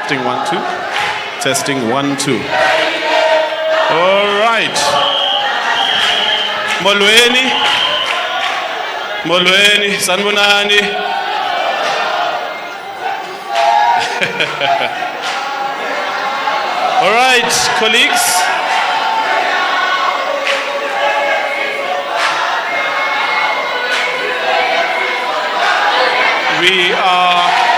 Testing 1 2. Testing 1 2. All right. Molweni, sanibonani. All right, colleagues. We are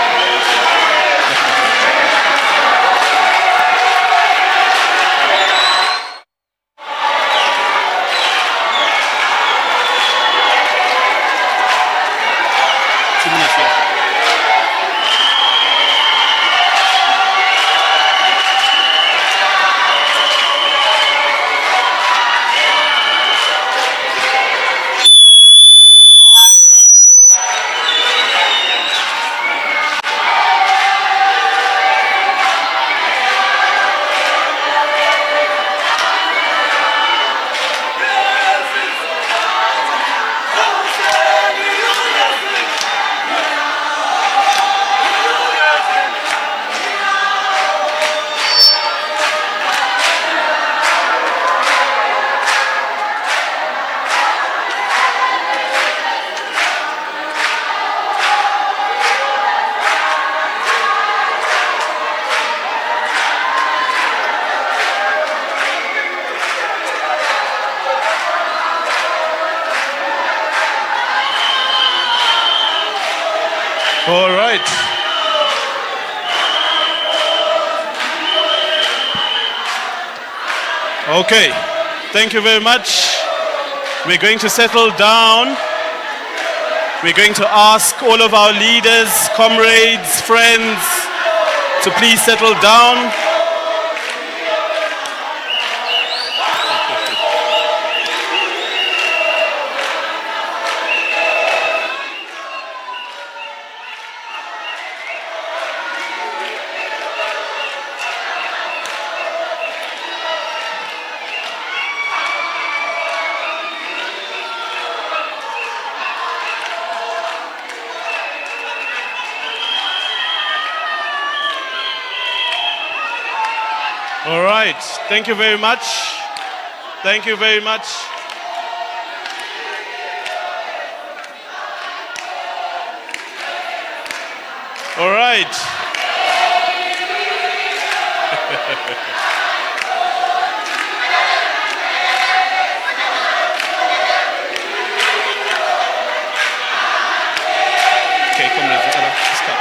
all right. Okay, thank you very much. We're going to settle down. We're going to ask all of our leaders, comrades, friends to please settle down. All right, thank you very much. Thank you very much. All right. Okay, come let's start.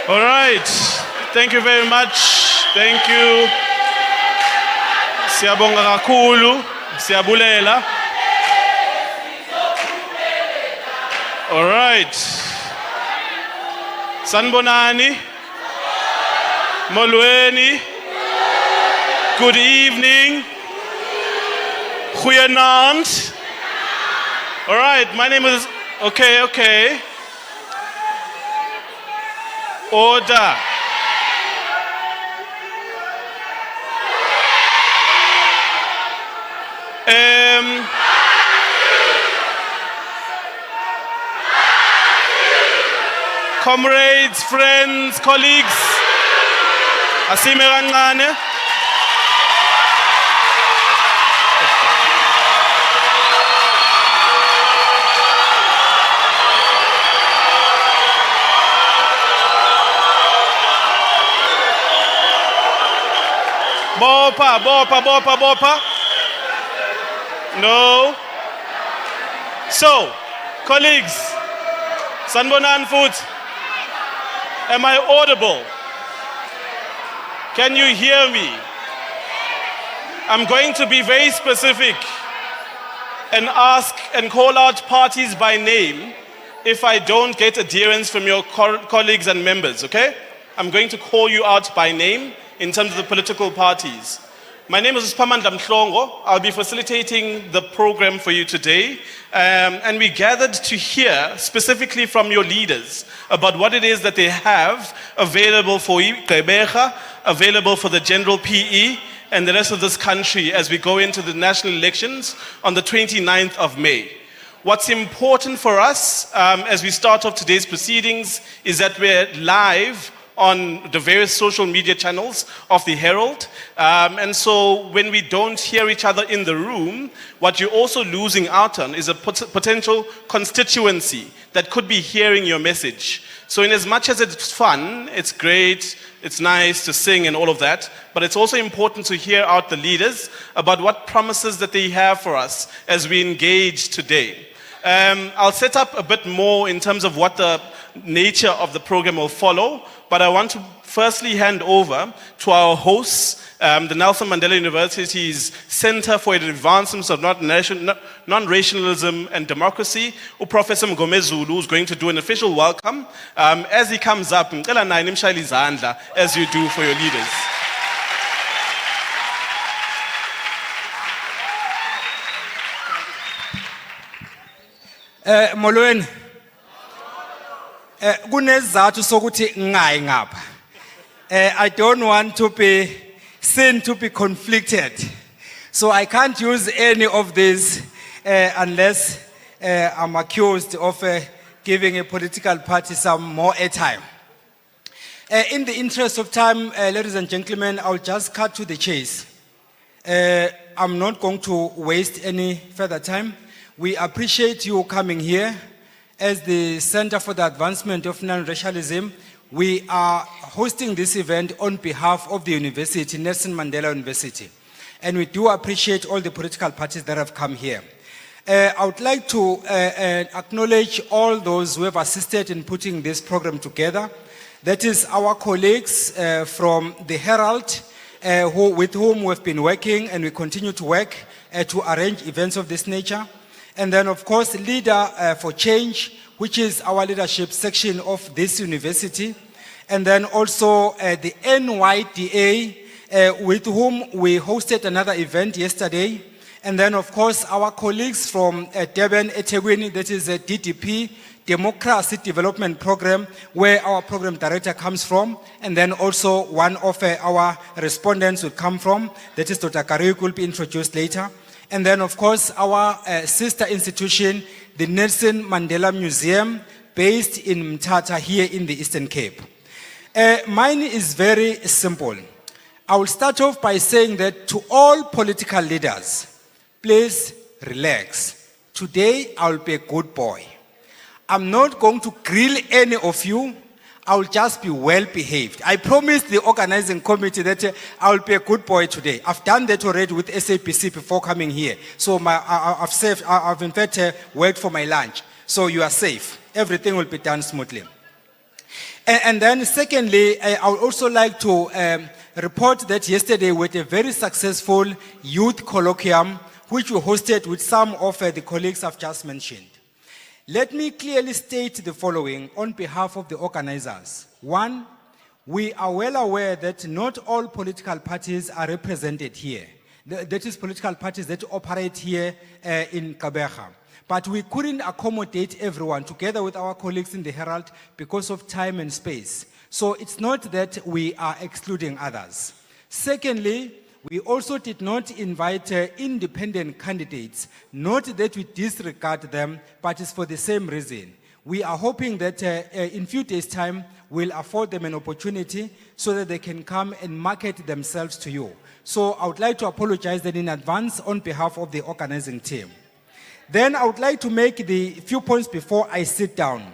All right, thank you very much. Thank you. Siyabonga kakhulu, siyabulela. All right. Sanibonani. Molweni. Good evening. Goeienaand. All right, my name is okay. Order. Comrades, friends, colleagues, asime kancane. Bopa. No. So, colleagues, Sanbonan Food, am I audible? Can you hear me? I'm going to be very specific and ask and call out parties by name if I don't get adherence from your colleagues and members, okay? I'm going to call you out by name in terms of the political parties. My name is Pamanda Mhlongo. I'll be facilitating the program for you today. And we gathered to hear specifically from your leaders about what it is that they have available for Gqeberha, available for the general PE, and the rest of this country as we go into the national elections on the 29th of May. What's important for us as we start off today's proceedings is that we're live on the various social media channels of the Herald. And so when we don't hear each other in the room, what you're also losing out on is a potential constituency that could be hearing your message. So in as much as it's fun, it's great, it's nice to sing and all of that, but it's also important to hear out the leaders about what promises that they have for us as we engage today. I'll set up a bit more in terms of what the nature of the program will follow, but I want to firstly hand over to our hosts, the Nelson Mandela University's Center for the Advancement of Non-Racialism and Democracy, Professor Mgomezulu, who's going to do an official welcome. As he comes up, as you do for your leaders. Molweni kunezathu sokuthi ngai ngapha I don't want to be seen to be conflicted, so I can't use any of these unless I'm accused of giving a political party some more airtime. In the interest of time, ladies and gentlemen, I'll just cut to the chase. I'm not going to waste any further time. We appreciate you coming here. As the Center for the Advancement of Non-Racialism, we are hosting this event on behalf of the university, Nelson Mandela University. And we do appreciate all the political parties that have come here. I would like to acknowledge all those who have assisted in putting this program together. That is our colleagues from the Herald, with whom we've been working and we continue to work to arrange events of this nature. And then, of course, Leader for Change, which is our leadership section of this university. And then also the NYDA, with whom we hosted another event yesterday. And then, of course, our colleagues from Durban, eThekwini, that is a DDP, Democracy Development Program, where our program director comes from. And then also one of our respondents will come from, that is Dr. Kariuk, will be introduced later. And then, of course, our sister institution, the Nelson Mandela Museum, based in Mthatha here in the Eastern Cape. Mine is very simple. I will start off by saying that to all political leaders, please relax. Today, I will be a good boy. I'm not going to grill any of you. I will just be well behaved. I promised the organizing committee that I will be a good boy today. I've done that already with SAPC before coming here. So I've in fact worked for my lunch. So you are safe. Everything will be done smoothly. And then secondly, I would also like to report that yesterday we had a very successful youth colloquium, which we hosted with some of the colleagues I've just mentioned. Let me clearly state the following on behalf of the organizers. One, we are well aware that not all political parties are represented here. That is political parties that operate here in Gqeberha. But we couldn't accommodate everyone together with our colleagues in the Herald because of time and space. So it's not that we are excluding others. Secondly, we also did not invite independent candidates, not that we disregard them, but it's for the same reason. We are hoping that in a few days' time, we'll afford them an opportunity so that they can come and market themselves to you. So I would like to apologize then in advance on behalf of the organizing team. Then I would like to make the few points before I sit down.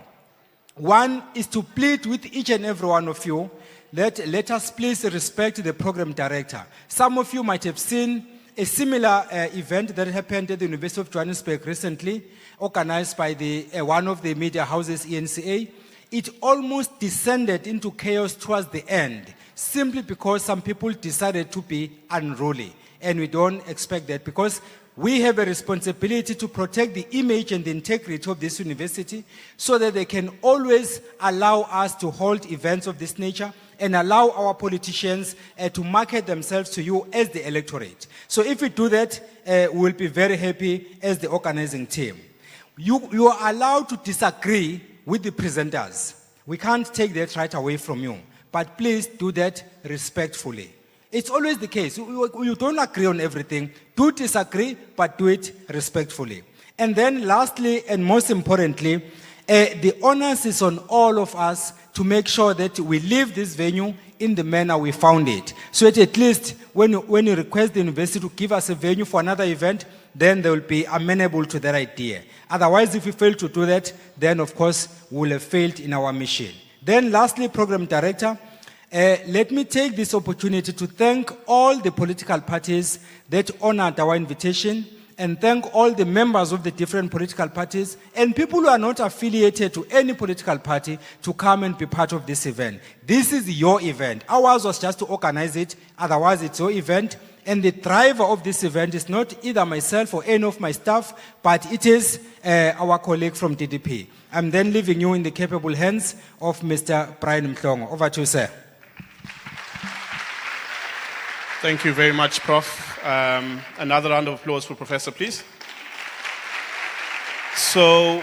One is to plead with each and every one of you let us please respect the program director. Some of you might have seen a similar event that happened at the University of Johannesburg recently, organized by one of the media houses, ENCA. It almost descended into chaos towards the end, simply because some people decided to be unruly. And we don't expect that, because we have a responsibility to protect the image and the integrity of this university so that they can always allow us to hold events of this nature and allow our politicians to market themselves to you as the electorate. So if we do that, we'll be very happy as the organizing team. You are allowed to disagree with the presenters. We can't take that right away from you, but please do that respectfully. It's always the case. You don't agree on everything. Do disagree, but do it respectfully. And then lastly, and most importantly, the onus is on all of us to make sure that we leave this venue in the manner we found it. So that at least when you request the university to give us a venue for another event, then they will be amenable to that idea. Otherwise, if we fail to do that, then of course we'll have failed in our mission. Then lastly, Program Director, let me take this opportunity to thank all the political parties that honored our invitation, and thank all the members of the different political parties and people who are not affiliated to any political party to come and be part of this event. This is your event. Ours was just to organize it, otherwise it's your event. And the driver of this event is not either myself or any of my staff, but it is our colleague from DDP. I'm then leaving you in the capable hands of Mr. Brian Mhlongo. Over to you, sir. Thank you very much, Prof. Another round of applause for Professor, please. So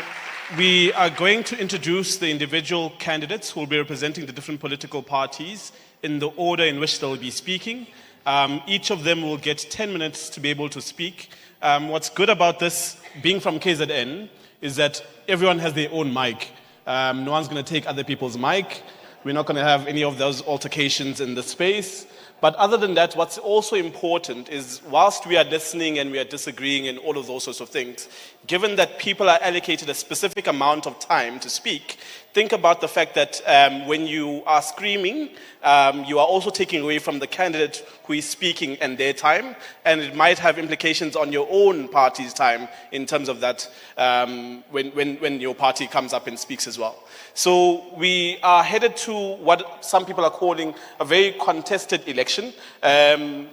we are going to introduce the individual candidates who will be representing the different political parties in the order in which they'll be speaking. Each of them will get 10 minutes to be able to speak. What's good about this, being from KZN, is that everyone has their own mic. No one's going to take other people's mic. We're not going to have any of those altercations in the space. But other than that, what's also important is, whilst we are listening and we are disagreeing and all of those sorts of things, given that people are allocated a specific amount of time to speak, think about the fact that when you are screaming, you are also taking away from the candidate who is speaking and their time, and it might have implications on your own party's time in terms of that when your party comes up and speaks as well. So we are headed to what some people are calling a very contested election,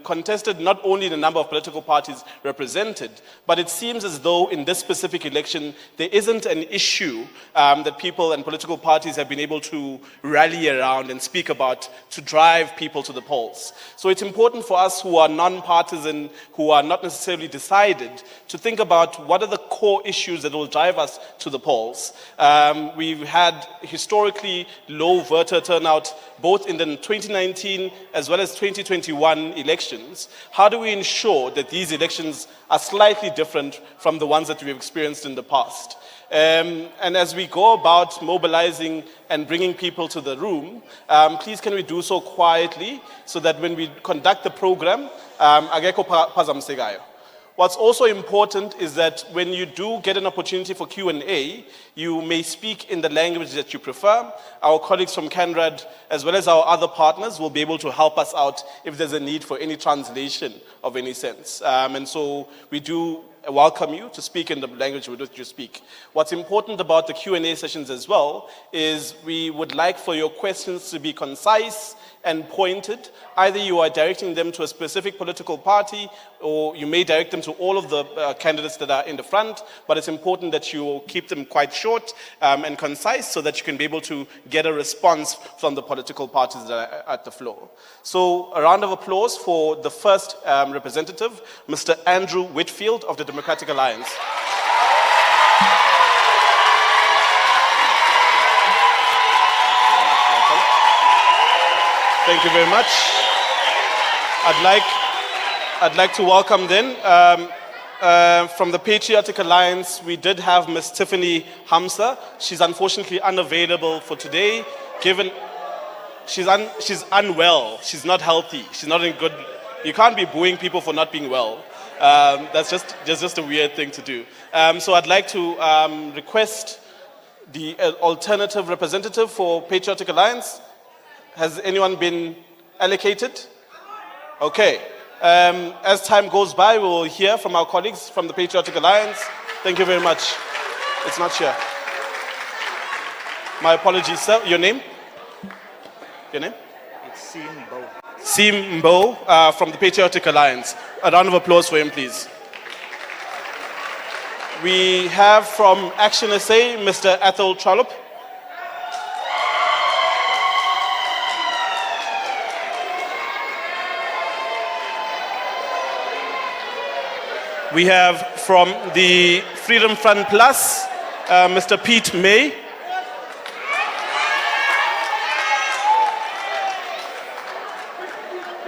contested not only the number of political parties represented, but it seems as though in this specific election there isn't an issue that people and political parties have been able to rally around and speak about to drive people to the polls. So it's important for us who are non-partisan, who are not necessarily decided, to think about what are the core issues that will drive us to the polls. We've had historically low voter turnout both in the 2019 as well as 2021 elections. How do we ensure that these elections are slightly different from the ones that we've experienced in the past? And as we go about mobilizing and bringing people to the room, please can we do so quietly so that when we conduct the program, agekho phazamisekayo. What's also important is that when you do get an opportunity for Q&A, you may speak in the language that you prefer. Our colleagues from CANRAD, as well as our other partners, will be able to help us out if there's a need for any translation of any sense. And so we do welcome you to speak in the language with which you speak. What's important about the Q&A sessions as well is we would like for your questions to be concise and pointed. Either you are directing them to a specific political party, or you may direct them to all of the candidates that are in the front, but it's important that you keep them quite short and concise so that you can be able to get a response from the political parties that are at the floor. So a round of applause for the first representative, Mr. Andrew Whitfield of the Democratic Alliance. Thank you very much. I'd like to welcome then, from the Patriotic Alliance, we did have Ms. Tiffany Hamza. She's unfortunately unavailable for today, given she's unwell. She's not healthy. She's not in good. You can't be booing people for not being well. That's just a weird thing to do. So I'd like to request the alternative representative for Patriotic Alliance. Has anyone been allocated? Okay. As time goes by, we will hear from our colleagues from the Patriotic Alliance. Thank you very much. It's not here. My apologies, sir. Your name? Your name? It's Sim Bo. Sim Mbo from the Patriotic Alliance. A round of applause for him, please. We have from Action SA, Mr. Athol Trollope. We have from the Freedom Front Plus, Mr. Pete May.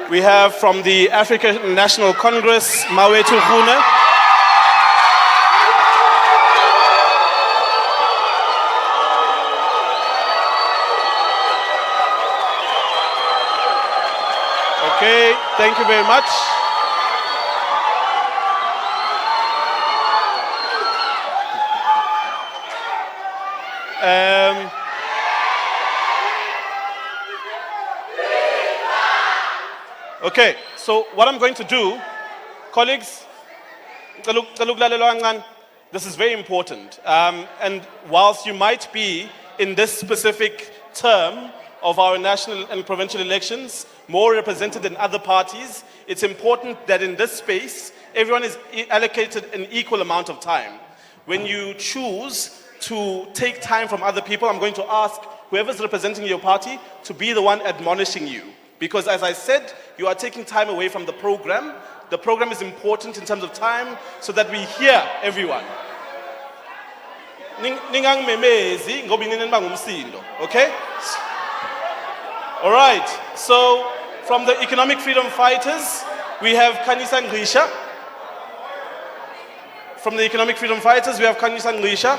We have from the African National Congress, Mawethu Khune. Okay, thank you very much. Okay, so what I'm going to do, colleagues, this is very important. And whilst you might be in this specific term of our national and provincial elections more represented than other parties, it's important that in this space, everyone is allocated an equal amount of time. When you choose to take time from other people, I'm going to ask whoever's representing your party to be the one admonishing you. Because as I said, you are taking time away from the program. The program is important in terms of time so that we hear everyone. Okay? All right. So from the Economic Freedom Fighters, we have Kanisa Ngrisha. From the Economic Freedom Fighters, we have Kanisa Ngrisha.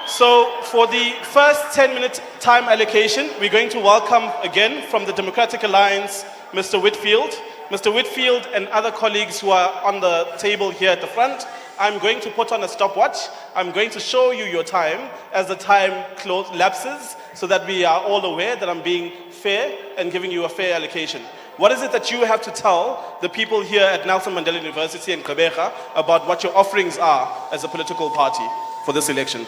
So for the first 10-minute time allocation, we're going to welcome again from the Democratic Alliance, Mr. Whitfield. Mr. Whitfield and other colleagues who are on the table here at the front, I'm going to put on a stopwatch. I'm going to show you your time as the time lapses so that we are all aware that I'm being fair and giving you a fair allocation. What is it that you have to tell the people here at Nelson Mandela University in Gqeberha about what your offerings are as a political party for this election?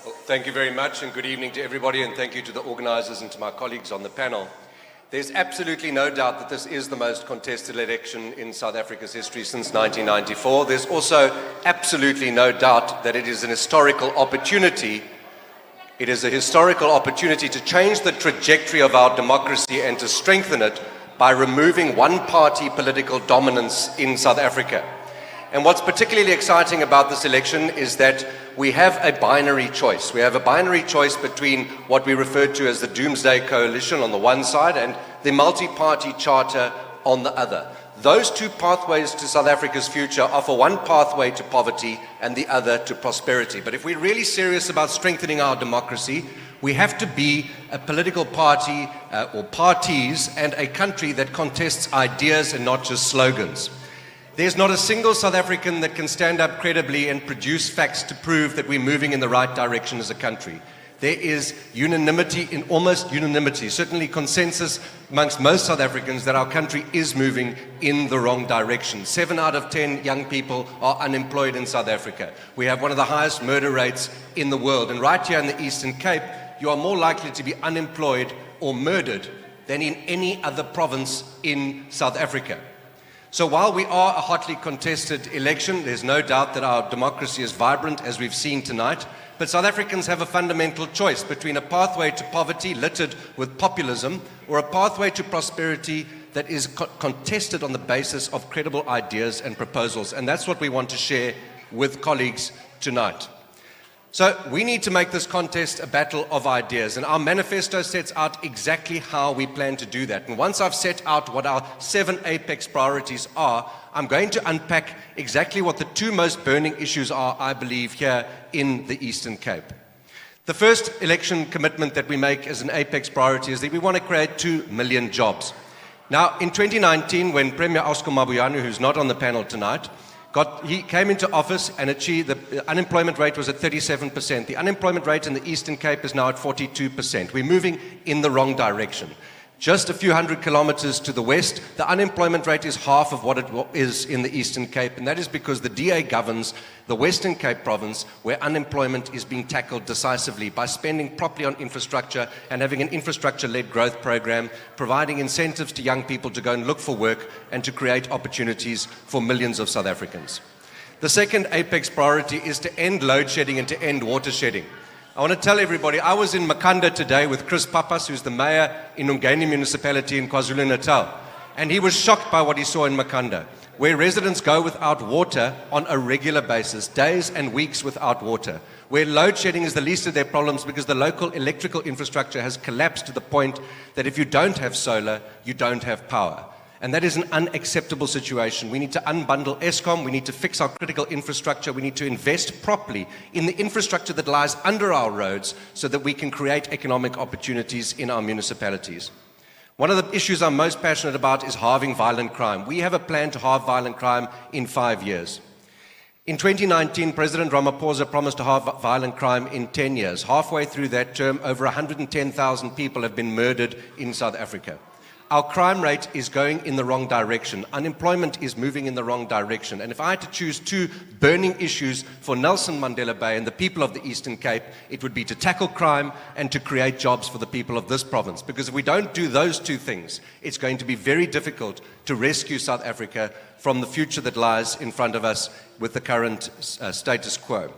Well, thank you very much and good evening to everybody, and thank you to the organizers and to my colleagues on the panel. There's absolutely no doubt that this is the most contested election in South Africa's history since 1994. There's also absolutely no doubt that it is an historical opportunity. It is a historical opportunity to change the trajectory of our democracy and to strengthen it by removing one-party political dominance in South Africa. And what's particularly exciting about this election is that we have a binary choice. We have a binary choice between what we refer to as the Doomsday Coalition on the one side and the multi-party charter on the other. Those two pathways to South Africa's future offer one pathway to poverty and the other to prosperity. But if we're really serious about strengthening our democracy, we have to be a political party or parties and a country that contests ideas and not just slogans. There's not a single South African that can stand up credibly and produce facts to prove that we're moving in the right direction as a country. There is unanimity, almost unanimity, certainly consensus amongst most South Africans that our country is moving in the wrong direction. 7 out of 10 young people are unemployed in South Africa. We have one of the highest murder rates in the world. And right here in the Eastern Cape, you are more likely to be unemployed or murdered than in any other province in South Africa. So while we are a hotly contested election, there's no doubt that our democracy is vibrant, as we've seen tonight. But South Africans have a fundamental choice between a pathway to poverty littered with populism or a pathway to prosperity that is contested on the basis of credible ideas and proposals. And that's what we want to share with colleagues tonight. So we need to make this contest a battle of ideas, and our manifesto sets out exactly how we plan to do that. And once I've set out what our 7 apex priorities are, I'm going to unpack exactly what the 2 most burning issues are, I believe, here in the Eastern Cape. The first election commitment that we make as an apex priority is that we want to create 2 million jobs. Now, in 2019, when Premier Oscar Mabuyane, who's not on the panel tonight, He came into office and achieved the unemployment rate was at 37%. The unemployment rate in the Eastern Cape is now at 42%. We're moving in the wrong direction. Just a few hundred kilometers to the west, the unemployment rate is half of what it is in the Eastern Cape, and that is because the DA governs the Western Cape province, where unemployment is being tackled decisively by spending properly on infrastructure and having an infrastructure-led growth program, providing incentives to young people to go and look for work and to create opportunities for millions of South Africans. The second apex priority is to end load shedding and to end water shedding. I want to tell everybody, I was in Makhanda today with Chris Papas, who's the mayor in Ungeni municipality in KwaZulu-Natal. And he was shocked by what he saw in Makhanda, where residents go without water on a regular basis, days and weeks without water, where load shedding is the least of their problems because the local electrical infrastructure has collapsed to the point that if you don't have solar, you don't have power. And that is an unacceptable situation. We need to unbundle Eskom, we need to fix our critical infrastructure, we need to invest properly in the infrastructure that lies under our roads so that we can create economic opportunities in our municipalities. One of the issues I'm most passionate about is halving violent crime. We have a plan to halve violent crime in 5 years. In 2019, President Ramaphosa promised to halve violent crime in 10 years. Halfway through that term, over 110,000 people have been murdered in South Africa. Our crime rate is going in the wrong direction. Unemployment is moving in the wrong direction. And if I had to choose two burning issues for Nelson Mandela Bay and the people of the Eastern Cape, it would be to tackle crime and to create jobs for the people of this province. Because if we don't do those two things, it's going to be very difficult to rescue South Africa from the future that lies in front of us with the current status quo.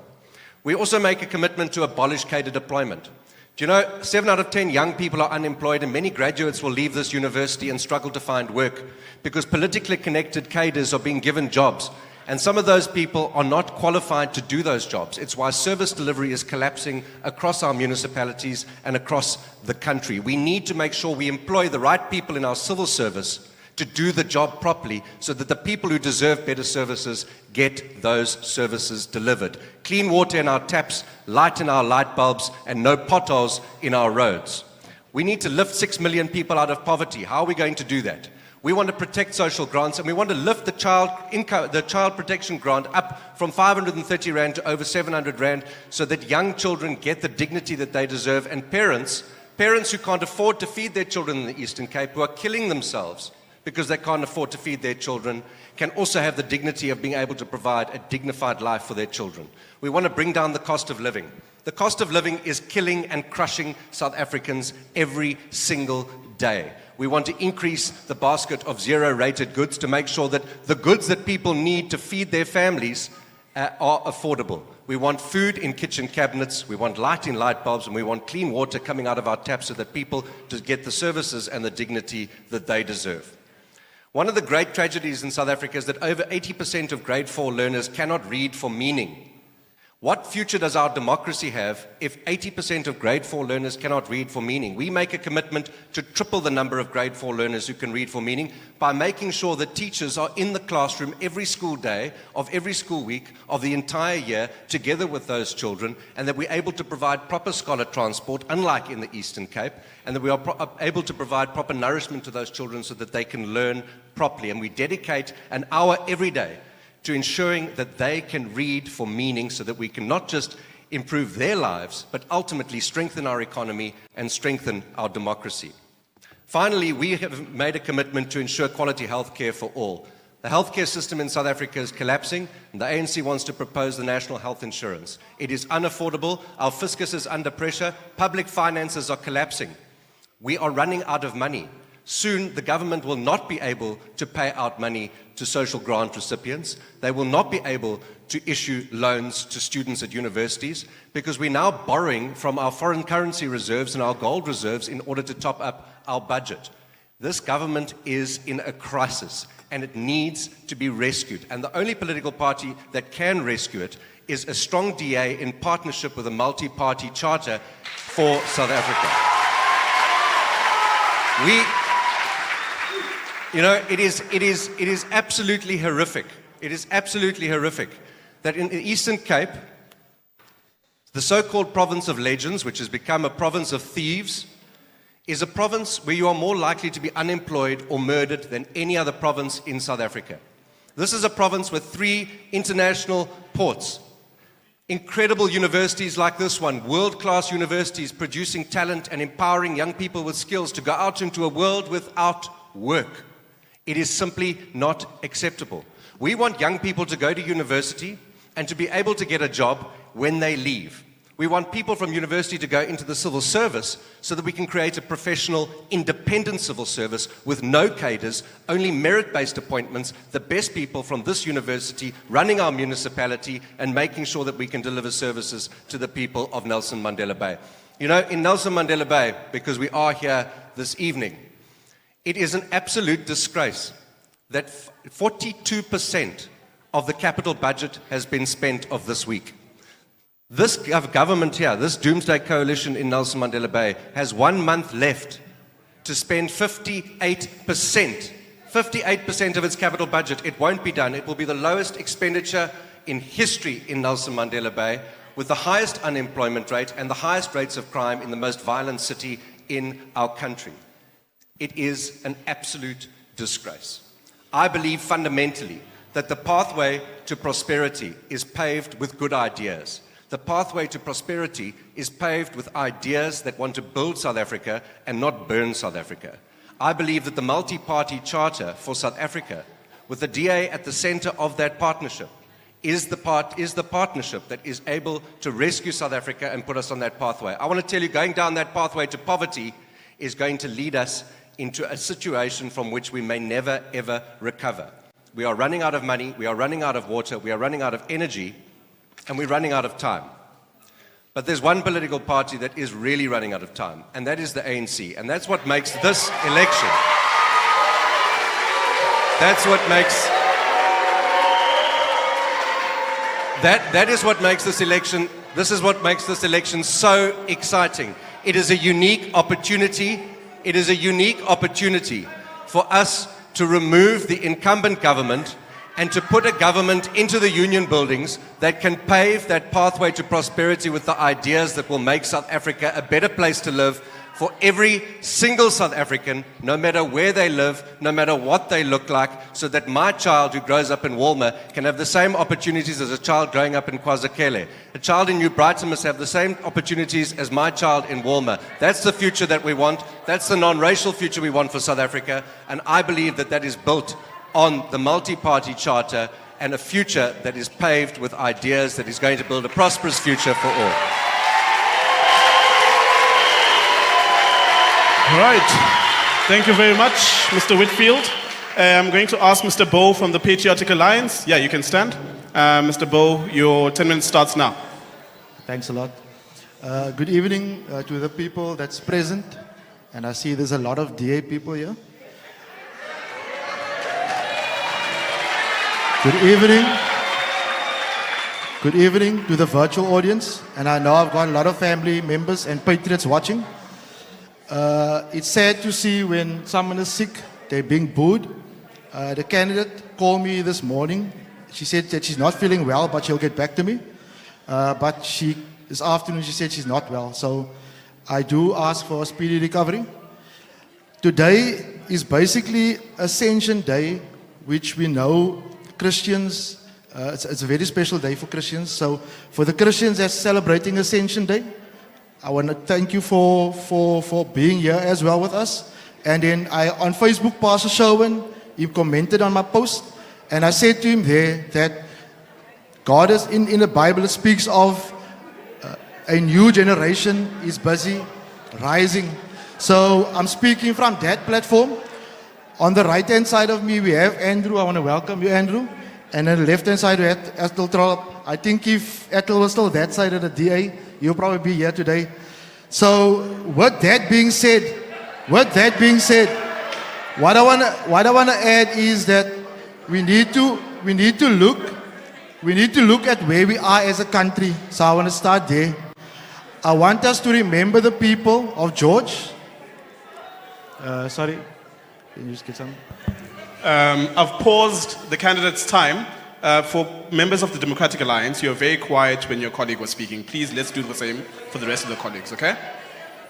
We also make a commitment to abolish cadre deployment. Do you know, 7 out of 10 young people are unemployed, and many graduates will leave this university and struggle to find work because politically connected cadres are being given jobs. And some of those people are not qualified to do those jobs. It's why service delivery is collapsing across our municipalities and across the country. We need to make sure we employ the right people in our civil service to do the job properly so that the people who deserve better services get those services delivered. Clean water in our taps, light in our light bulbs, and no potholes in our roads. We need to lift 6 million people out of poverty. How are we going to do that? We want to protect social grants, and we want to lift the child protection grant up from 530 Rand to over 700 Rand so that young children get the dignity that they deserve, and parents who can't afford to feed their children in the Eastern Cape, who are killing themselves because they can't afford to feed their children, can also have the dignity of being able to provide a dignified life for their children. We want to bring down the cost of living. The cost of living is killing and crushing South Africans every single day. We want to increase the basket of zero-rated goods to make sure that the goods that people need to feed their families are affordable. We want food in kitchen cabinets, we want light in light bulbs, and we want clean water coming out of our taps so that people just get the services and the dignity that they deserve. One of the great tragedies in South Africa is that over 80% of grade 4 learners cannot read for meaning. What future does our democracy have if 80% of grade 4 learners cannot read for meaning? We make a commitment to triple the number of grade 4 learners who can read for meaning by making sure that teachers are in the classroom every school day of every school week of the entire year together with those children, and that we're able to provide proper scholar transport, unlike in the Eastern Cape, and that we are able to provide proper nourishment to those children so that they can learn properly. And we dedicate an hour every day to ensuring that they can read for meaning so that we can not just improve their lives, but ultimately strengthen our economy and strengthen our democracy. Finally, we have made a commitment to ensure quality health care for all. The healthcare system in South Africa is collapsing, and the ANC wants to propose the National Health Insurance. It is unaffordable, our fiscus is under pressure, public finances are collapsing. We are running out of money. Soon, the government will not be able to pay out money to social grant recipients. They will not be able to issue loans to students at universities because we're now borrowing from our foreign currency reserves and our gold reserves in order to top up our budget. This government is in a crisis and it needs to be rescued. And the only political party that can rescue it is a strong DA in partnership with a multi-party charter for South Africa. It is absolutely horrific. It is absolutely horrific that in the Eastern Cape, the so-called province of legends, which has become a province of thieves, is a province where you are more likely to be unemployed or murdered than any other province in South Africa. This is a province with 3 international ports. Incredible universities like this one, world-class universities producing talent and empowering young people with skills to go out into a world without work. It is simply not acceptable. We want young people to go to university and to be able to get a job when they leave. We want people from university to go into the civil service so that we can create a professional, independent civil service with no cadres, only merit-based appointments, the best people from this university running our municipality and making sure that we can deliver services to the people of Nelson Mandela Bay. You know, in Nelson Mandela Bay, because we are here this evening, it is an absolute disgrace that 42% of the capital budget has been spent of this week. This government here, this doomsday coalition in Nelson Mandela Bay, has 1 month left to spend 58% of its capital budget. It won't be done. It will be the lowest expenditure in history in Nelson Mandela Bay, with the highest unemployment rate and the highest rates of crime in the most violent city in our country. It is an absolute disgrace. I believe fundamentally that the pathway to prosperity is paved with good ideas. The pathway to prosperity is paved with ideas that want to build South Africa and not burn South Africa. I believe that the multi-party charter for South Africa, with the DA at the center of that partnership, is the partnership that is able to rescue South Africa and put us on that pathway. I want to tell you, going down that pathway to poverty is going to lead us into a situation from which we may never, ever recover. We are running out of money, we are running out of water, we are running out of energy, and we're running out of time. But there's one political party that is really running out of time, and that is the ANC. And that's what makes this election, that is what makes this election, this is what makes this election so exciting. It is a unique opportunity for us to remove the incumbent government and to put a government into the union buildings that can pave that pathway to prosperity with the ideas that will make South Africa a better place to live for every single South African, no matter where they live, no matter what they look like, so that my child who grows up in Walmer can have the same opportunities as a child growing up in KwaZulu. A child in New Brighton must have the same opportunities as my child in Walmer. That's the future that we want. That's the non-racial future we want for South Africa. And I believe that that is built on the multi-party charter and a future that is paved with ideas that is going to build a prosperous future for all. All right. Thank you very much, Mr. Whitfield. I'm going to ask Mr. Bow from the Patriotic Alliance. Yeah, you can stand. Mr. Bow, your 10 minutes starts now. Thanks a lot. Good evening to the people that's present. And I see there's a lot of DA people here. Good evening. Good evening to the virtual audience. And I know I've got a lot of family members and patriots watching. It's sad to see when someone is sick, they're being booed. The candidate called me this morning. She said that she's not feeling well, but she'll get back to me. But this afternoon, she said she's not well. So I do ask for a speedy recovery. Today is basically Ascension Day, which we know Christians, it's a very special day for Christians. So for the Christians that's celebrating Ascension Day, I want to thank you for being here as well with us. And then on Facebook, Pastor Sherwin, he commented on my post, and I said to him there that God is in the Bible, it speaks of a new generation is busy rising. So I'm speaking from that platform. On the right-hand side of me, we have Andrew. I want to welcome you, Andrew. And on the left-hand side, we have Ethel Trollop. I think if Ethel was still that side of the DA, you'll probably be here today. So, with that being said, what I want to add is that we need to look at where we are as a country. So I want to start there. I want us to remember the people of George. Sorry, can you just get some? I've paused the candidate's time. For members of the Democratic Alliance, you're very quiet when your colleague was speaking. Please, let's do the same for the rest of the colleagues, okay?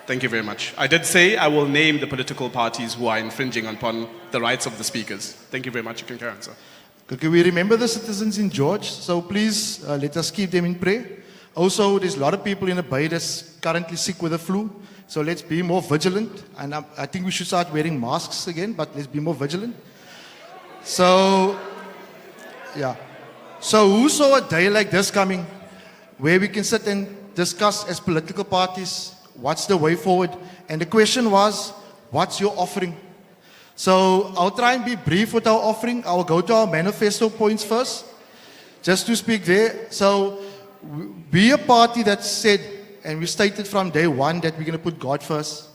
Thank you very much. I did say I will name the political parties who are infringing upon the rights of the speakers. Thank you very much. You can carry on, sir. Okay, we remember the citizens in George, so please let us keep them in prayer. Also, there's a lot of people in the bay that's currently sick with the flu, so let's be more vigilant. And I think we should start wearing masks again, but let's be more vigilant. So, yeah. So who saw a day like this coming, where we can sit and discuss as political parties, what's the way forward? And the question was, what's your offering? So I'll try and be brief with our offering. I'll go to our manifesto points first, just to speak there. So we a party that said, and we stated from day one that we're going to put God first.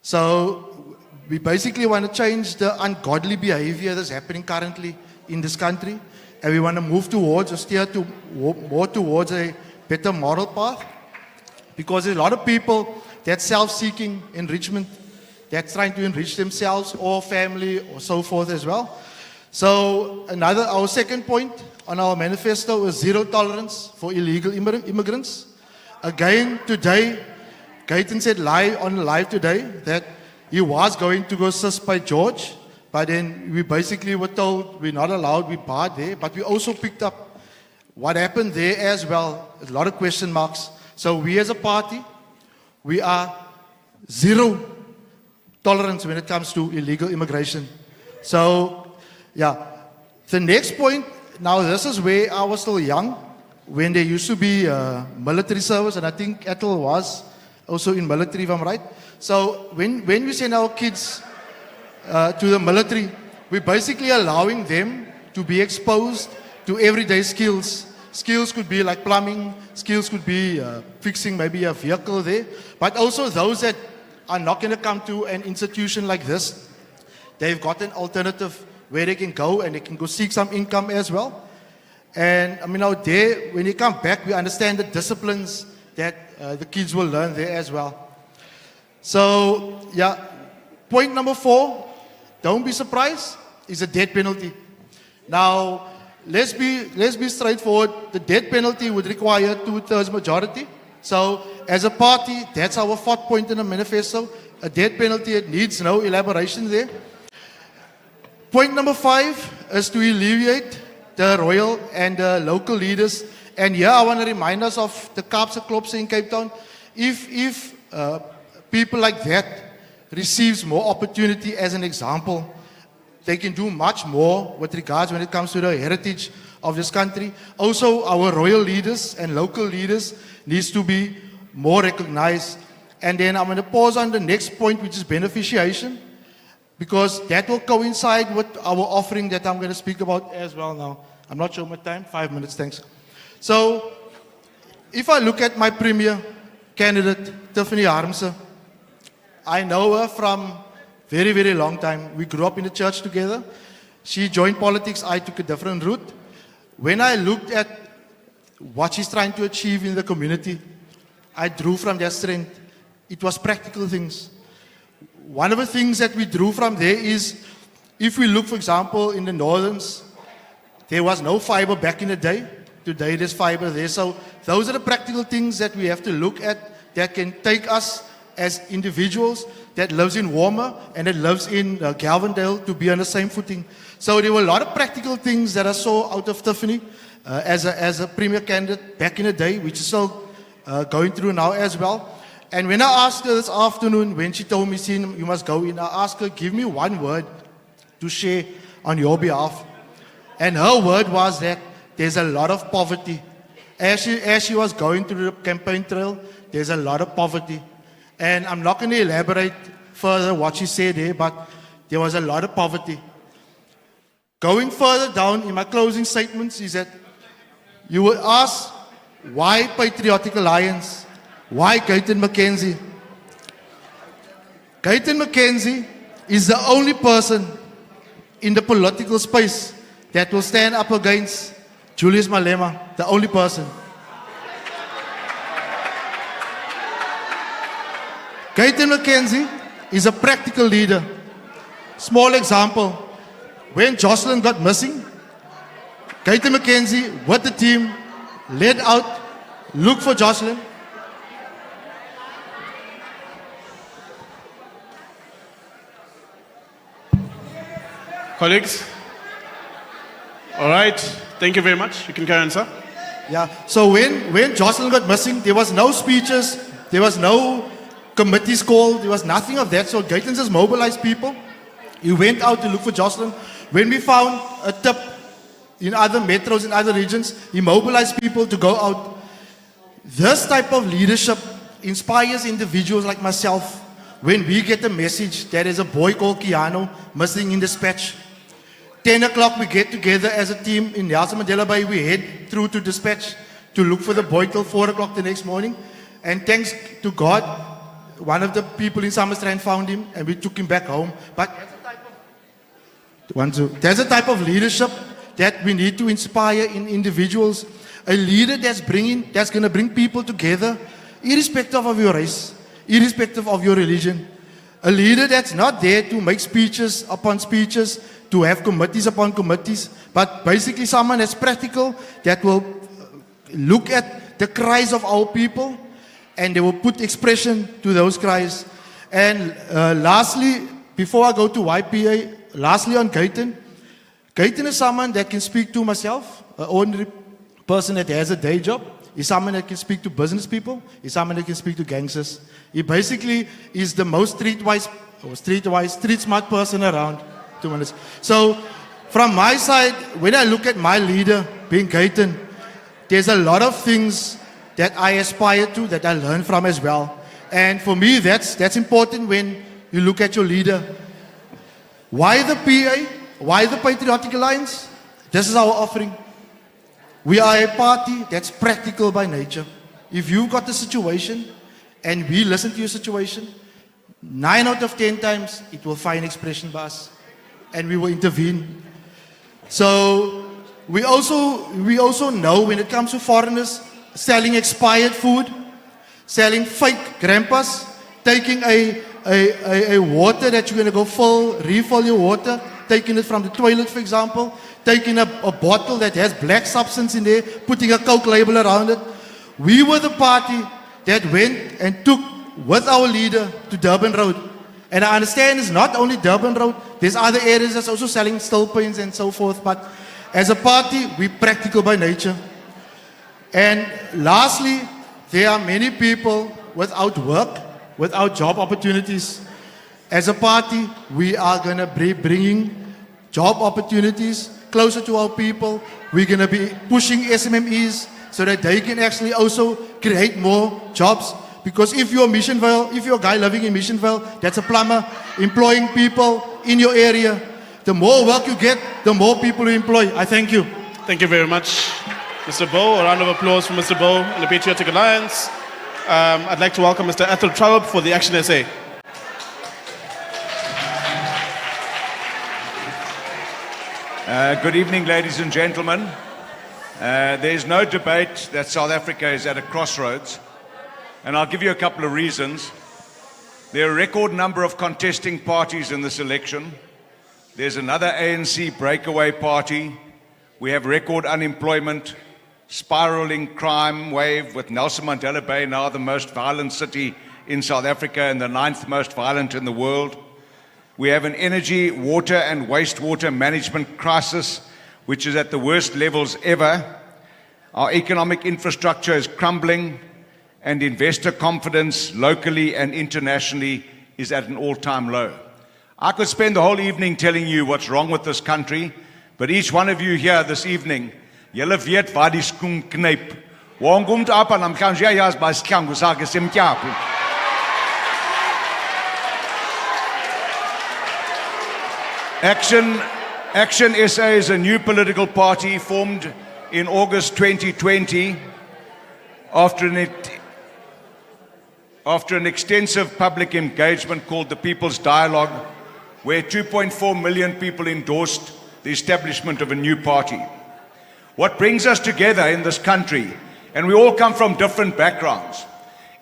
So we basically want to change the ungodly behavior that's happening currently in this country. And we want to move towards or steer to more towards a better moral path. Because there's a lot of people that's self-seeking enrichment, that's trying to enrich themselves or family or so forth as well. So our second point on our manifesto is zero tolerance for illegal immigrants. Again, today, Gayton said live today that he was going to go sis by George, but then we basically were told we're not allowed, we barred there, but we also picked up what happened there as well. A lot of question marks. So we as a party, we are zero tolerance when it comes to illegal immigration. So, yeah. The next point, now this is where I was still young, when there used to be military service, and I think Ethel was also in military, if I'm right. So when we send our kids to the military, we're basically allowing them to be exposed to everyday skills. Skills could be like plumbing, skills could be fixing maybe a vehicle there, but also those that are not going to come to an institution like this, they've got an alternative where they can go and they can go seek some income as well. And I mean, out there, when you come back, we understand the disciplines that the kids will learn there as well. So, yeah, point number 4, don't be surprised, is a death penalty. Now, let's be straightforward. The death penalty would require 2/3 majority. So, as a party, that's our 4th point in the manifesto. A death penalty, it needs no elaboration there. Point number 5 is to alleviate the royal and the local leaders. And here I want to remind us of the Kaapse Klopse in Cape Town. If people like that receives more opportunity as an example, they can do much more with regards when it comes to the heritage of this country. Also, our royal leaders and local leaders needs to be more recognized. And then I'm going to pause on the next point, which is beneficiation, because that will coincide with our offering that I'm going to speak about as well now. I'm not sure my time, 5 minutes, thanks. So, if I look at my premier candidate, Tiffany Harmse, I know her from very, very long time. We grew up in the church together. She joined politics, I took a different route. When I looked at what she's trying to achieve in the community, I drew from that strength. It was practical things. One of the things that we drew from there is, if we look, for example, in the Northerns, there was no fiber back in the day. Today there's fiber there. So those are the practical things that we have to look at that can take us as individuals that lives in Warmer and that lives in Galvandale to be on the same footing. So there were a lot of practical things that I saw out of Tiffany as a premier candidate back in the day, which is still going through now as well. And when I asked her this afternoon, when she told me, "Sin, you must go in," I asked her, "Give me one word to share on your behalf." And her word was that there's a lot of poverty. As she was going through the campaign trail, there's a lot of poverty. And I'm not going to elaborate further what she said there, but there was a lot of poverty. Going further down in my closing statements is that you will ask, why Patriotic Alliance? Why Gayton McKenzie? Gayton McKenzie is the only person in the political space that will stand up against Julius Malema, the only person. Gayton McKenzie is a practical leader. Small example, when Jocelyn got missing, Gayton McKenzie with the team led out, looked for Jocelyn. Colleagues, All right. Thank you very much. You can carry on, sir. Yeah. So when Jocelyn got missing, there was no speeches, there was no committees called, there was nothing of that. So Gayton just mobilized people. He went out to look for Jocelyn. When we found a tip in other metros, in other regions, he mobilized people to go out. This type of leadership inspires individuals like myself. When we get a message that there's a boy called Keanu missing in dispatch, 10 o'clock we get together as a team in Nelson Mandela Bay. We head through to dispatch to look for the boy till 4 o'clock the next morning. And thanks to God, one of the people in Summerstrand found him and we took him back home. But there's a type of leadership that we need to inspire in individuals. A leader that's going to bring people together, irrespective of your race, irrespective of your religion. A leader that's not there to make speeches upon speeches, to have committees upon committees, but basically someone that's practical, that will look at the cries of our people and they will put expression to those cries. And lastly, before I go to YPA, lastly on Gayton. Gayton is someone that can speak to myself, an ordinary person that has a day job. He's someone that can speak to business people. He's someone that can speak to gangsters. He basically is the most street smart person around. 2 minutes. So from my side, when I look at my leader being Gayton, there's a lot of things that I aspire to, that I learn from as well. And for me, that's important when you look at your leader. Why the PA? Why the Patriotic Alliance? This is our offering. We are a party that's practical by nature. If you've got a situation and we listen to your situation, 9 out of 10 times it will find expression by us and we will intervene. So we also know when it comes to foreigners selling expired food, selling fake grandpas, taking a water that you're going to go refill your water, taking it from the toilet, for example, taking a bottle that has black substance in there, putting a Coke label around it. We were the party that went and took with our leader to Durban Road. And I understand it's not only Durban Road, there's other areas that's also selling still paints and so forth. But as a party, we're practical by nature. And lastly, there are many people without work, without job opportunities. As a party, we are going to be bringing job opportunities closer to our people. We're going to be pushing SMMEs so that they can actually also create more jobs. Because if you're Missionville, if you're a guy living in Missionville, that's a plumber, employing people in your area, the more work you get, the more people you employ. I thank you. Thank you very much, Mr. Bow. A round of applause for Mr. Bow and the Patriotic Alliance. I'd like to welcome Mr. Ethel Traub for the Action SA. Good evening, ladies and gentlemen. There's no debate that South Africa is at a crossroads, and I'll give you a couple of reasons. There are a record number of contesting parties in this election. There's another ANC breakaway party. We have record unemployment, spiraling crime wave, with Nelson Mandela Bay now the most violent city in South Africa and the 9th most violent in the world. We have an energy, water and wastewater management crisis, which is at the worst levels ever. Our economic infrastructure is crumbling, and investor confidence locally and internationally is at an all-time low. I could spend the whole evening telling you what's wrong with this country, but each one of you here this evening, julle weet waar die skoen knyp. Waar komt op en dan kan jy as by skang sake semtjapu. Action SA is a new political party formed in August 2020 after an extensive public engagement called the People's Dialogue, where 2.4 million people endorsed the establishment of a new party. What brings us together in this country, and we all come from different backgrounds,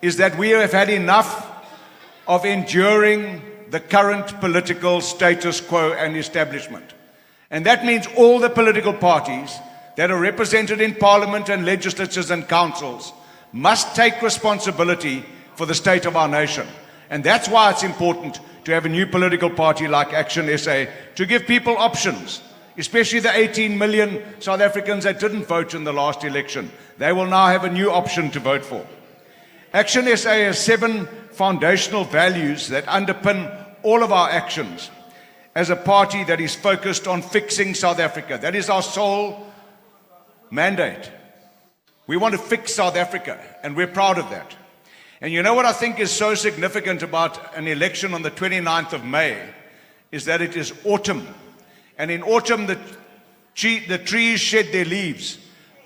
is that we have had enough of enduring the current political status quo and establishment. And that means all the political parties that are represented in parliament and legislatures and councils must take responsibility for the state of our nation. And that's why it's important to have a new political party like Action SA, to give people options especially the 18 million South Africans that didn't vote in the last election. They will now have a new option to vote for. Action SA has 7 foundational values that underpin all of our actions as a party that is focused on fixing South Africa. That is our sole mandate. We want to fix South Africa, and we're proud of that. And you know what I think is so significant about an election on the 29th of May is that it is autumn. And in autumn, the trees shed their leaves,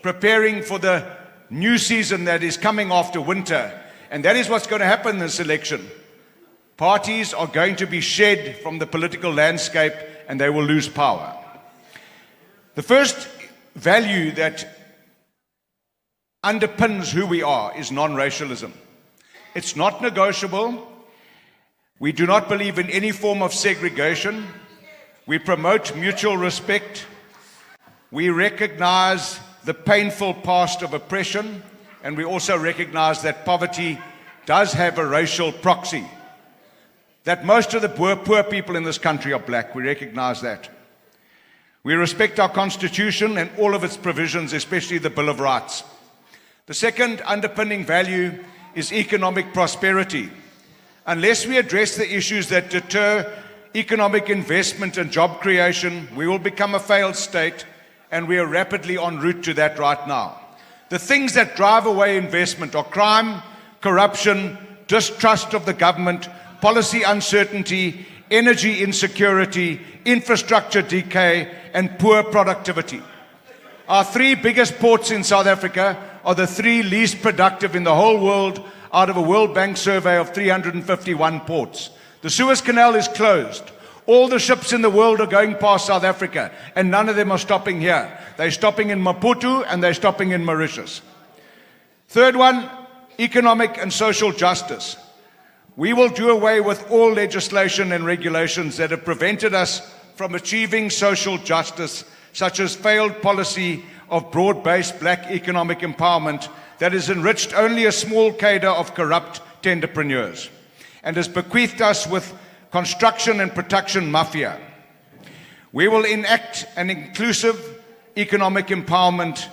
preparing for the new season that is coming after winter. And that is what's going to happen in this election. Parties are going to be shed from the political landscape, and they will lose power. The first value that underpins who we are is non-racialism. It's not negotiable. We do not believe in any form of segregation. We promote mutual respect. We recognize the painful past of oppression, and we also recognize that poverty does have a racial proxy. That most of the poor people in this country are black. We recognize that. We respect our Constitution and all of its provisions, especially the Bill of Rights. The second underpinning value is economic prosperity. Unless we address the issues that deter economic investment and job creation, we will become a failed state, and we are rapidly en route to that right now. The things that drive away investment are crime, corruption, distrust of the government, policy uncertainty, energy insecurity, infrastructure decay, and poor productivity. Our 3 biggest ports in South Africa are the 3 least productive in the whole world out of a World Bank survey of 351 ports. The Suez Canal is closed. All the ships in the world are going past South Africa, and none of them are stopping here. They're stopping in Maputo and they're stopping in Mauritius. Third one, economic and social justice. We will do away with all legislation and regulations that have prevented us from achieving social justice, such as failed policy of broad-based black economic empowerment that has enriched only a small cadre of corrupt tenderpreneurs and has bequeathed us with construction and production mafia. We will enact an inclusive economic empowerment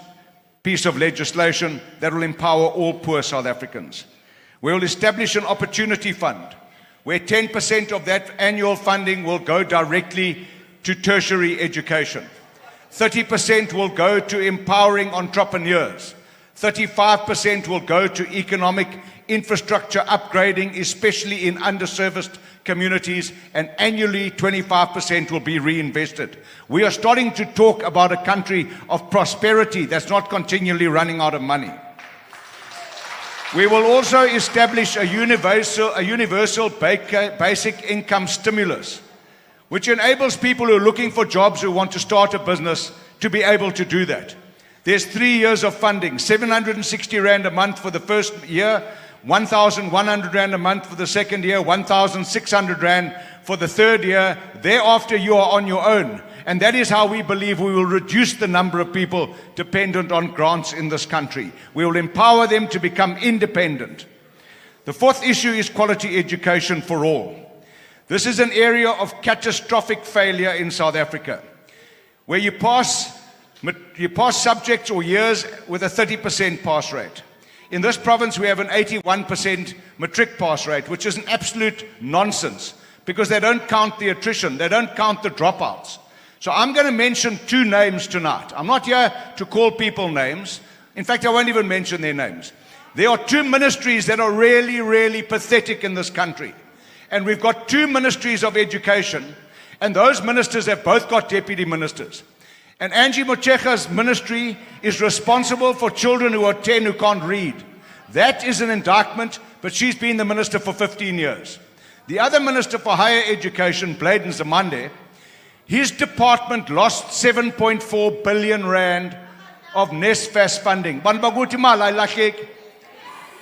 piece of legislation that will empower all poor South Africans. We will establish an opportunity fund where 10% of that annual funding will go directly to tertiary education. 30% will go to empowering entrepreneurs. 35% will go to economic infrastructure upgrading, especially in underserviced communities, and annually 25% will be reinvested. We are starting to talk about a country of prosperity that's not continually running out of money. We will also establish a universal basic income stimulus, which enables people who are looking for jobs, who want to start a business, to be able to do that. There's 3 years of funding, 760 Rand a month for the first year, 1,100 Rand a month for the second year, 1,600 Rand for the third year. Thereafter, you are on your own. And that is how we believe we will reduce the number of people dependent on grants in this country. We will empower them to become independent. The fourth issue is quality education for all. This is an area of catastrophic failure in South Africa, where you pass subjects or years with a 30% pass rate. In this province, we have an 81% matric pass rate, which is an absolute nonsense, because they don't count the attrition, they don't count the dropouts. So I'm going to mention 2 names tonight. I'm not here to call people names. In fact, I won't even mention their names. There are 2 ministries that are really, really pathetic in this country. And we've got 2 ministries of education, and those ministers have both got deputy ministers. And Angie Motshekga's ministry is responsible for children who are 10 who can't read. That is an indictment, but she's been the minister for 15 years. The other minister for higher education, Bladen Zamande, his department lost 7.4 billion Rand of NSFAS funding. Banbaguti mala ilahleki.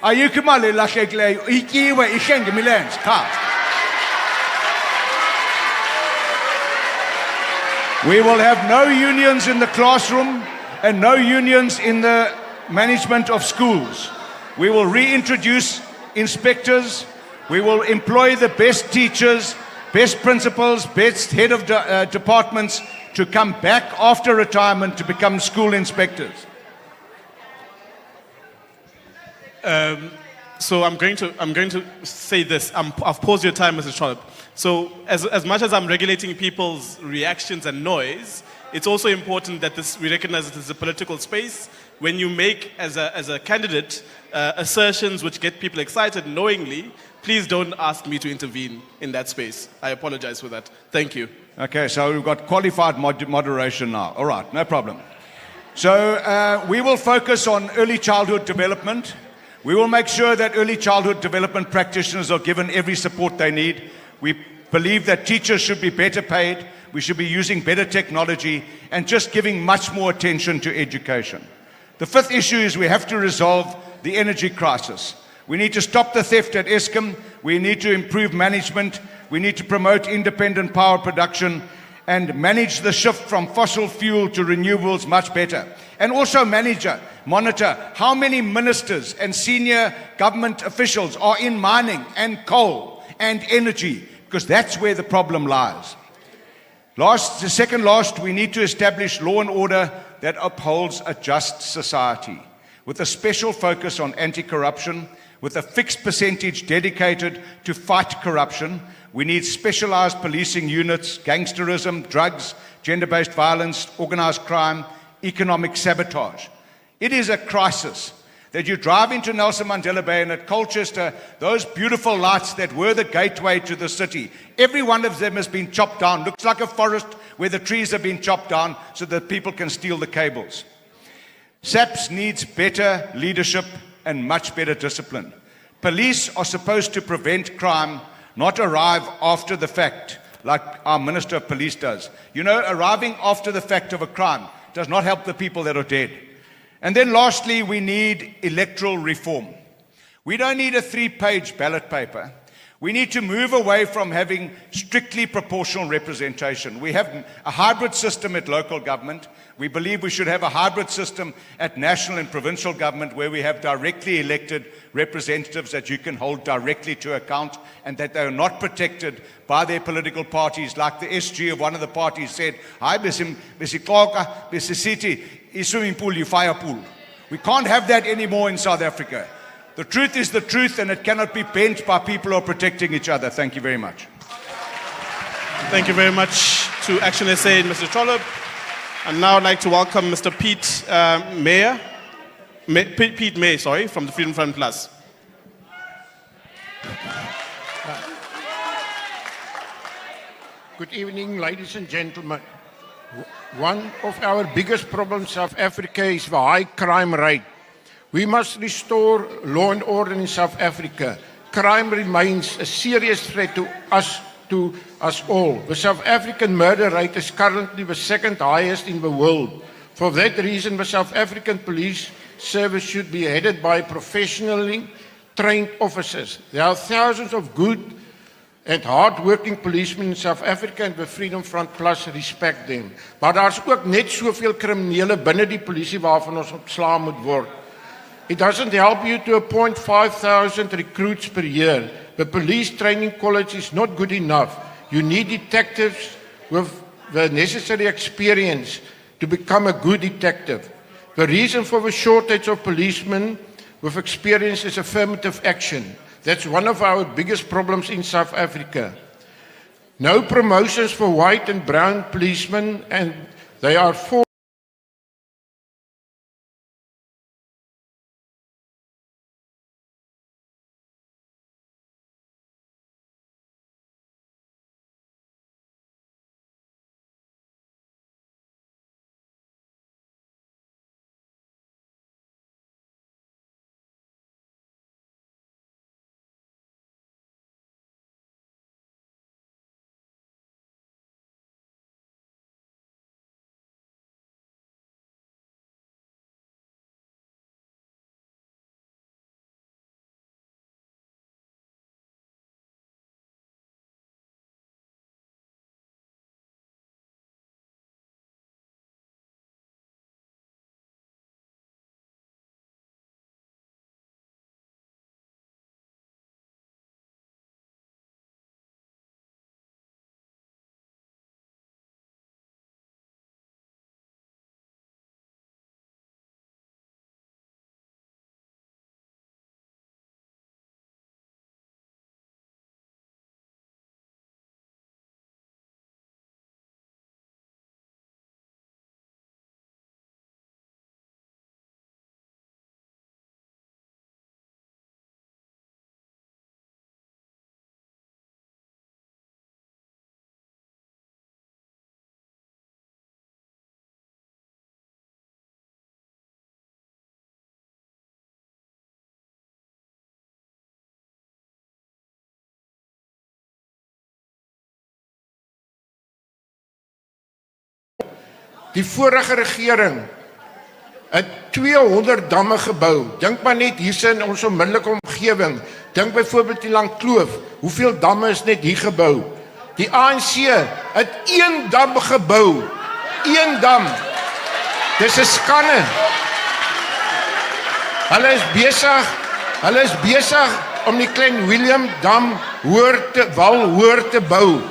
Ayikho imali elahlekileyo, ityiwe ihlenge imilenze cha. We will have no unions in the classroom and no unions in the management of schools. We will reintroduce inspectors. We will employ the best teachers, best principals, best head of departments to come back after retirement to become school inspectors? So I'm going to say this. I've paused your time, Mr. Trollop. So as much as I'm regulating people's reactions and noise, it's also important that we recognize that this is a political space. When you make, as a candidate, assertions which get people excited knowingly, please don't ask me to intervene in that space. I apologize for that. Thank you. Okay, so we've got qualified moderation now. All right, no problem. So we will focus on early childhood development. We will make sure that early childhood development practitioners are given every support they need. We believe that teachers should be better paid. We should be using better technology and just giving much more attention to education. The fifth issue is we have to resolve the energy crisis. We need to stop the theft at Eskom. We need to improve management. We need to promote independent power production and manage the shift from fossil fuel to renewables much better. And also monitor how many ministers and senior government officials are in mining and coal and energy, because that's where the problem lies. Second last, we need to establish law and order that upholds a just society, with a special focus on anti-corruption, with a fixed percentage dedicated to fight corruption. We need specialized policing units, gangsterism, drugs, gender-based violence, organized crime, economic sabotage. It is a crisis that you drive into Nelson Mandela Bay and at Colchester, those beautiful lights that were the gateway to the city, every one of them has been chopped down. Looks like a forest where the trees have been chopped down so that people can steal the cables. SAPS needs better leadership and much better discipline. Police are supposed to prevent crime, not arrive after the fact, like our Minister of Police does. You know, arriving after the fact of a crime does not help the people that are dead. And then lastly, we need electoral reform. We don't need a 3-page ballot paper. We need to move away from having strictly proportional representation. We have a hybrid system at local government. We believe we should have a hybrid system at national and provincial government where we have directly elected representatives that you can hold directly to account and that they are not protected by their political parties. Like the SG of one of the parties said, "Hi, besi city, swimming pool, you fire pool." We can't have that anymore in South Africa. The truth is the truth, and it cannot be bent by people who are protecting each other. Thank you very much. Thank you very much to Action SA and Mr. Trollop. And now I'd like to welcome Mr. Pete May, from the Freedom Front Plus. Good evening, ladies and gentlemen. One of our biggest problems in South Africa is the high crime rate. We must restore law and order in South Africa. Crime remains a serious threat to us all. The South African murder rate is currently the second highest in the world. For that reason, the South African Police Service should be headed by professionally trained officers. There are thousands of good and hard-working policemen in South Africa, and the Freedom Front Plus respect them. Maar daar's ook net soveel kriminele binne die polisie waarvan ons ontslae moet word. It doesn't help you to appoint 5,000 recruits per year. The police training college is not good enough. You need detectives with the necessary experience to become a good detective. The reason for the shortage of policemen with experience is affirmative action. That's one of our biggest problems in South Africa. No promotions for white and brown policemen, and they are for Die vorige regering het 200 damme gebou. Dink maar net hier in ons onmiddellike omgewing. Dink byvoorbeeld die Langkloof. Hoeveel damme is net hier gebou? Die ANC het 1 dam gebou. 1 dam. Dis 'n skande. Hulle is besig om die Klein Willem dam hoër te bou.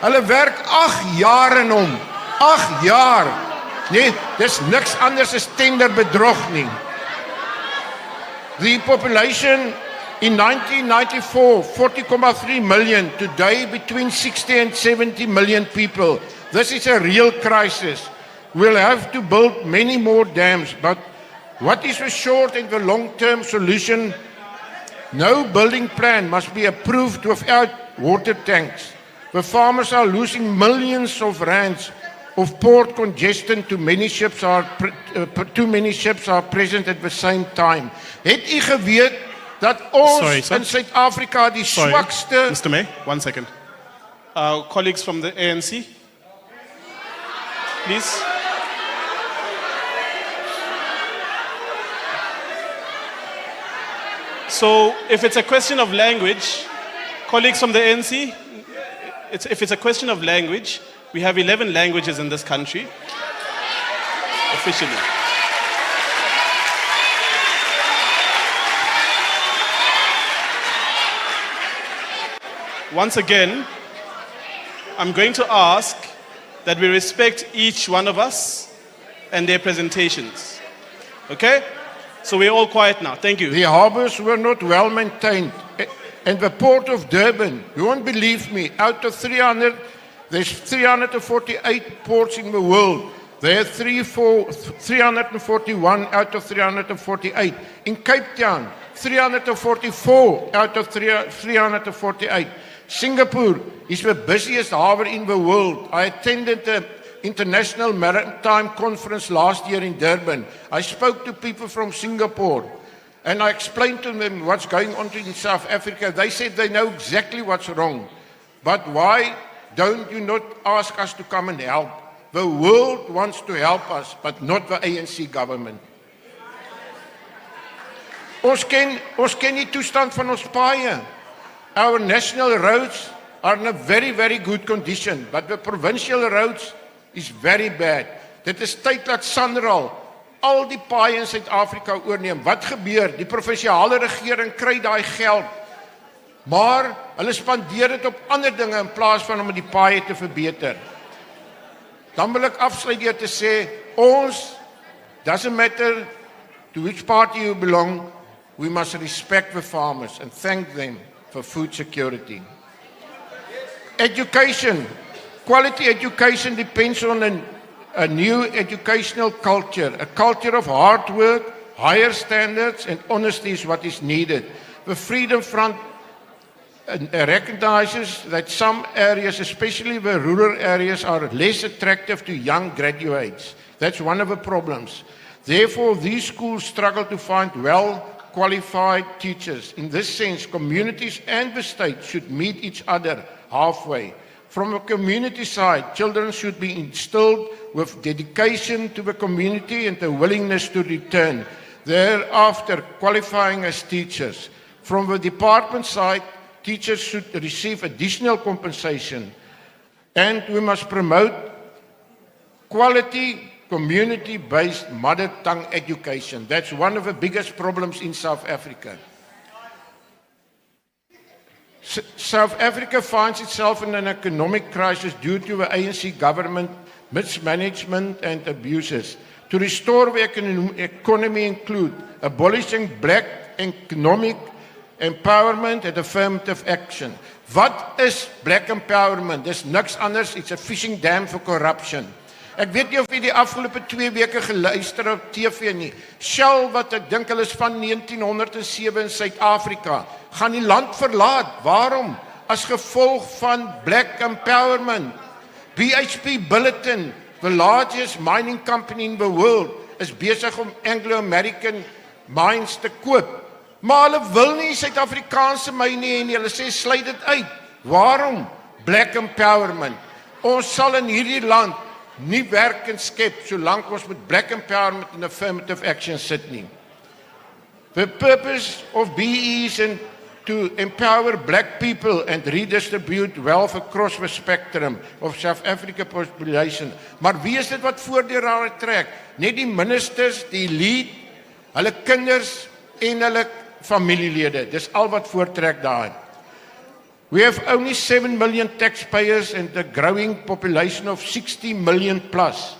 Hulle werk 8 jaar in hom. 8 jaar. Nee, dis niks anders as tenderbedrog nie. The population in 1994, 40.3 million. Today, between 60 and 70 million people. This is a real crisis. We'll have to build many more dams, but what is the short and the long-term solution? No building plan must be approved without water tanks. The farmers are losing millions of rands of port congestion. Too many ships are present at the same time. Het u geweet dat ons in Suid-Afrika die swakste... Mr. May, 1 second. Colleagues from the ANC, please. So, if it's a question of language, colleagues from the ANC, if it's a question of language, we have 11 languages in this country, officially. Once again, I'm going to ask that we respect each one of us and their presentations. Okay? So we're all quiet now. Thank you. The harbors were not well maintained. And the port of Durban, you won't believe me, out of 300, there's 348 ports in the world. There are 341 out of 348. In Cape Town, 344 out of 348. Singapore is the busiest harbor in the world. I attended the International Maritime Conference last year in Durban. I spoke to people from Singapore and I explained to them what's going on in South Africa. They said they know exactly what's wrong. But why don't you not ask us to come and help? The world wants to help us, but not the ANC government. Ons ken die toestand van ons paaie. Our national roads are in a very, very good condition, but the provincial roads is very bad. Dit is tyd dat SANRAL al die paaie in Suid-Afrika oorneem. Wat gebeur? Die provinsiale regering kry daai geld, maar hulle spandeer dit op ander dinge in plaas van om die paaie te verbeter. Dan wil ek afsluit deur te sê, ons, doesn't matter to which party you belong, we must respect the farmers and thank them for food security. Education. Quality education depends on a new educational culture. A culture of hard work, higher standards and honesty is what is needed. The Freedom Front recognizes that some areas, especially the rural areas, are less attractive to young graduates. That's one of the problems. Therefore, these schools struggle to find well-qualified teachers. In this sense, communities and the state should meet each other halfway. From a community side, children should be instilled with dedication to the community and a willingness to return, thereafter qualifying as teachers. From the department side, teachers should receive additional compensation. And we must promote quality, community-based mother tongue education. That's one of the biggest problems in South Africa. South Africa finds itself in an economic crisis due to the ANC government mismanagement and abuses. To restore the economy include abolishing black economic empowerment and affirmative action. Wat is black empowerment? Dis niks anders, it's a fishing dam for corruption. Ek weet nie of jy die afgelope 2 weke geluister op TV nie. Shell, wat ek dink hulle is van 1907 in Suid-Afrika, gaan die land verlaat. Waarom? As gevolg van black empowerment. BHP Billiton, the largest mining company in the world, is besig om Anglo-American mines te koop. Maar hulle wil nie Suid-Afrikaanse myne hê nie. Hulle sê sluit dit uit. Waarom? Black empowerment. Ons sal in hierdie land nie werk kan skep solank ons met black empowerment en affirmative action sit nie. The purpose of BE is to empower black people and redistribute wealth across the spectrum of South Africa population. Maar wie is dit wat voordeur daar trek? Net die ministers, die elite, hulle kinders en hulle familielede. Dis al wat voortrek daar. We have only 7 million taxpayers and a growing population of 60 million plus.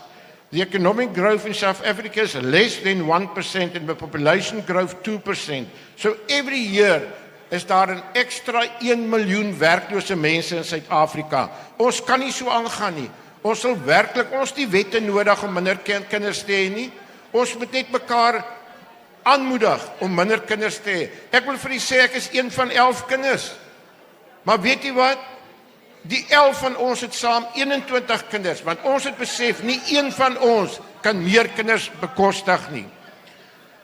The economic growth in South Africa is less than 1% and the population growth 2%. So every year is daar 'n extra 1 miljoen werklose mense in Suid-Afrika. Ons kan nie so aangaan nie. Ons sal werklik ons die wette nodig om minder kinders te hê nie. Ons moet net mekaar aanmoedig om minder kinders te hê. Ek wil vir u sê ek is een van 11 kinders. Maar weet jy wat? Die 11 van ons het saam 21 kinders, want ons het besef nie een van ons kan meer kinders bekostig nie.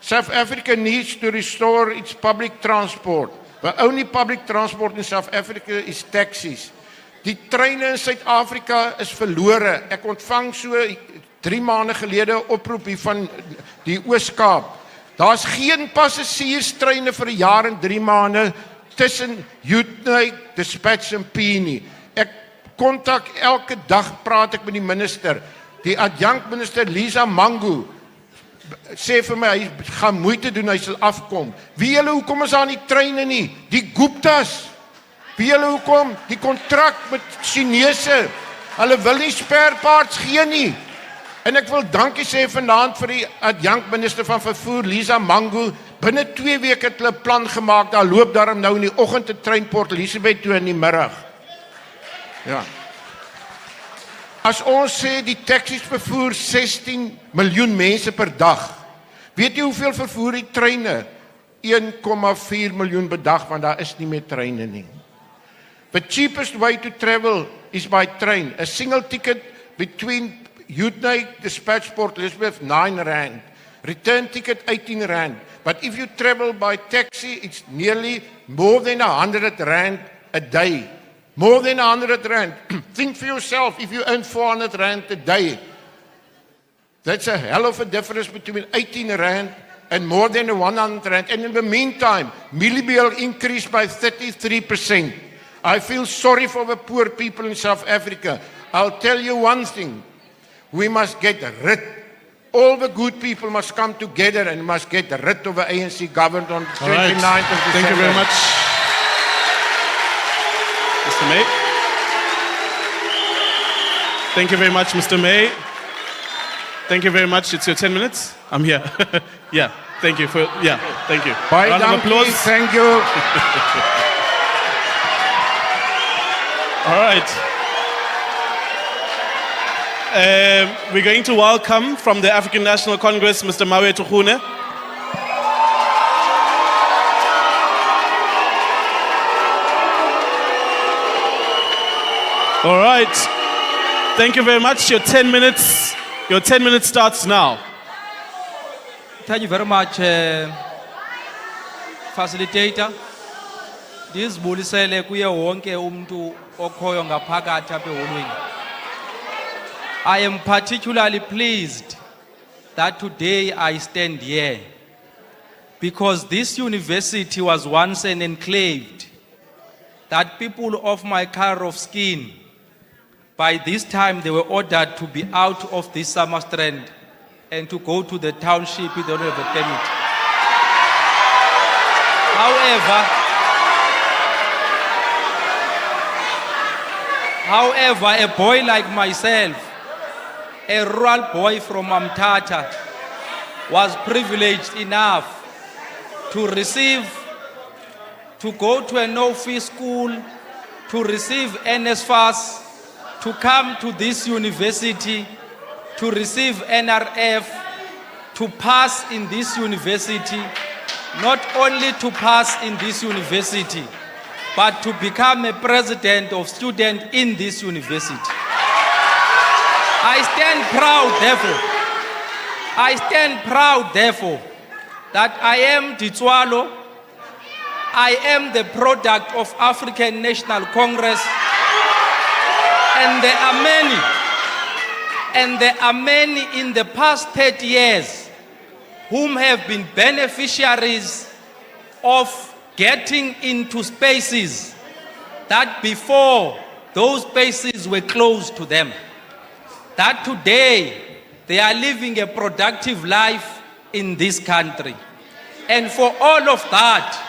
South Africa needs to restore its public transport. The only public transport in South Africa is taxis. Die treine in Suid-Afrika is verlore. Ek ontvang so 3 maande gelede 'n oproep hier van die Oos-Kaap. Daar's geen passasierstreine vir 'n jaar en 3 maande tussen Uitenhage, Dispatch en Pini. Ek kontak elke dag, praat ek met die minister. Die adjunct minister Lisa Mangu sê vir my hy gaan moeite doen, hy sal afkom. Wie julle hoekom is daar nie treine nie? Die Guptas. Wie julle hoekom? Die kontrak met Chinese. Hulle wil nie spare parts gee nie. En ek wil dankie sê vanaand vir die adjunct minister van vervoer Lisa Mangu. Binne 2 weke het hulle 'n plan gemaak. Daar loop daarom nou in die oggend 'n trein Port Elizabeth toe in die middag. Ja. As ons sê die taxis vervoer 16 miljoen mense per dag. Weet jy hoeveel vervoer die treine? 1,4 miljoen per dag, want daar is nie meer treine nie. The cheapest way to travel is by train. A single ticket between Uitenhage, Dispatch, Port Elizabeth, R9. Return ticket, R18. But if you travel by taxi, it's nearly more than R100 a day. More than R100. Think for yourself, if you earn R400 a day, that's a hell of a difference between R18 and more than R100. And in the meantime, Millibale increased by 33%. I feel sorry for the poor people in South Africa. I'll tell you one thing. We must get rid. All the good people must come together and must get rid of the ANC government on 29th of December. Thank you very much. Mr. May. Thank you very much, Mr. May. Thank you very much. It's your 10 minutes. I'm here. Yeah, thank you. Thank you. Round of applause. Thank you. All right. We're going to welcome from the African National Congress, Mr. Mawe Tukhune. All right. Thank you very much. Your 10 minutes starts now. Thank you very much, facilitator. Ndizibulisele kuye wonke umuntu okhoyo ngaphakathi apha eholweni. I am particularly pleased that today I stand here because this university was once an enclave that people of my color of skin, by this time they were ordered to be out of this summer strand and to go to the township with the permit. However, a boy like myself, a rural boy from Amtata, was privileged enough to go to a no-fee school, to receive NSFAS, to come to this university, to receive NRF, to pass in this university, not only to pass in this university, but to become a president of students in this university. I stand proud, therefore, that I am Ditswalo. I am the product of African National Congress, and there are And there are many in the past 30 years whom have been beneficiaries of getting into spaces that before those spaces were closed to them. That today they are living a productive life in this country. And for all of that,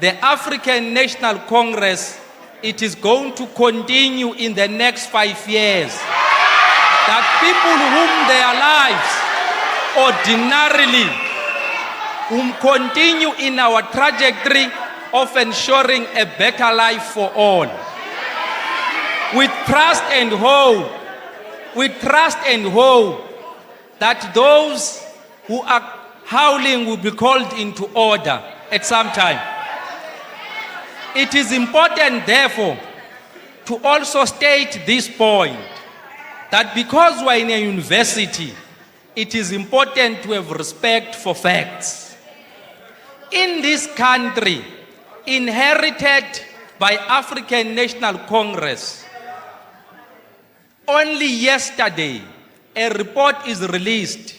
the African National Congress, it is going to continue in the next 5 years. That people whom continue in our trajectory of ensuring a better life for all. With trust and hope that those who are howling will be called into order at some time. It is important, therefore, to also state this point, that because we're in a university, it is important to have respect for facts. In this country, inherited by African National Congress, only yesterday, a report is released,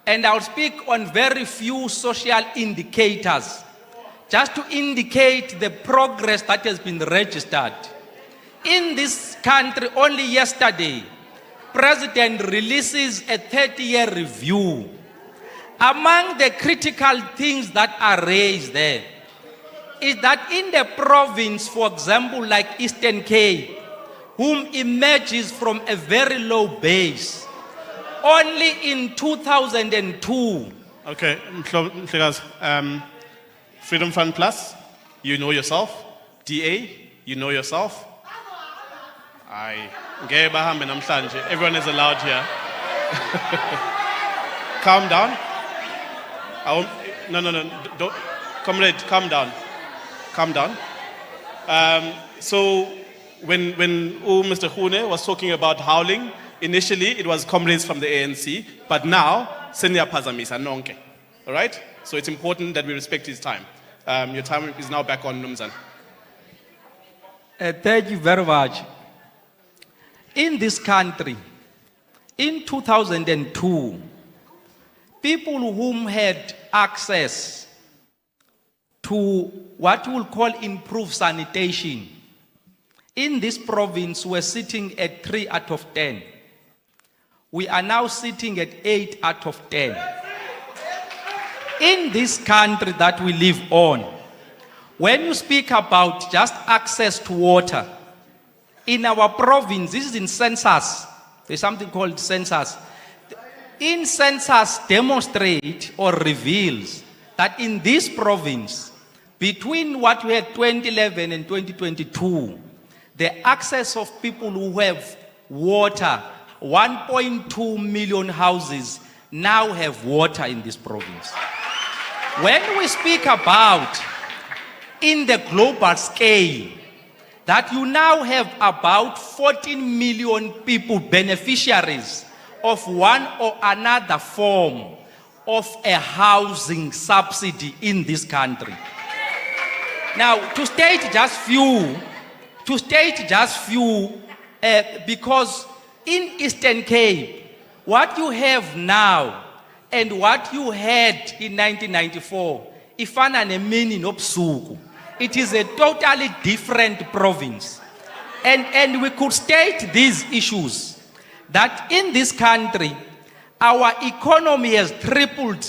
and I'll speak on very few social indicators, just to indicate the progress that has been registered. In this country, only yesterday, President releases a 30-year review. Among the critical things that are raised there is that in the province, for example, like Eastern Cape, whom emerges from a very low base, only in 2002. Okay, Mhlekazi, Freedom Fund Plus, you know yourself. DA, you know yourself. Everyone is allowed here. Calm down. No, don't. Comrade, calm down. Calm down. So when Mr. Khune was talking about howling, initially it was comrades from the ANC, but now, Senya Pazamisa Nonke. All right? So it's important that we respect his time. Your time is now back on, Numzan. Thank you very much. In this country, in 2002, people whom had access to what we will call improved sanitation in this province were sitting at 3 out of 10. We are now sitting at 8 out of 10. In this country that we live on, when you speak about just access to water, in our province, this is in census, there's something called census. In census demonstrate or reveals that in this province, between what we had 2011 and 2022, the access of people who have water, 1.2 million houses now have water in this province. When we speak about in the global scale, that you now have about 14 million people beneficiaries of one or another form of a housing subsidy in this country. Now, to state just few, because in Eastern Cape, what you have now and what you had in 1994, ifana nemini nobusuku. It is a totally different province. And we could state these issues, that in this country, our economy has tripled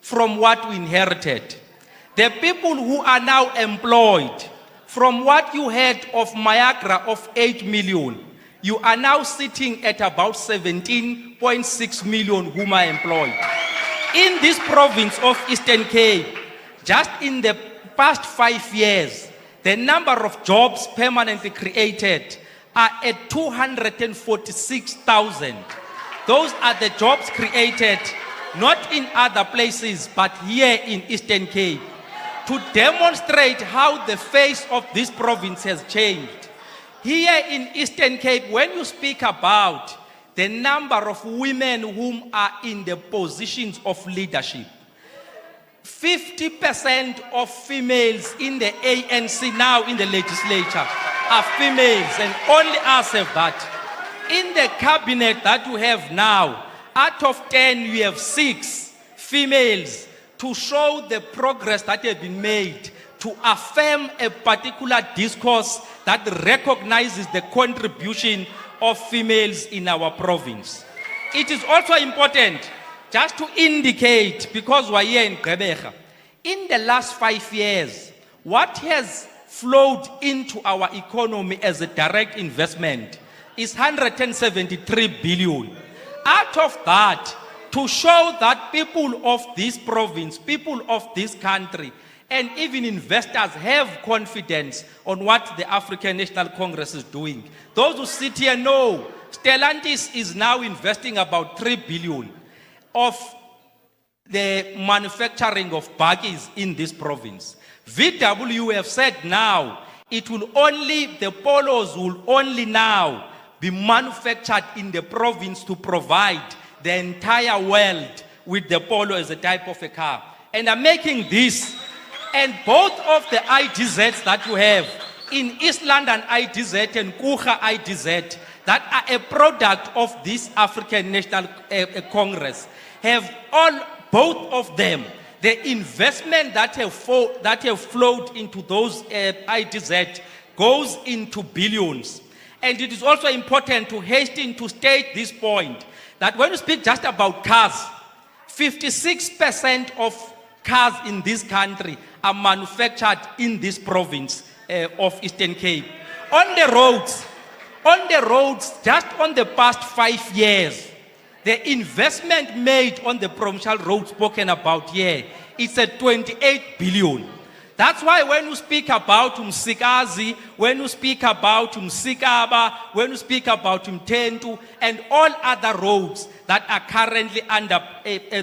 from what we inherited. The people who are now employed, from what you had of Mayagra of 8 million, you are now sitting at about 17.6 million whom are employed. In this province of Eastern Cape, just in the past 5 years, the number of jobs permanently created are at 246,000. Those are the jobs created, not in other places, but here in Eastern Cape, to demonstrate how the face of this province has changed. Here in Eastern Cape, when you speak about the number of women whom are in the positions of leadership, 50% of females in the ANC now in the legislature are females, and only us have that. In the cabinet that you have now, out of 10, you have 6 females to show the progress that has been made, to affirm a particular discourse that recognizes the contribution of females in our province. It is also important just to indicate, because we're here in Gqeberha, in the last 5 years, what has flowed into our economy as a direct investment is 173 billion. Out of that, to show that people of this province, people of this country, and even investors have confidence on what the African National Congress is doing. Those who sit here know Stellantis is now investing about 3 billion of the manufacturing of buggies in this province. VW have said now it will only, the polos will only now be manufactured in the province to provide the entire world with the polo as a type of a car. And I'm making this, and both of the IDZs that you have in East London IDZ and Kucha IDZ that are a product of this African National Congress have both of them, the investment that have flowed into those IDZ goes into billions. And it is also important to hasten to state this point, that when you speak just about cars, 56% of cars in this country are manufactured in this province of Eastern Cape. On the roads, just on the past 5 years, the investment made on the provincial road spoken about here, it's at 28 billion. That's why when you speak about Msikazi, when you speak about Msikaba, when you speak about Mtentu, and all other roads that are currently under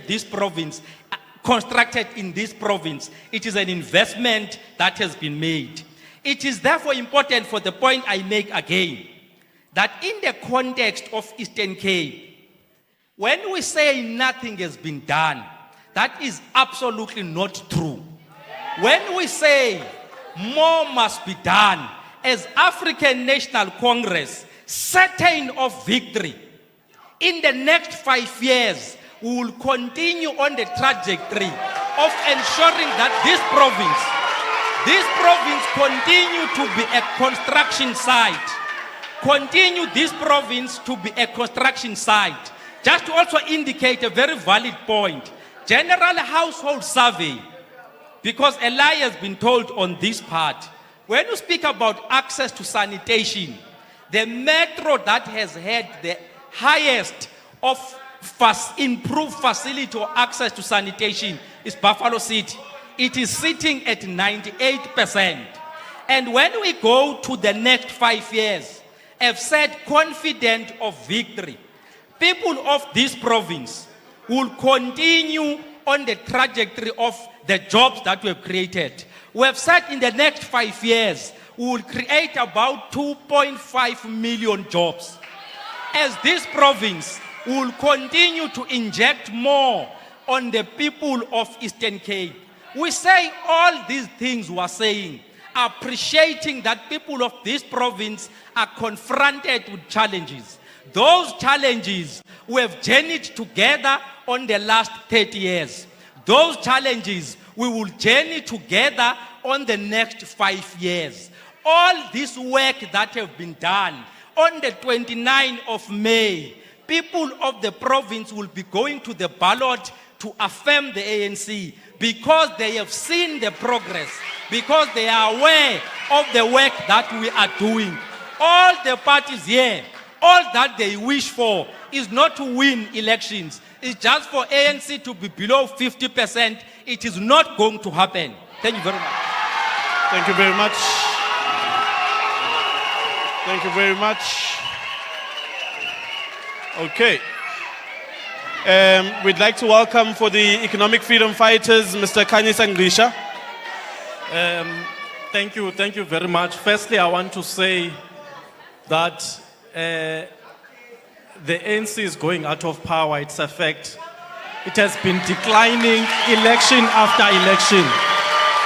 this province, constructed in this province, it is an investment that has been made. It is therefore important for the point I make again, that in the context of Eastern Cape, when we say nothing has been done, that is absolutely not true. When we say more must be done, as African National Congress, certain of victory, in the next 5 years, we will continue on the trajectory of ensuring that this province continue to be a construction site. Continue this province to be a construction site. Just to also indicate a very valid point, general household survey, because a lie has been told on this part. When you speak about access to sanitation, the metro that has had the highest of improved facility or access to sanitation is Buffalo City. It is sitting at 98%. And when we go to the next 5 years, I've said confident of victory, people of this province will continue on the trajectory of the jobs that we have created. We have said in the next 5 years, we will create about 2.5 million jobs. As this province will continue to inject more on the people of Eastern Cape. We say all these things we are saying, appreciating that people of this province are confronted with challenges. Those challenges we have journeyed together on the last 30 years. Those challenges we will journey together on the next 5 years. All this work that have been done on the 29th of May, people of the province will be going to the ballot to affirm the ANC because they have seen the progress, because they are aware of the work that we are doing. All the parties here, all that they wish for is not to win elections. It's just for ANC to be below 50%. It is not going to happen. Thank you very much. Thank you very much. Thank you very much. Okay. We'd like to welcome for the Economic Freedom Fighters, Mr. Khanyisa Ngqisha. Thank you very much. Firstly, I want to say that the ANC is going out of power. It's a fact. It has been declining election after election.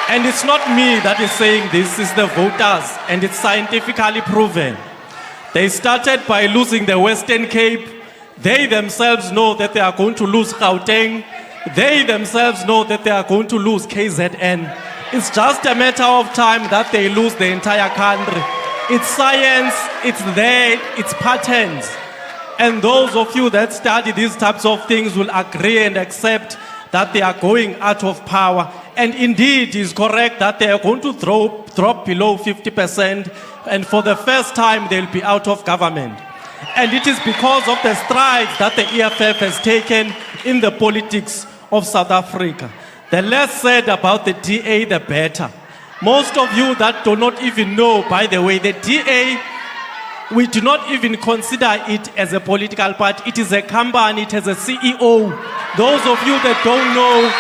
And it's not me that is saying this, it's the voters, and it's scientifically proven. They started by losing the Western Cape. They themselves know that they are going to lose Gauteng. They themselves know that they are going to lose KZN. It's just a matter of time that they lose the entire country. It's science, it's there, it's patterns. And those of you that study these types of things will agree and accept that they are going out of power. And indeed, it's correct that they are going to drop below 50%. And for the first time, they'll be out of government. And it is because of the strides that the EFF has taken in the politics of South Africa. The less said about the DA, the better. Most of you that do not even know, by the way, the DA, we do not even consider it as a political party. It is a company, it has a CEO. Those of you that don't know,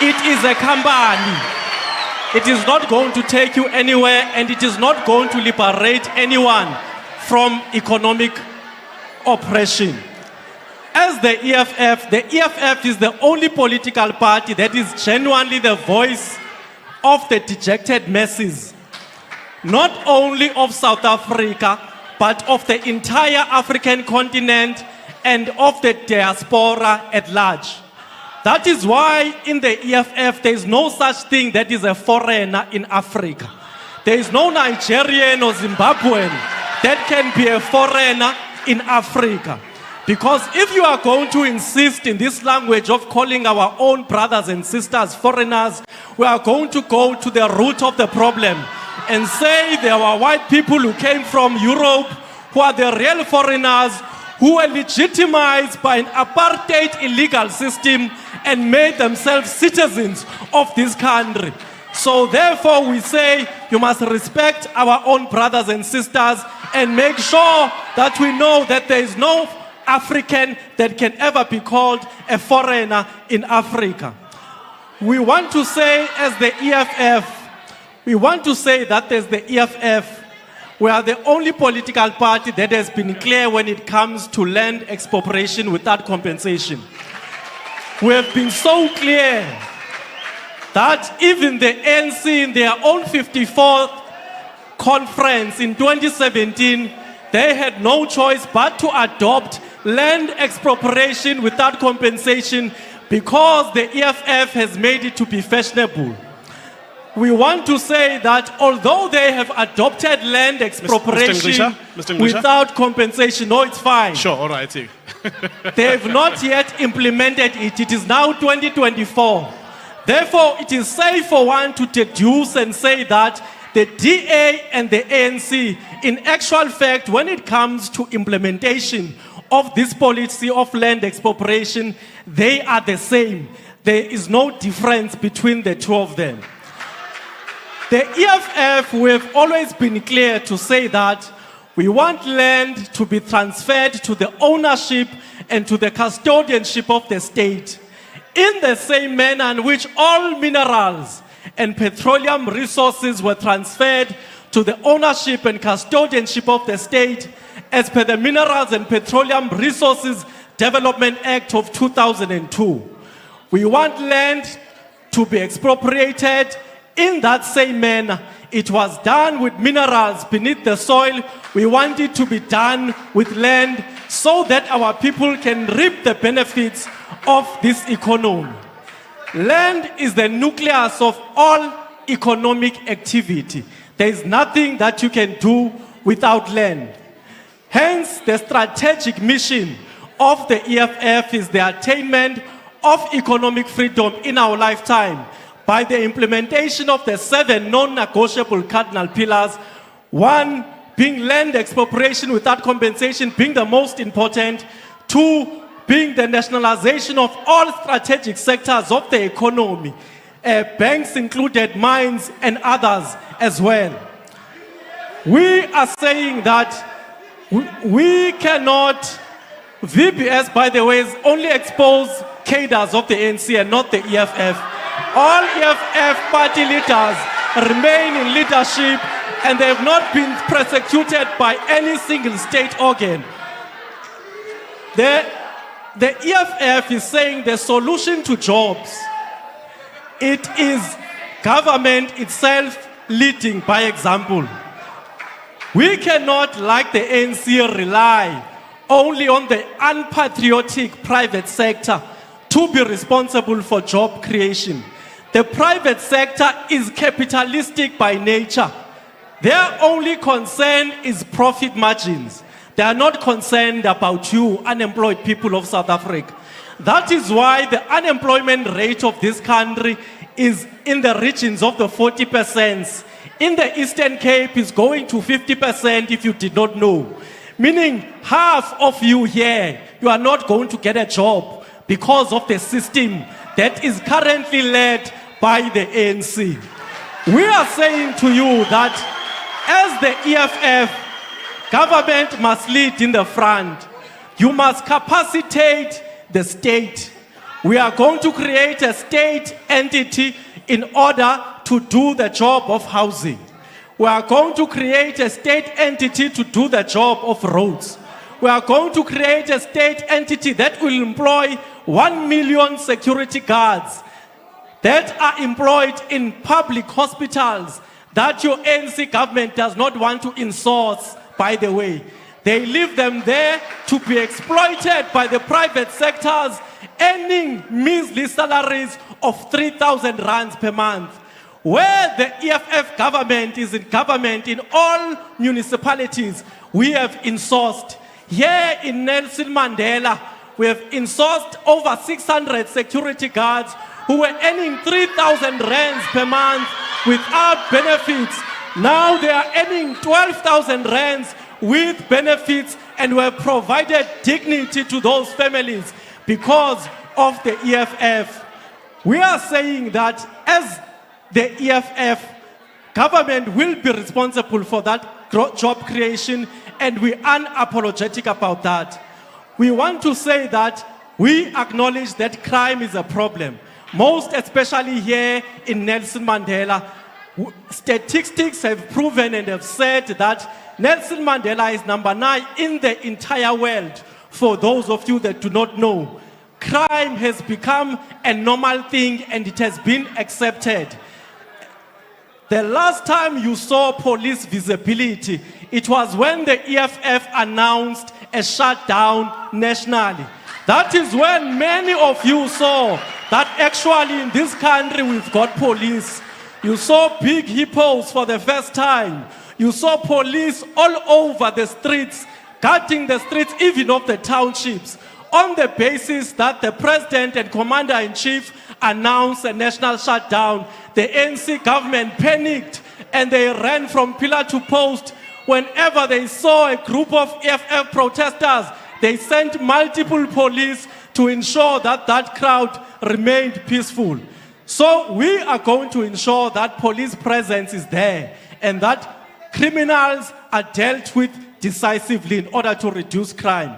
it is a company. It is not going to take you anywhere, and it is not going to liberate anyone from economic oppression. As the EFF is the only political party that is genuinely the voice of the dejected masses, not only of South Africa, but of the entire African continent and of the diaspora at large. That is why in the EFF there is no such thing that is a foreigner in Africa. There is no Nigerian or Zimbabwean that can be a foreigner in Africa. Because if you are going to insist in this language of calling our own brothers and sisters foreigners, we are going to go to the root of the problem and say there were white people who came from Europe who are the real foreigners who were legitimized by an apartheid illegal system and made themselves citizens of this country. So therefore we say you must respect our own brothers and sisters and make sure that we know that there is no African that can ever be called a foreigner in Africa. We want to say as the EFF, we want to say that as the EFF, we are the only political party that has been clear when it comes to land expropriation without compensation. We have been so clear that even the ANC in their own 54th conference in 2017, they had no choice but to adopt land expropriation without compensation because the EFF has made it to be fashionable. We want to say that although they have adopted land expropriation without compensation, no, it's fine. Sure, all right. They have not yet implemented it. It is now 2024. Therefore, it is safe for one to deduce and say that the DA and the ANC, in actual fact, when it comes to implementation of this policy of land expropriation, they are the same. There is no difference between the two of them. The EFF, we have always been clear to say that we want land to be transferred to the ownership and to the custodianship of the state in the same manner in which all minerals and petroleum resources were transferred to the ownership and custodianship of the state as per the Minerals and Petroleum Resources Development Act of 2002. We want land to be expropriated in that same manner. It was done with minerals beneath the soil. We want it to be done with land so that our people can reap the benefits of this economy. Land is the nucleus of all economic activity. There is nothing that you can do without land. Hence, the strategic mission of the EFF is the attainment of economic freedom in our lifetime by the implementation of the 7 non-negotiable cardinal pillars, 1 being land expropriation without compensation being the most important, 2 being the nationalization of all strategic sectors of the economy, banks included, mines and others as well. We are saying that we cannot, VBS by the way, is only expose cadres of the ANC and not the EFF. All EFF party leaders remain in leadership and they have not been persecuted by any single state organ. The EFF is saying the solution to jobs, it is government itself leading by example. We cannot, like the ANC, rely only on the unpatriotic private sector to be responsible for job creation. The private sector is capitalistic by nature. Their only concern is profit margins. They are not concerned about you, unemployed people of South Africa. That is why the unemployment rate of this country is in the regions of the 40%. In the Eastern Cape is going to 50% if you did not know. Meaning half of you here, you are not going to get a job because of the system that is currently led by the ANC. We are saying to you that as the EFF, government must lead in the front. You must capacitate the state. We are going to create a state entity in order to do the job of housing. We are going to create a state entity to do the job of roads. We are going to create a state entity that will employ 1 million security guards that are employed in public hospitals that your ANC government does not want to insource, by the way. They leave them there to be exploited by the private sectors, earning measly salaries of 3,000 rands per month. Where the EFF government is in government in all municipalities, we have insourced. Here in Nelson Mandela, we have insourced over 600 security guards who were earning 3,000 rands per month without benefits. Now they are earning 12,000 rands with benefits, and we have provided dignity to those families because of the EFF. We are saying that as the EFF, government will be responsible for that job creation, and we are unapologetic about that. We want to say that we acknowledge that crime is a problem, most especially here in Nelson Mandela. Statistics have proven and have said that Nelson Mandela is number 9 in the entire world. For those of you that do not know, crime has become a normal thing and it has been accepted. The last time you saw police visibility, it was when the EFF announced a shutdown nationally. That is when many of you saw that actually in this country we've got police. You saw big hippos for the first time. You saw police all over the streets, guarding the streets even of the townships, on the basis that the president and commander-in-chief announced a national shutdown. The ANC government panicked and they ran from pillar to post. Whenever they saw a group of EFF protesters, they sent multiple police to ensure that that crowd remained peaceful. So we are going to ensure that police presence is there and that criminals are dealt with decisively in order to reduce crime.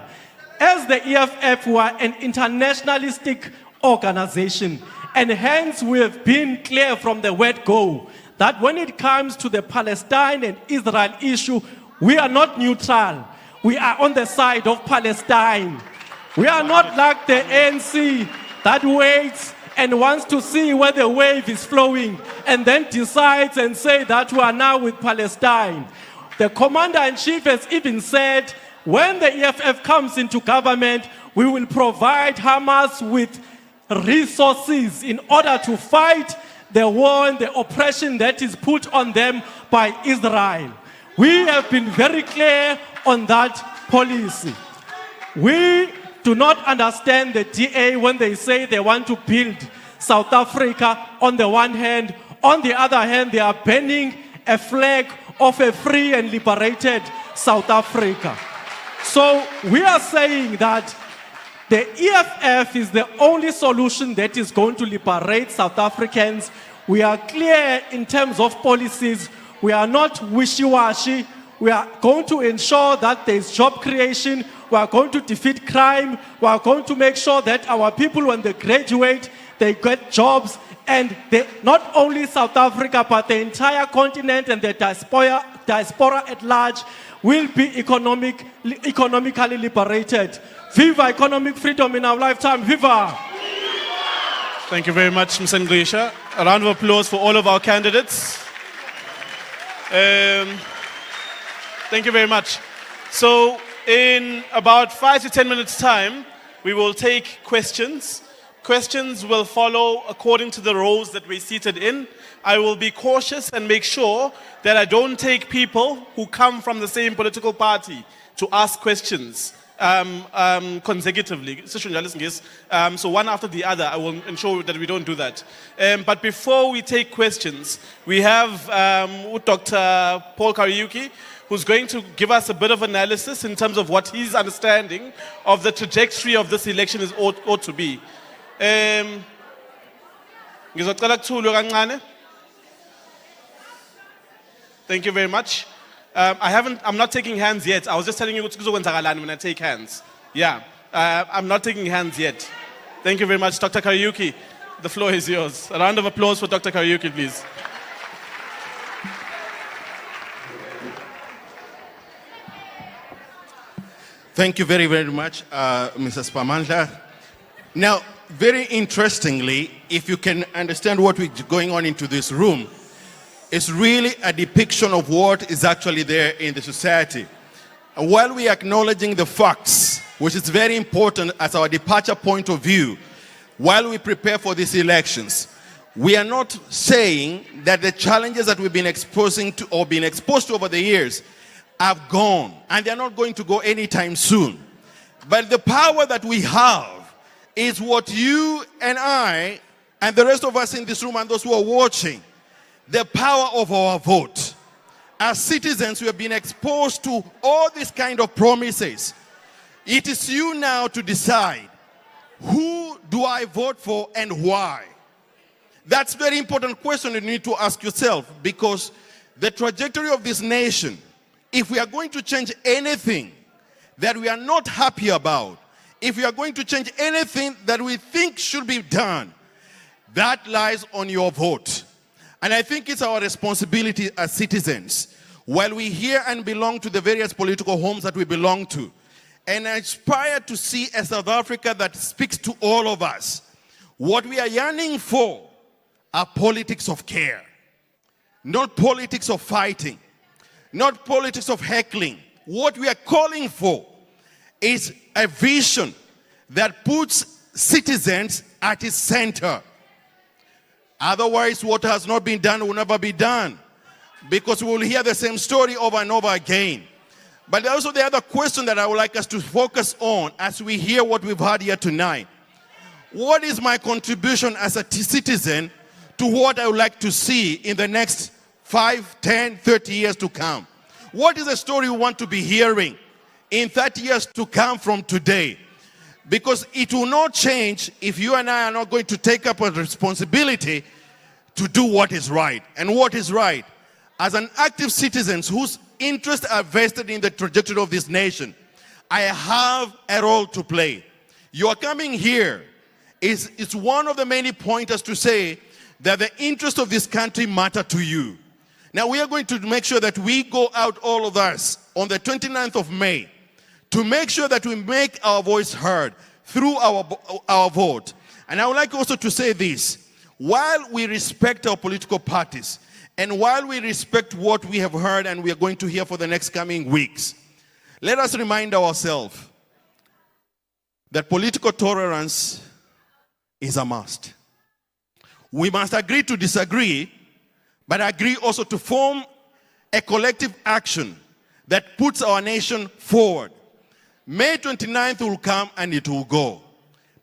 As the EFF, we are an internationalistic organization, and hence we have been clear from the word go that when it comes to the Palestine and Israel issue, we are not neutral. We are on the side of Palestine. We are not like the ANC that waits and wants to see where the wave is flowing and then decides and say that we are now with Palestine. The commander-in-chief has even said when the EFF comes into government, we will provide Hamas with resources in order to fight the war and the oppression that is put on them by Israel. We have been very clear on that policy. We do not understand the DA when they say they want to build South Africa on the one hand. On the other hand, they are banning a flag of a free and liberated South Africa. So we are saying that the EFF is the only solution that is going to liberate South Africans. We are clear in terms of policies. We are not wishy-washy. We are going to ensure that there is job creation. We are going to defeat crime. We are going to make sure that our people, when they graduate, they get jobs. And not only South Africa, but the entire continent and the diaspora at large will be economically liberated. Viva economic freedom in our lifetime. Viva! Thank you very much, Mr. Ngrisha. A round of applause for all of our candidates. Thank you very much. So in about 5 to 10 minutes time, we will take questions. Questions will follow according to the rows that we're seated in. I will be cautious and make sure that I don't take people who come from the same political party to ask questions consecutively. So one after the other, I will ensure that we don't do that. But before we take questions, we have Dr. Paul Kariuki, who's going to give us a bit of analysis in terms of what his understanding of the trajectory of this election ought to be. Ngizocela kuthulwe kancane. Thank you very much. I'm not taking hands yet. I was just telling you when I take hands. Yeah, I'm not taking hands yet. Thank you very much, Dr. Kariuki. The floor is yours. A round of applause for Dr. Kariuki, please. Thank you very, very much, Mrs. Pamandla. Now, very interestingly, if you can understand what is going on into this room, it's really a depiction of what is actually there in the society. And while we are acknowledging the facts, which is very important as our departure point of view, while we prepare for these elections, we are not saying that the challenges that we've been exposing to or been exposed to over the years have gone, and they're not going to go anytime soon. But the power that we have is what you and I and the rest of us in this room and those who are watching, the power of our vote. As citizens, we have been exposed to all these kind of promises. It is you now to decide, who do I vote for and why? That's a very important question you need to ask yourself, because the trajectory of this nation, if we are going to change anything that we are not happy about, if we are going to change anything that we think should be done, that lies on your vote. And I think it's our responsibility as citizens, while we hear and belong to the various political homes that we belong to, and aspire to see a South Africa that speaks to all of us. What we are yearning for are politics of care, not politics of fighting, not politics of heckling. What we are calling for is a vision that puts citizens at its center. Otherwise, what has not been done will never be done, because we will hear the same story over and over again. But also the other question that I would like us to focus on as we hear what we've heard here tonight. What is my contribution as a citizen to what I would like to see in the next 5, 10, 30 years to come? What is the story we want to be hearing in 30 years to come from today? Because it will not change if you and I are not going to take up a responsibility to do what is right. And what is right? As an active citizen whose interests are vested in the trajectory of this nation, I have a role to play. Your coming here is one of the many pointers to say that the interests of this country matter to you. Now we are going to make sure that we go out, all of us, on the 29th of May, to make sure that we make our voice heard through our vote. And I would like also to say this: while we respect our political parties, and while we respect what we have heard and we are going to hear for the next coming weeks, let us remind ourselves that political tolerance is a must. We must agree to disagree, but agree also to form a collective action that puts our nation forward. May 29th will come and it will go.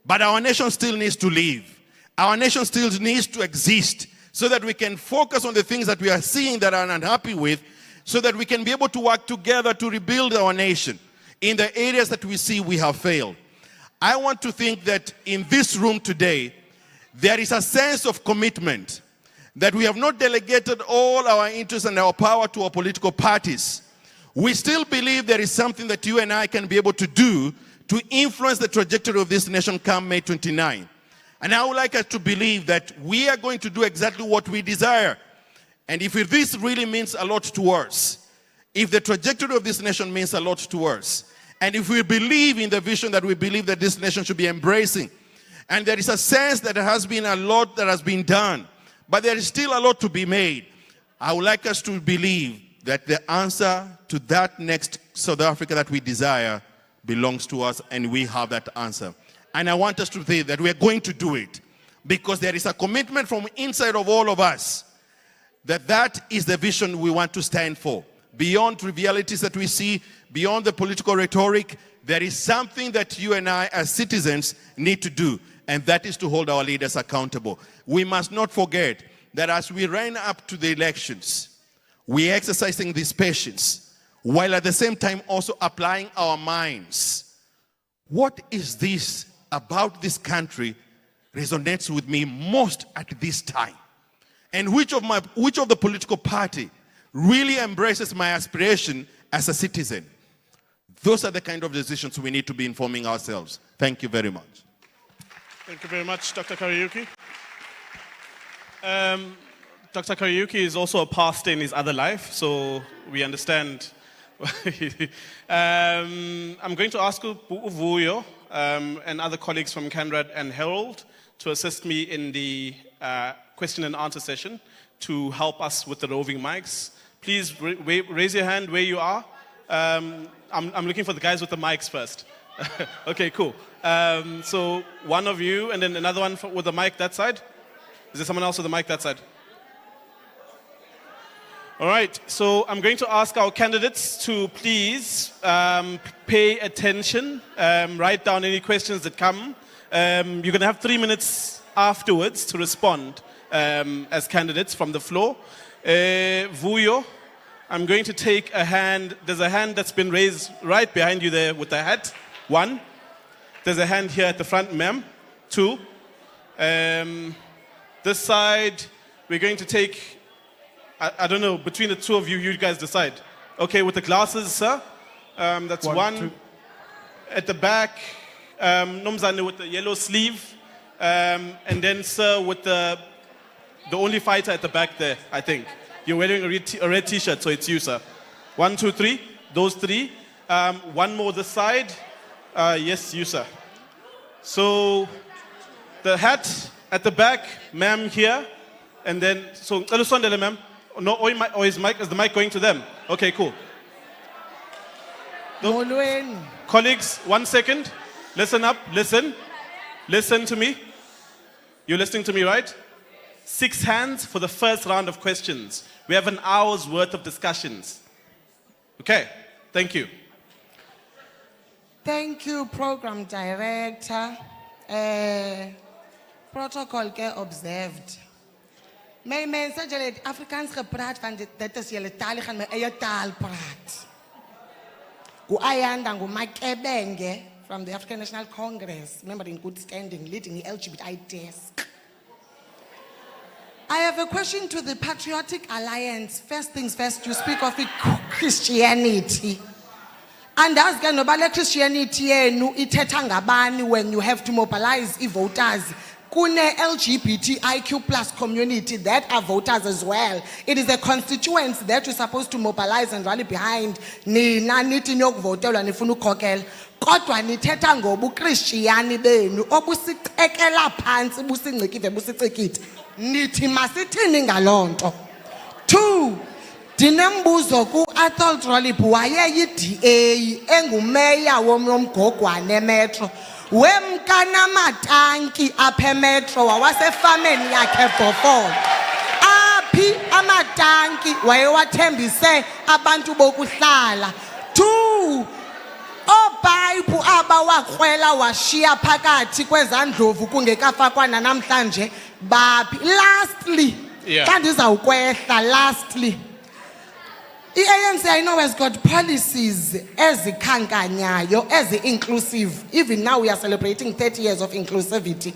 But our nation still needs to live. Our nation still needs to exist, so that we can focus on the things that we are seeing that are unhappy with, so that we can be able to work together to rebuild our nation in the areas that we see we have failed. I want to think that in this room today, there is a sense of commitment, that we have not delegated all our interests and our power to our political parties. We still believe there is something that you and I can be able to do to influence the trajectory of this nation come May 29. And I would like us to believe that we are going to do exactly what we desire. And if this really means a lot to us, if the trajectory of this nation means a lot to us, and if we believe in the vision that we believe that this nation should be embracing, and there is a sense that there has been a lot that has been done, but there is still a lot to be made, I would like us to believe that the answer to that next South Africa that we desire belongs to us, and we have that answer. And I want us to say that we are going to do it, because there is a commitment from inside of all of us that that is the vision we want to stand for. Beyond trivialities that we see, beyond the political rhetoric, there is something that you and I as citizens need to do, and that is to hold our leaders accountable. We must not forget that as we ran up to the elections, we are exercising this patience, while at the same time also applying our minds. What is this about this country resonates with me most at this time? And which of the political party really embraces my aspiration as a citizen? Those are the kind of decisions we need to be informing ourselves. Thank you very much. Thank you very much, Dr. Kariuki. Dr. Kariuki is also a pastor in his other life, so we understand. I'm going to ask Uvuyo and other colleagues from Canrad and Herald to assist me in the question and answer session to help us with the roving mics. Please raise your hand where you are. I'm looking for the guys with the mics first. Okay, cool. So one of you and then another one with the mic that side. Is there someone else with the mic that side? All right, so I'm going to ask our candidates to please pay attention, write down any questions that come. You're going to have 3 minutes afterwards to respond as candidates from the floor. Vuyo, I'm going to take a hand. There's a hand that's been raised right behind you there with the hat. 1. There's a hand here at the front, ma'am. 2. This side, we're going to take, I don't know, between the two of you, you guys decide. Okay, with the glasses, sir. That's 1. At the back, Nomzane with the yellow sleeve. And then, sir, with the only fighter at the back there, I think. You're wearing a red t-shirt, so it's you, sir. 1, 2, 3. Those 3. One more this side. Yes, you, sir. So, the hat at the back, ma'am here. And then, so, ma'am. No, or is the mic going to them? Okay, cool. Colleagues, 1 second. Listen up, listen. Listen to me. You're listening to me, right? 6 hands for the first round of questions. We have an hour's worth of discussions. Okay, thank you. Thank you, Program Director. Protocol ke observed. My message is Afrikaans gepraat van dit is jullie taal gaan my eie taal praat. Gu Ayanda ngu Makebenge from the African National Congress, member in good standing, leading the LGBTI desk. I have a question to the Patriotic Alliance. First things first, you speak of Christianity. And as nobale Christianity yenu ithetha ngabani when you have to mobilize voters. Kune LGBTIQ plus community that are voters as well. It is a constituency that you're supposed to mobilize and rally behind. Nina nithi niyokuvotela nifuna ukhokhela. Kodwa nithetha ngobuKristiani benu obusiqekela phansi busingcikive busicikithe. Nithi masithini ngalonto. 2. Dinembuzo ku Athol Trollip wayeyi-DA engumeya womgogwane Metro. Wemkana matanki aphe Metro wawasefameni yakhe Bhofolo. Aphi amatanki wayewathembise abantu bokuhlala. 2. Opipe aba wakhwela washiya phakathi kwezandlovu kungekafakwa namhlanje baphi. Lastly, lastly, the ANC I know has got policies as ezikhankanyayo, as inclusive. Even now we are celebrating 30 years of inclusivity.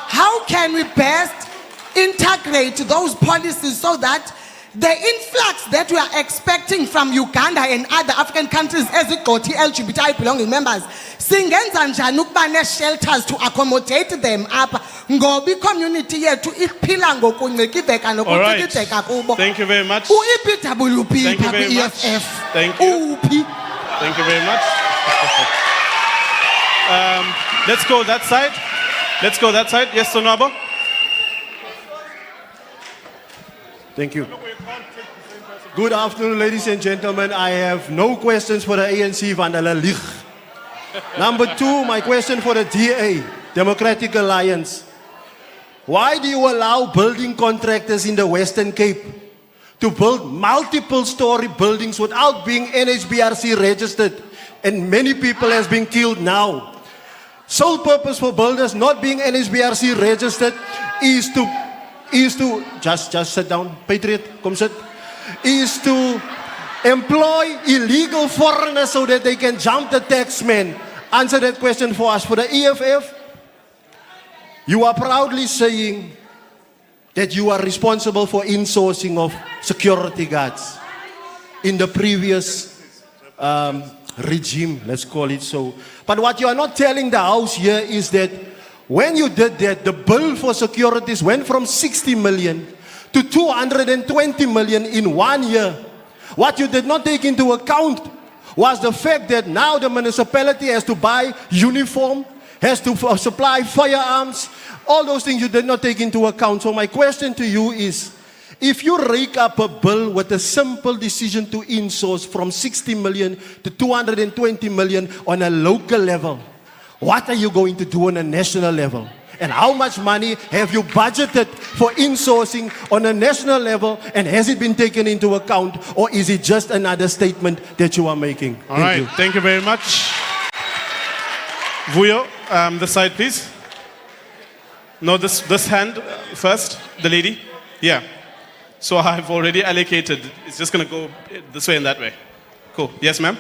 How can we best integrate those policies so that the influx that we are expecting from Uganda and other African countries as it got LGBTI belonging members, singenza njani ukuba ne-shelters to accommodate them up ngoba community yethu iphila ngokuncikiveka nokucikideka kubo. Thank you very much. U-EPWP, Thank you very much. EFF. Thank you. Thank you very much. Let's go that side. Let's go that side. Yes, Sonabo. Thank you. Good afternoon, ladies and gentlemen. I have no questions for the ANC van hulle lieg. Number 2, my question for the DA, Democratic Alliance. Why do you allow building contractors in the Western Cape to build multiple story buildings without being NHBRC registered? And many people has been killed now. Sole purpose for builders not being NHBRC registered is to just sit down, Patriot, come sit. Is to employ illegal foreigners so that they can jump the taxman. Answer that question for us. For the EFF, you are proudly saying that you are responsible for insourcing of security guards in the previous regime, let's call it so. But what you are not telling the House here is that when you did that, the bill for securities went from 60 million to 220 million in 1 year. What you did not take into account was the fact that now the municipality has to buy uniform, has to supply firearms, all those things you did not take into account. So my question to you is, if you rake up a bill with a simple decision to insource from 60 million to 220 million on a local level, what are you going to do on a national level? And how much money have you budgeted for insourcing on a national level? And has it been taken into account? Or is it just another statement that you are making? All right, thank you very much. Vuyo, this side, please. No, this hand first, the lady. Yeah. So I've already allocated. It's just going to go this way and that way. Cool. Yes, ma'am?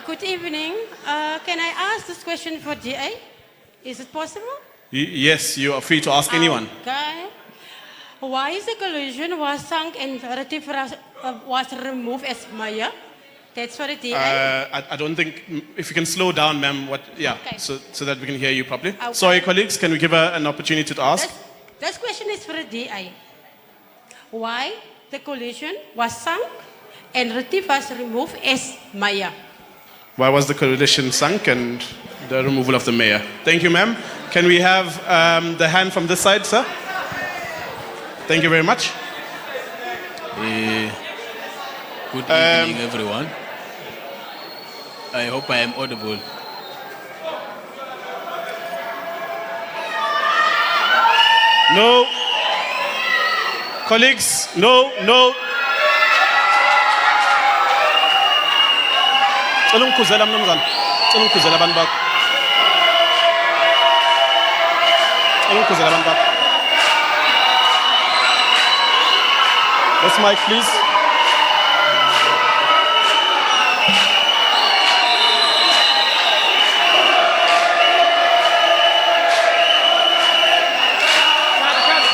Good evening. Can I ask this question for DA? Is it possible? Yes, you are free to ask anyone. Okay. Why is the collusion was sunk and Retief was removed as mayor? That's for the DA. I don't think, if you can slow down, ma'am, yeah, Okay. so that we can hear you properly. Okay. Sorry, colleagues, can we give her an opportunity to ask? This question is for the DA. Why the collusion was sunk and Retief was removed as mayor? Why was the coalition sunk and the removal of the mayor? Thank you, ma'am. Can we have the hand from this side, sir? Thank you very much. Good evening, everyone. I hope I am audible. No. Colleagues, no. Tolong kuzela mnumzana. Tolong kuzela abantu bakho. Tolong kuzela abantu bakho. This mic, please.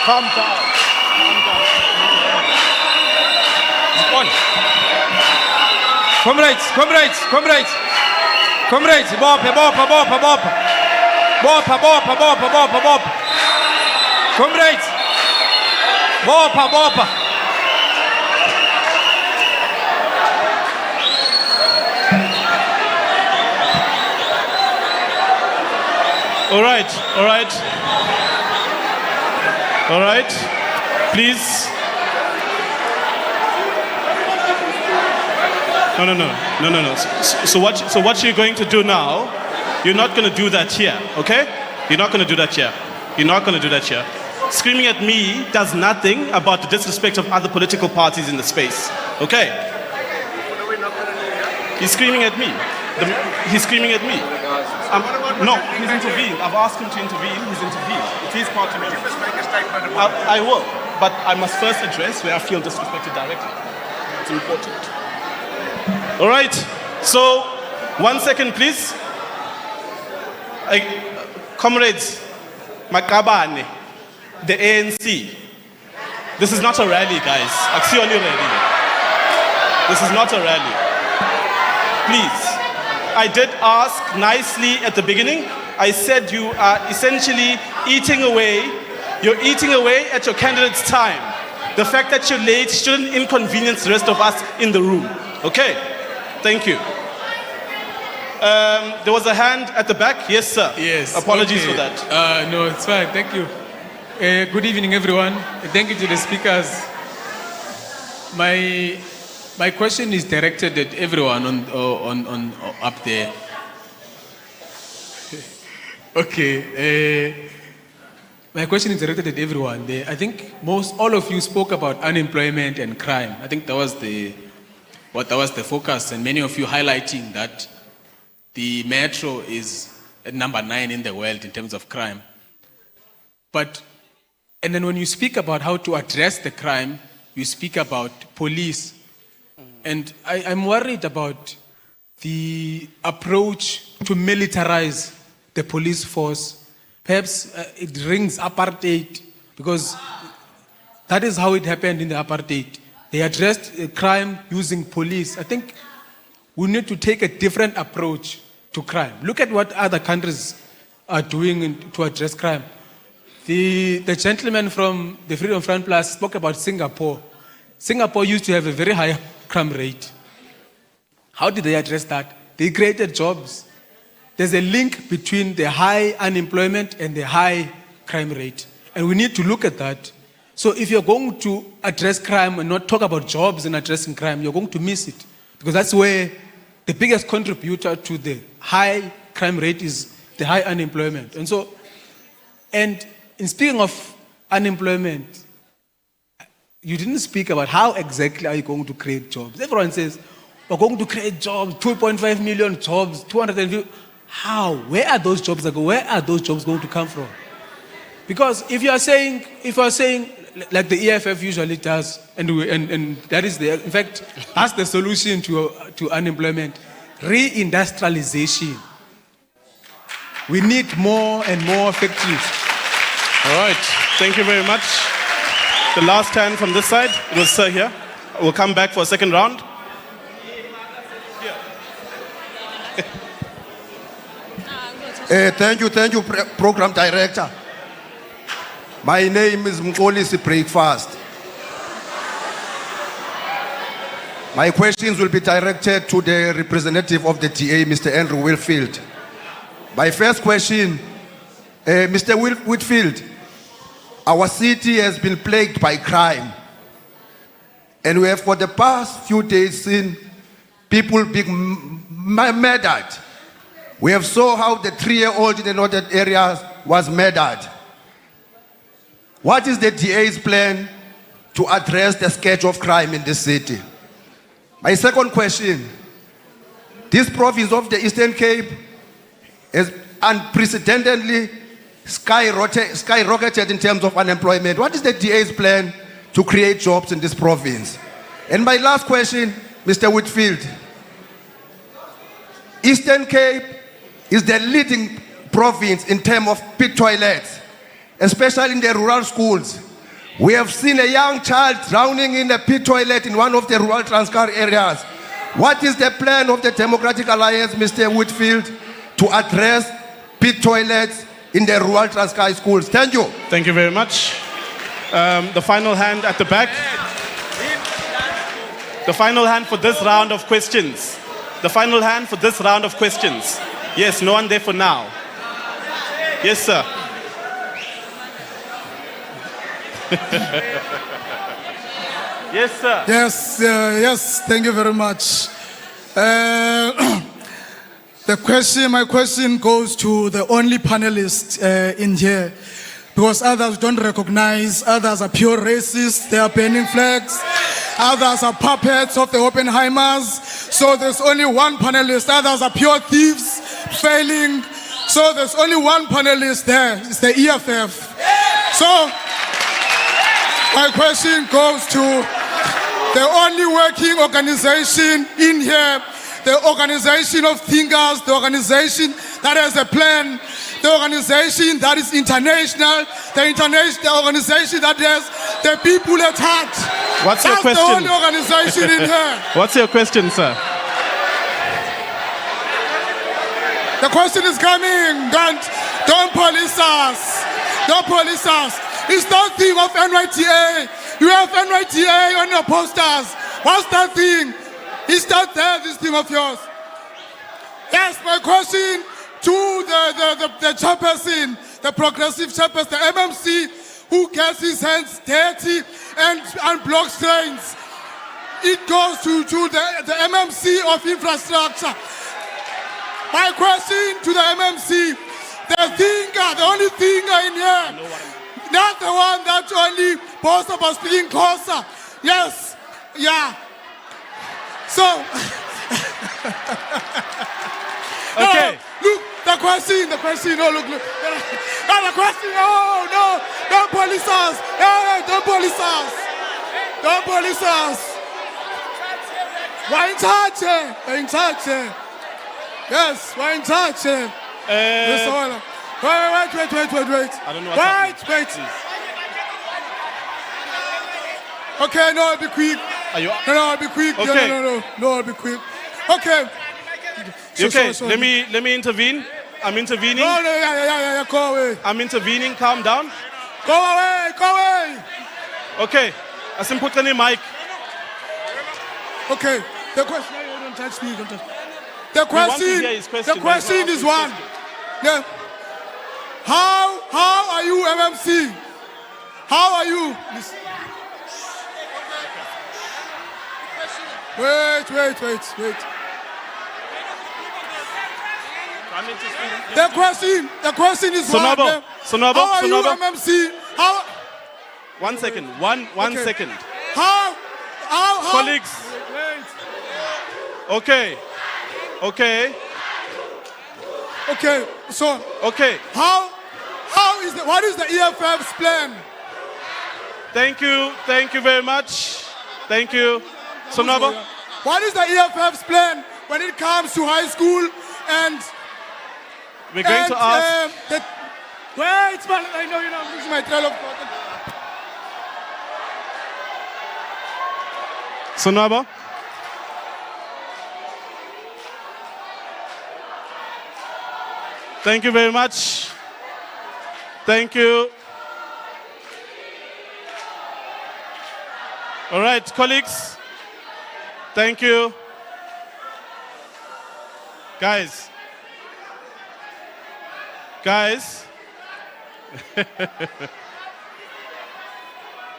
Calm down. On. Comrades, bopha. Comrades, bopha. All right. Please. No. So what you're going to do now, you're not going to do that here, okay? You're not going to do that here. Screaming at me does nothing about the disrespect of other political parties in the space, okay? He's screaming at me. No, he's intervened. I've asked him to intervene. He's intervened. It is part of it. I will, but I must first address where I feel disrespected directly. It's important. All right. So, 1 second, please. Comrades, Makabane, the ANC. This is not a rally, guys. Aksioni rally. This is not a rally. Please. I did ask nicely at the beginning. I said you are essentially eating away. You're eating away at your candidate's time. The fact that you're late shouldn't inconvenience the rest of us in the room. Okay? Thank you. There was a hand at the back. Yes, sir. Yes. Apologies for that. No, it's fine. Thank you. Good evening, everyone. Thank you to the speakers. my question is directed at everyone on up there. Okay. My question is directed at everyone there. I think all of you spoke about unemployment and crime. I think that was the focus, and many of you highlighting that the metro is at number 9 in the world in terms of crime. And then when you speak about how to address the crime, you speak about police. And I'm worried about the approach to militarize the police force. Perhaps it rings apartheid, because that is how it happened in the apartheid. They addressed crime using police. I think we need to take a different approach to crime. Look at what other countries are doing to address crime. The gentleman from the Freedom Front Plus spoke about Singapore. Singapore used to have a very high crime rate. How did they address that? They created jobs. There's a link between the high unemployment and the high crime rate. And we need to look at that. So if you're going to address crime and not talk about jobs and addressing crime, you're going to miss it. Because that's where the biggest contributor to the high crime rate is the high unemployment. And in speaking of unemployment, you didn't speak about how exactly are you going to create jobs. Everyone says, we're going to create jobs, 2.5 million jobs, 250. How? Where are those jobs going to come from? Because if you are saying like the EFF usually does, and that is in fact, that's the solution to unemployment, reindustrialization. We need more and more factories. All right, thank you very much. The last hand from this side, it was Sir here. We'll come back for a second round. Thank you, Program Director. My name is Mkolisi Breakfast. My questions will be directed to the representative of the DA, Mr. Andrew Whitfield. My first question, Mr. Whitfield, our city has been plagued by crime. And we have for the past few days seen people being murdered. We have saw how the 3-year-old in the northern areas was murdered. What is the DA's plan to address the scourge of crime in this city? My second question, this province of the Eastern Cape is unprecedentedly skyrocketed in terms of unemployment. What is the DA's plan to create jobs in this province? And my last question, Mr. Whitfield, Eastern Cape is the leading province in terms of pit toilets, especially in the rural schools. We have seen a young child drowning in a pit toilet in one of the rural Transkei areas. What is the plan of the Democratic Alliance, Mr. Whitfield, to address pit toilets in the rural Transkei schools? Thank you. Thank you very much. The final hand at the back. The final hand for this round of questions. The final hand for this round of questions. Yes, no one there for now. Yes, sir. Yes, sir. Yes, thank you very much. My question goes to the only panelist in here, because others don't recognize, others are pure racists, they are burning flags, others are puppets of the Oppenheimers, so there's only one panelist, others are pure thieves, failing, so there's only one panelist there, it's the EFF. So, my question goes to the only working organization in here, the organization of thinkers, the organization that has a plan, the organization that is international, the organization that has the people at heart. What's your question? That's the only organization in here. What's your question, sir? The question is coming. Don't police us. Don't police us. It's that thing of NYTA. You have NYTA on your posters. What's that thing? Is that there, this thing of yours? Yes, my question to the chairperson, the progressive chairperson, the MMC, who gets his hands dirty and blocks trains. it goes to the MMC of infrastructure. My question to the MMC, the only thinker in here, not the one that only boasts about speaking closer. Yes, yeah. So, Okay. No, look, the question, no, look. No, the question, no, don't police us. No, don't police us. Don't police us. We're in charge. We're in charge. Yes, we're in charge. Mr. Waller. Wait. I don't know what's Wait. Okay, no, I'll be quick. Are you? No, I'll be quick. Okay. No, I'll be quick. Okay. Okay, So- let me intervene. I'm intervening. No, yeah, go away. I'm intervening. Calm down. Go away. Okay. Asimphutheni mic. Okay, the question, no, don't touch me. The want to hear his question. The question is one. Yeah. How are you, MMC? How are you? Listen. Wait. The question is one. Sonobo. How are you, MMC? How? 1 second. One second. How? Colleagues. Okay. So. Okay. What is the EFF's plan? Thank you very much. Thank you. Sonobo. What is the EFF's plan when it comes to high school and? We're going to ask. Wait, man, I know I'm losing my trail of thought. Sonobo. Thank you very much. Thank you. All right, colleagues. Thank you. Guys.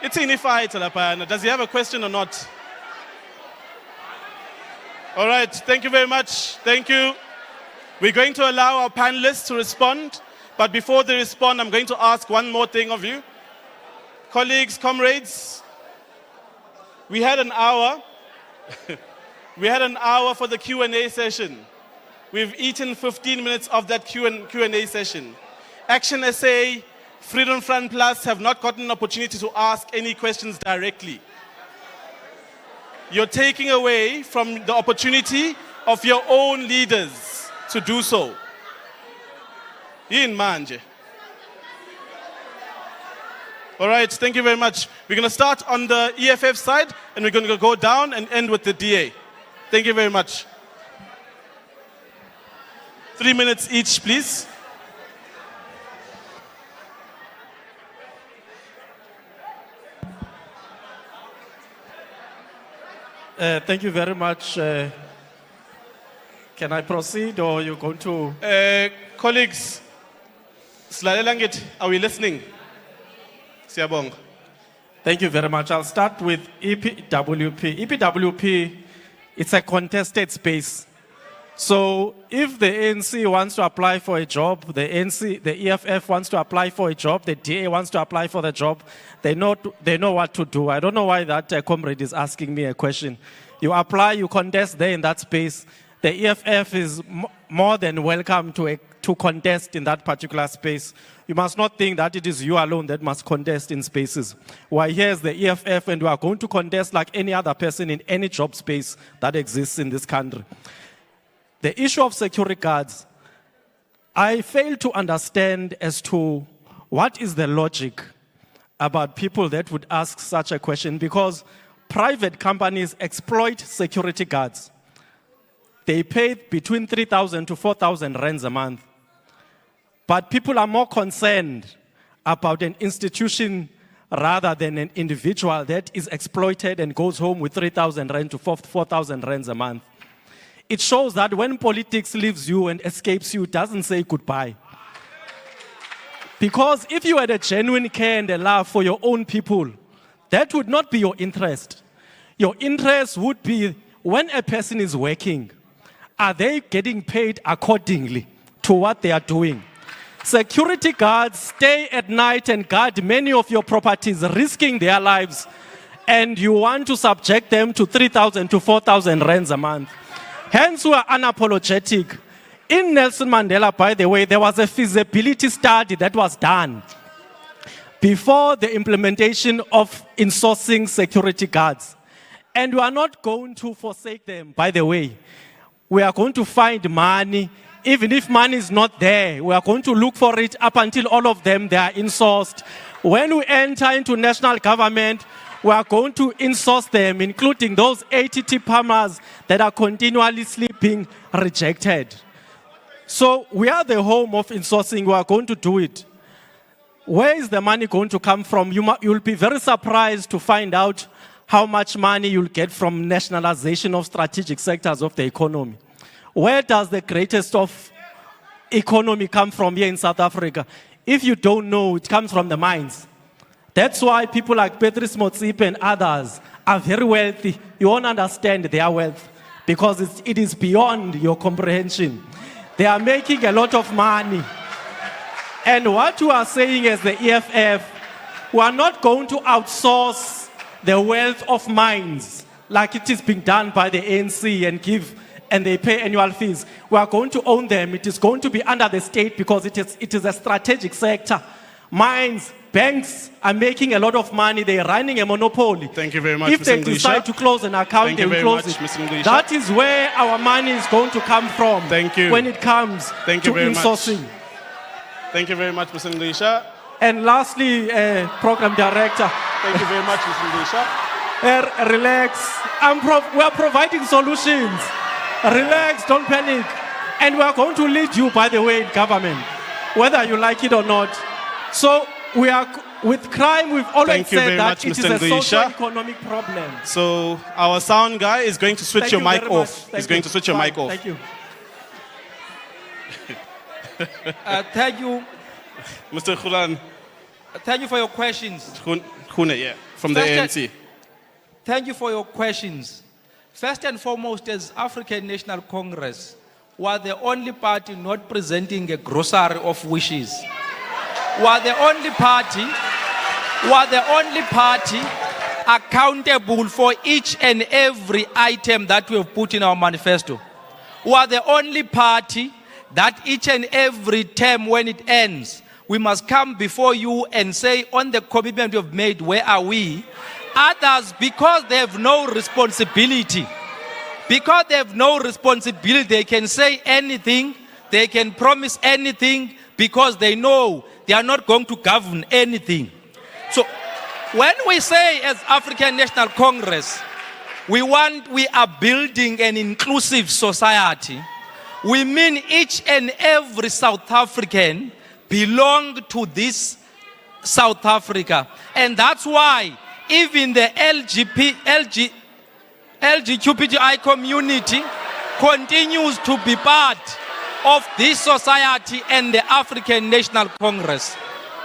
It's in fight, does he have a question or not? All right, thank you very much. Thank you. We're going to allow our panelists to respond, but before they respond, I'm going to ask one more thing of you. Colleagues, comrades, we had an hour. We had an hour for the Q&A session. We've eaten 15 minutes of that Q&A session. Action SA, Freedom Front Plus have not gotten an opportunity to ask any questions directly. You're taking away from the opportunity of your own leaders to do so. In manje. All right, thank you very much. We're going to start on the EFF side, and we're going to go down and end with the DA. Thank you very much. 3 minutes each, please. Thank you very much. Can I proceed, or you're going to? Colleagues, are we listening? Siyabonga. Thank you very much. I'll start with EPWP. EPWP, it's a contested space. So if the ANC wants to apply for a job, the EFF wants to apply for a job, the DA wants to apply for the job, they know what to do. I don't know why that comrade is asking me a question. You apply, you contest there in that space. The EFF is more than welcome to contest in that particular space. You must not think that it is you alone that must contest in spaces. Why, here's the EFF, and we are going to contest like any other person in any job space that exists in this country. The issue of security guards, I fail to understand as to what is the logic about people that would ask such a question, because private companies exploit security guards. They pay between 3,000 to 4,000 rands a month. But people are more concerned about an institution rather than an individual that is exploited and goes home with 3,000 rand to 4,000 rands a month. It shows that when politics leaves you and escapes you, it doesn't say goodbye. Because if you had a genuine care and a love for your own people, that would not be your interest. Your interest would be when a person is working, are they getting paid accordingly to what they are doing? Security guards stay at night and guard many of your properties, risking their lives, and you want to subject them to 3,000 to 4,000 rands a month. Hence, we are unapologetic. In Nelson Mandela, by the way, there was a feasibility study that was done before the implementation of insourcing security guards. And we are not going to forsake them, by the way. We are going to find money. Even if money is not there, we are going to look for it up until all of them, they are insourced. When we enter into national government, we are going to insource them, including those ATT farmers that are continually being rejected. So we are the home of insourcing. We are going to do it. Where is the money going to come from? You'll be very surprised to find out how much money you'll get from nationalization of strategic sectors of the economy. Where does the greatest of economy come from here in South Africa? If you don't know, it comes from the mines. That's why people like Patrice Motsepe and others are very wealthy. You won't understand their wealth because it is beyond your comprehension. They are making a lot of money. And what you are saying as the EFF, we are not going to outsource the wealth of mines like it is being done by the ANC and they pay annual fees. We are going to own them. It is going to be under the state because it is a strategic sector. Mines, banks are making a lot of money. They are running a monopoly. Thank you very much, If they Mr. decide to close an account, they will close it. That is where our money is going to come from. Thank you. When it comes to insourcing. Thank you very much, Mr. Nglisha. And lastly, Program Director. Thank you very much, Mr. Nglisha. Relax. We are providing solutions. Relax, don't panic. And we are going to lead you, by the way, in government, whether you like it or not. So we are, with crime, we've always said that it is a socio-economic problem. So our sound guy is going to switch your mic off. He's going to switch your mic off. Thank you. Thank you. Mr. Khulan. Thank you for your questions. Khune, yeah, from the ANC. Thank you for your questions. First and foremost, as African National Congress, we are the only party not presenting a grocery of wishes. We are the only party accountable for each and every item that we have put in our manifesto. We are the only party that each and every term when it ends, we must come before you and say, on the commitment we have made, where are we? Others, because they have no responsibility, they can say anything, they can promise anything, because they know they are not going to govern anything. So when we say as African National Congress, we are building an inclusive society, we mean each and every South African belong to this South Africa. And that's why even the LGBTI community continues to be part of this society and the African National Congress.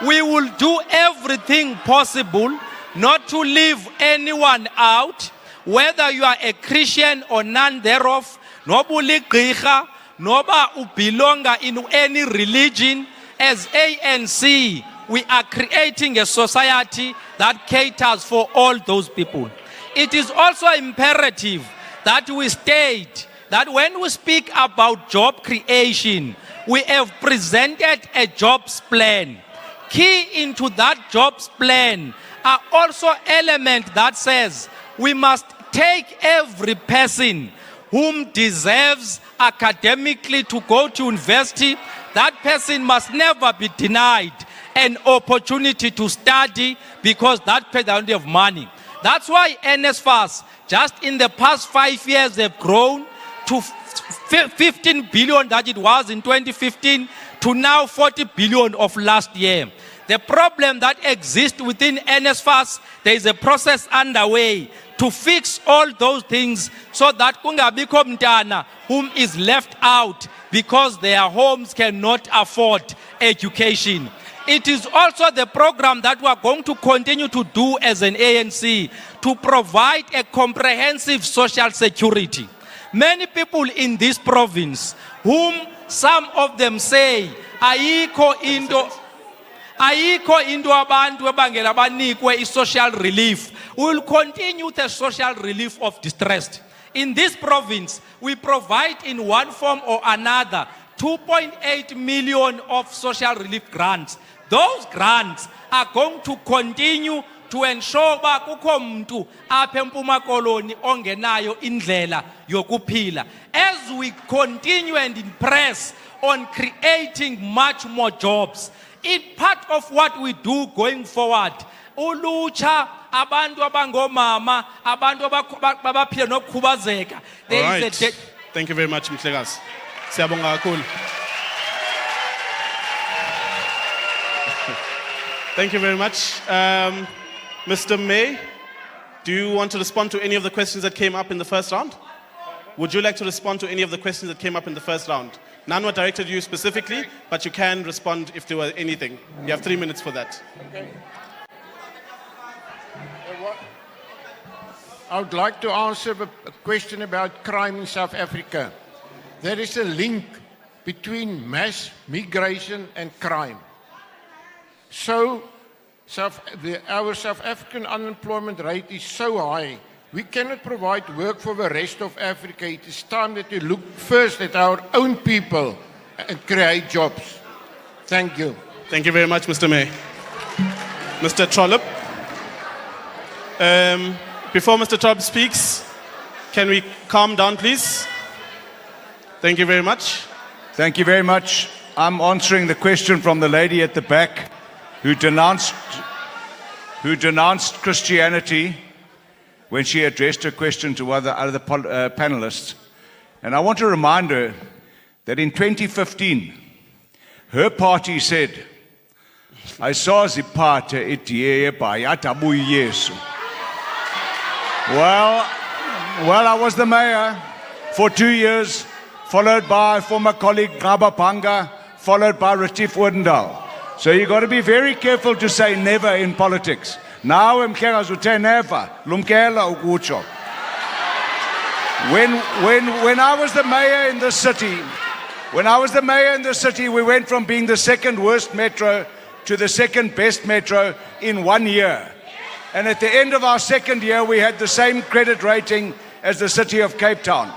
We will do everything possible not to leave anyone out, whether you are a Christian or none thereof, nobuli gqirha, noba ubelonga in any religion. As ANC, we are creating a society that caters for all those people. It is also imperative that we state that when we speak about job creation, we have presented a jobs plan. Key into that jobs plan are also elements that says we must take every person whom deserves academically to go to university. That person must never be denied an opportunity to study because that person doesn't have money. That's why NSFAS, just in the past 5 years, they've grown to 15 billion that it was in 2015 to now 40 billion of last year. The problem that exists within NSFAS, there is a process underway to fix all those things so that kungabikho mntana whom is left out because their homes cannot afford education. It is also the program that we are going to continue to do as an ANC to provide a comprehensive social security. Many people in this province, whom some of them say, ayikho into abantu ebangela banikwe i-social relief. We will continue the social relief of distressed. In this province, we provide in one form or another 2.8 million of social relief grants. Those grants are going to continue to ensure ba kukho mntu apha eMpuma Koloni ongenayo indlela yokuphila. As we continue and impress on creating much more jobs, in part of what we do going forward, ulutsha, abantu abangomama, abantu abaphila nokukhubazeka. All right. Thank you very much, Mhlekazi. Siyabonga kakhulu. Thank you very much. Mr. May, do you want to respond to any of the questions that came up in the first round? Would you like to respond to any of the questions that came up in the first round? None were directed to you specifically, but you can respond if there were anything. You have 3 minutes for that. Okay. I would like to answer a question about crime in South Africa. There is a link between mass migration and crime. So, our South African unemployment rate is so high, we cannot provide work for the rest of Africa. It is time that we look first at our own people and create jobs. Thank you. Thank you very much, Mr. May. Mr. Trollop. Before Mr. Trollop speaks, can we calm down, please? Thank you very much. Thank you very much. I'm answering the question from the lady at the back who denounced Christianity when she addressed her question to other panelists. And I want to remind her that in 2015, her party said, "Ayisaziphathe idiye bayata buyesu." Well, I was the mayor for 2 years, followed by former colleague Gaba Panga, followed by Retief Odendaal. So you've got to be very careful to say never in politics. Now Mhlekazi uthe never, lumkela ukutsho. When I was the mayor in the city, we went from being the second worst metro to the second best metro in 1 year. And at the end of our second year, we had the same credit rating as the city of Cape Town.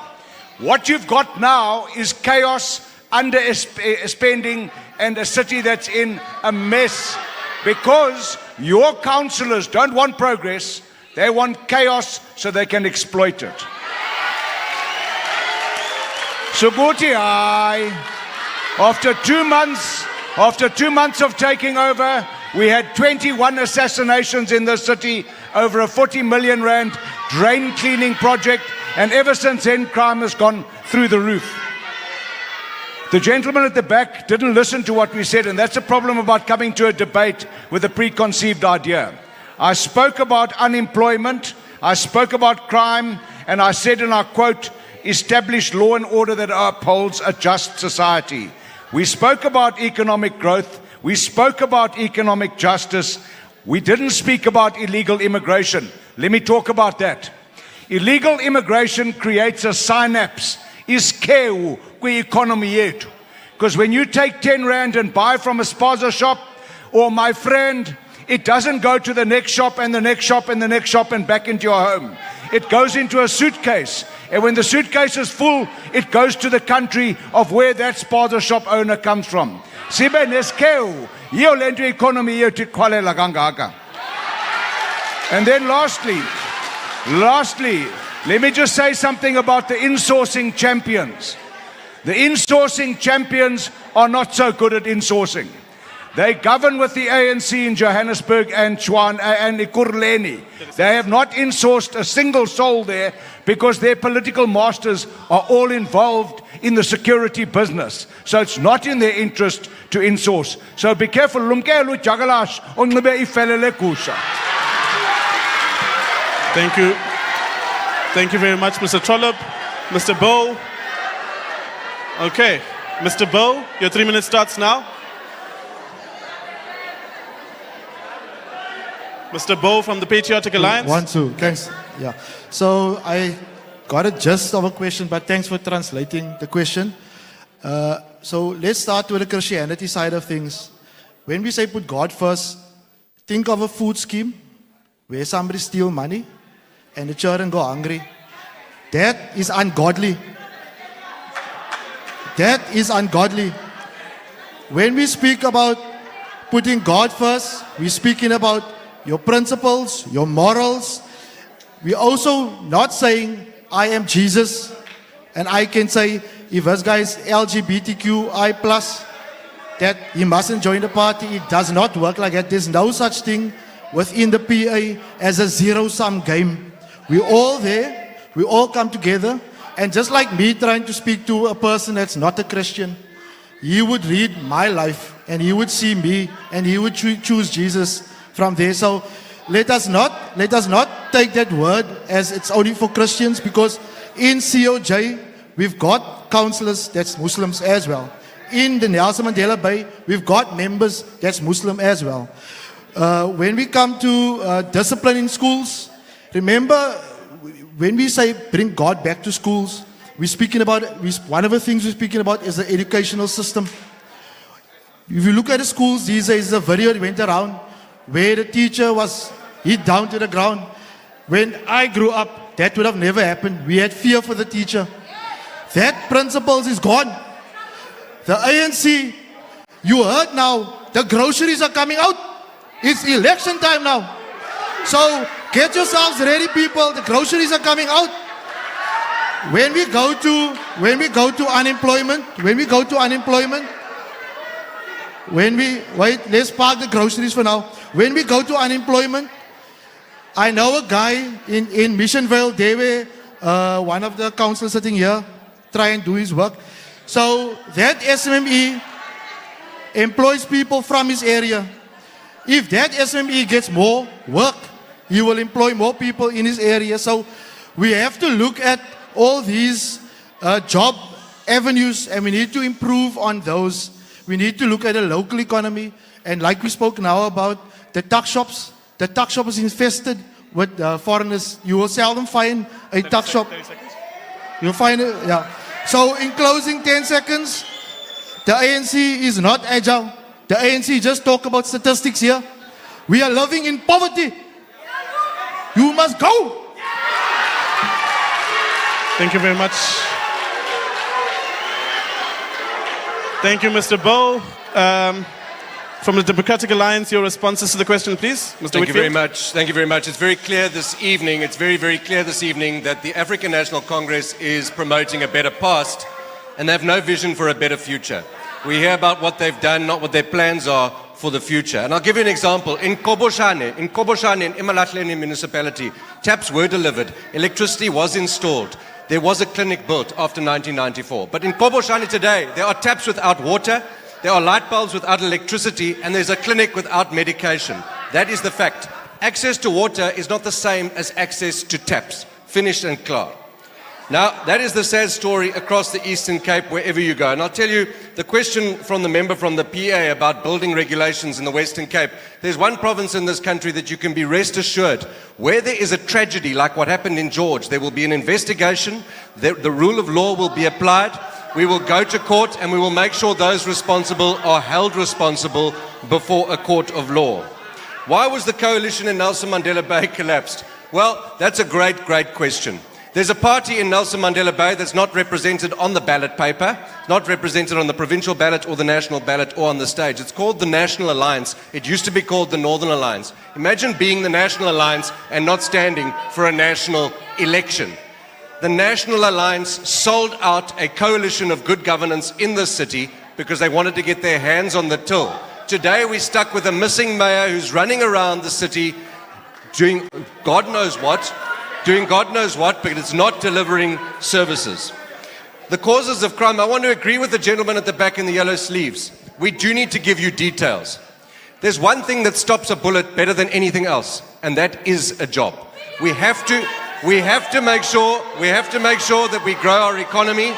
What you've got now is chaos, underspending, and a city that's in a mess because your councillors don't want progress, they want chaos so they can exploit it. Subuti, after 2 months of taking over, we had 21 assassinations in the city, over a 40 million rand drain cleaning project, and ever since then, crime has gone through the roof. The gentleman at the back didn't listen to what we said, and that's a problem about coming to a debate with a preconceived idea. I spoke about unemployment, I spoke about crime, and I said, and I quote, "Establish law and order that upholds a just society." We spoke about economic growth, we spoke about economic justice, we didn't speak about illegal immigration. Let me talk about that. Illegal immigration creates a synapse, iskeu kwi economy yethu. Because when you take 10 rand and buy from a spaza shop, or my friend, it doesn't go to the next shop and the next shop and the next shop and back into your home. It goes into a suitcase. And when the suitcase is full, it goes to the country of where that spaza shop owner comes from. Sibe neskeu, hiyo lento economy yethu iqhwalela kangaka. And then lastly, let me just say something about the insourcing champions. The insourcing champions are not so good at insourcing. They govern with the ANC in Johannesburg and Tshwane and Ekurhuleni. They have not insourced a single soul there because their political masters are all involved in the security business. So it's not in their interest to insource. So be careful. Lumkelu jagalash onqibe ifelele kusha. Thank you. Thank you very much, Mr. Trollop. Mr. Bow. Okay, Mr. Bow, your 3 minutes starts now. Mr. Bo from the Patriotic Alliance. 1, 2. Thanks. Yeah. So I got a gist of a question, but thanks for translating the question. So let's start with the Christianity side of things. When we say put God first, think of a food scheme where somebody steals money and the children go hungry. That is ungodly. That is ungodly. When we speak about putting God first, we're speaking about your principles, your morals. We're also not saying, I am Jesus, and I can say, if this guy is LGBTQI+, that he mustn't join the party. It does not work like that. There's no such thing within the PA as a zero-sum game. We're all there. We all come together. And just like me trying to speak to a person that's not a Christian, he would read my life and he would see me and he would choose Jesus from there. So let us not take that word as it's only for Christians, because in COJ we've got counselors that's Muslims as well. In the Nelson Mandela Bay, we've got members that's Muslim as well. When we come to discipline in schools, remember, when we say bring God back to schools, we're speaking about, one of the things we're speaking about is the educational system. If you look at the schools these days, there's a video that went around where the teacher was hit down to the ground. When I grew up, that would have never happened. We had fear for the teacher. That principles is gone. The ANC, you heard now, the groceries are coming out. It's election time now. So get yourselves ready, people. The groceries are coming out. When we go to unemployment, let's park the groceries for now. When we go to unemployment, I know a guy in Missionville, they were one of the councillors sitting here, try and do his work. So that SMME employs people from his area. If that SME gets more work, he will employ more people in his area. So we have to look at all these job avenues, and we need to improve on those. We need to look at the local economy. And like we spoke now about the tuck shops. The tuck shop is infested with foreigners. You will seldom find a tuck shop. You'll find it, yeah. So in closing, 10 seconds, the ANC is not agile. The ANC just talk about statistics here. We are living in poverty. You must go. Thank you very much. Thank you, Mr. Bo. From the Democratic Alliance, your responses to the question, please. Mr. Thank you very Whitfield. much. Thank you very much. It's very clear this evening, it's very, very clear this evening that the African National Congress is promoting a better past, and they have no vision for a better future. We hear about what they've done, not what their plans are for the future. And I'll give you an example. In Koboshane, in Imalahleni municipality, taps were delivered, electricity was installed. There was a clinic built after 1994. But in Koboshane today, there are taps without water, there are light bulbs without electricity, and there's a clinic without medication. That is the fact. Access to water is not the same as access to taps. Finished and clear. Now, that is the sad story across the Eastern Cape, wherever you go. And I'll tell you, the question from the member from the PA about building regulations in the Western Cape, there's one province in this country that you can be rest assured, where there is a tragedy like what happened in George, there will be an investigation, the rule of law will be applied, we will go to court, and we will make sure those responsible are held responsible before a court of law. Why was the coalition in Nelson Mandela Bay collapsed? Well, that's a great, great question. There's a party in Nelson Mandela Bay that's not represented on the ballot paper, not represented on the provincial ballot or the national ballot or on the stage. It's called the National Alliance. It used to be called the Northern Alliance. Imagine being the National Alliance and not standing for a national election. The National Alliance sold out a coalition of good governance in this city because they wanted to get their hands on the till. Today we're stuck with a missing mayor who's running around the city doing God knows what, but it's not delivering services. The causes of crime, I want to agree with the gentleman at the back in the yellow sleeves. We do need to give you details. There's one thing that stops a bullet better than anything else, and that is a job. We have to make sure that we grow our economy.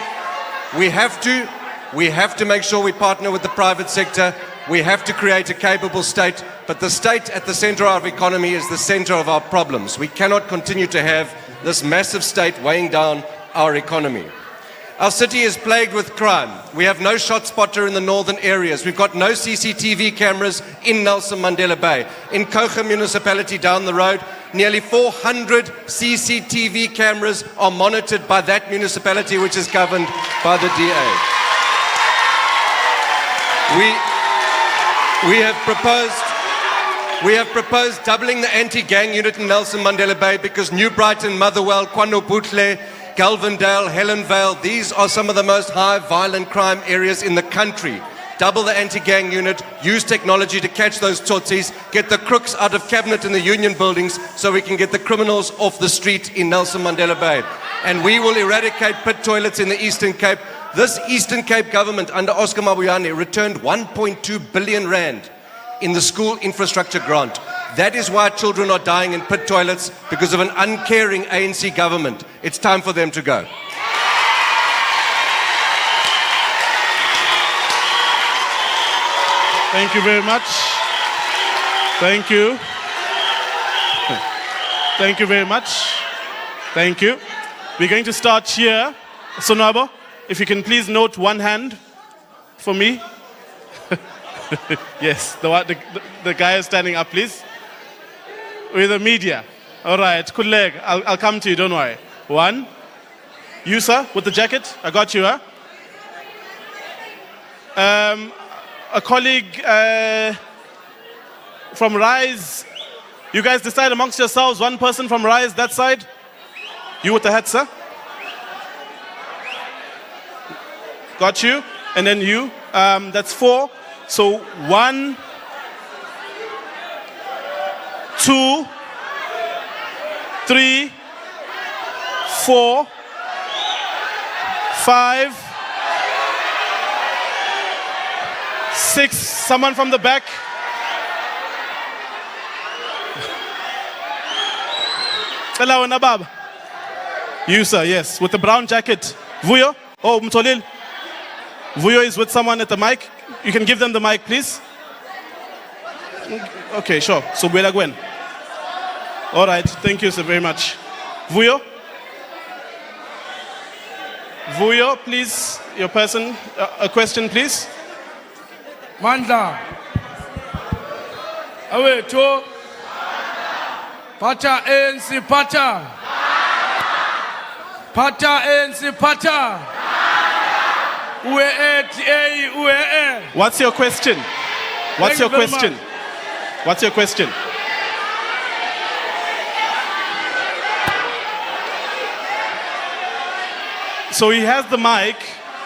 We have to make sure we partner with the private sector. We have to create a capable state, but the state at the center of our economy is the center of our problems. We cannot continue to have this massive state weighing down our economy. Our city is plagued with crime. We have no shot spotter in the northern areas. We've got no CCTV cameras in Nelson Mandela Bay. In Kocha municipality down the road, nearly 400 CCTV cameras are monitored by that municipality, which is governed by the DA. We have proposed doubling the anti-gang unit in Nelson Mandela Bay because New Brighton, Motherwell, Kwanobutle, Galvindale, Helenvale, these are some of the most high violent crime areas in the country. Double the anti-gang unit, use technology to catch those tsotsis, get the crooks out of cabinet in the union buildings so we can get the criminals off the street in Nelson Mandela Bay. And we will eradicate pit toilets in the Eastern Cape. This Eastern Cape government under Oscar Mabuyane returned 1.2 billion rand in the school infrastructure grant. That is why children are dying in pit toilets, because of an uncaring ANC government. It's time for them to go. Thank you very much. Thank you. Thank you very much. Thank you. We're going to start here. Sonabo, if you can please note one hand for me. Yes, the guy is standing up, please. With the media. All right, good leg. I'll come to you, don't worry. One. You, sir, with the jacket. I got you, huh? A colleague from Rise. You guys decide amongst yourselves, one person from Rise, that side. You with the hat, sir. Got you. And then you. That's 4. So 1, 2, 3, 4, 5, 6. Someone from the back. Hello, Nabab. You, sir, yes, with the brown jacket. Vuyo? Oh, Mtolil. Vuyo is with someone at the mic. You can give them the mic, please. Okay, sure. So, Buela Gwen. All right, thank you so very much. Vuyo? Vuyo, please, your person. A question, please. Mandla. Awe, to. Pata ANC, pata. Pata ANC, pata. What's your question? What's your question? What's your question? So he has the mic.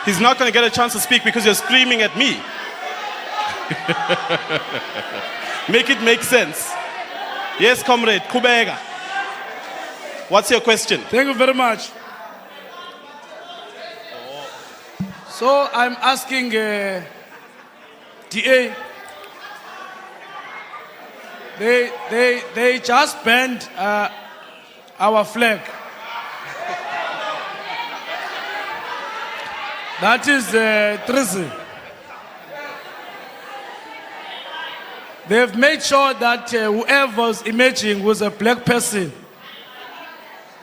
He's not going to get a chance to speak because you're screaming at me. Make it make sense. Yes, comrade, Kubega. What's your question? Thank you very much. So I'm asking DA. They just banned our flag. That is treason. They've made sure that whoever's imaging was a black person,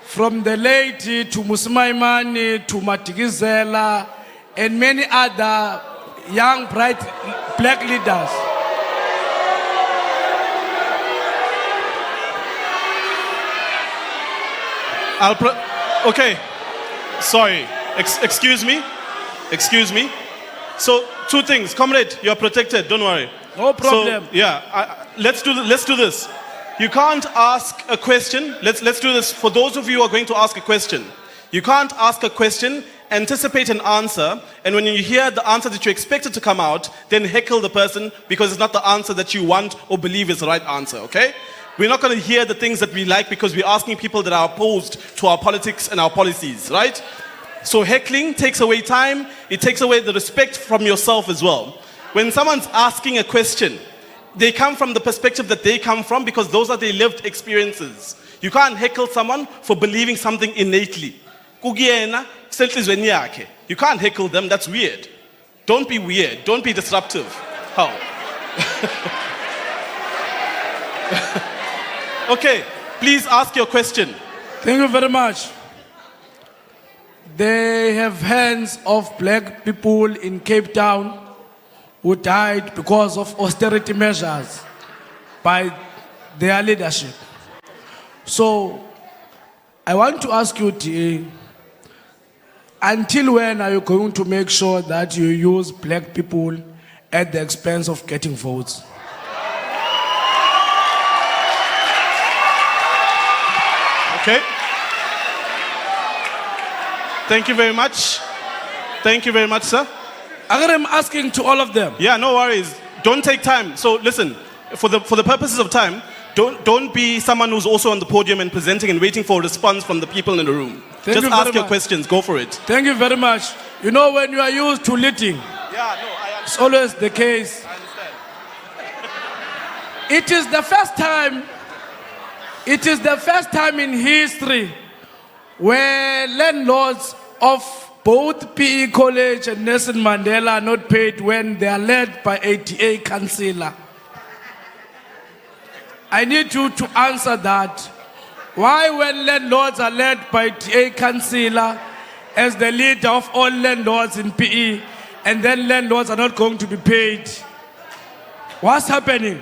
from the late to Musimaimani to Matigizela, and many other young, bright black leaders. Okay, sorry. Excuse me. Excuse me. So, 2 things. Comrade, you're protected. Don't worry. No problem. So, yeah, let's do this. You can't ask a question. Let's do this. For those of you who are going to ask a question, you can't ask a question, anticipate an answer, and when you hear the answer that you expected to come out, then heckle the person because it's not the answer that you want or believe is the right answer, okay? We're not going to hear the things that we like because we're asking people that are opposed to our politics and our policies, right? So heckling takes away time, it takes away the respect from yourself as well. When someone's asking a question, they come from the perspective that they come from because those are their lived experiences. You can't heckle someone for believing something innately. You can't heckle them, that's weird. Don't be weird, don't be disruptive. How? Okay, please ask your question. Thank you very much. They have hands of black people in Cape Town who died because of austerity measures by their leadership. So, I want to ask you, DA, until when are you going to make sure that you use black people at the expense of getting votes? Okay. Thank you very much. Thank you very much, sir. I'm asking to all of them. Yeah, no worries. Don't take time. So listen, for the purposes of time, don't be someone who's also on the podium and presenting and waiting for a response from the people in the room. Thank Just you very ask your much. questions. Go for it. Thank you very much. You know, when you are used to leading, it's always the case. It is the first time in history where landlords of both PE College and Nelson Mandela are not paid when they are led by a DA councillor. I need you to answer that. Why, when landlords are led by DA councillor as the leader of all landlords in PE, and then landlords are not going to be paid? What's happening?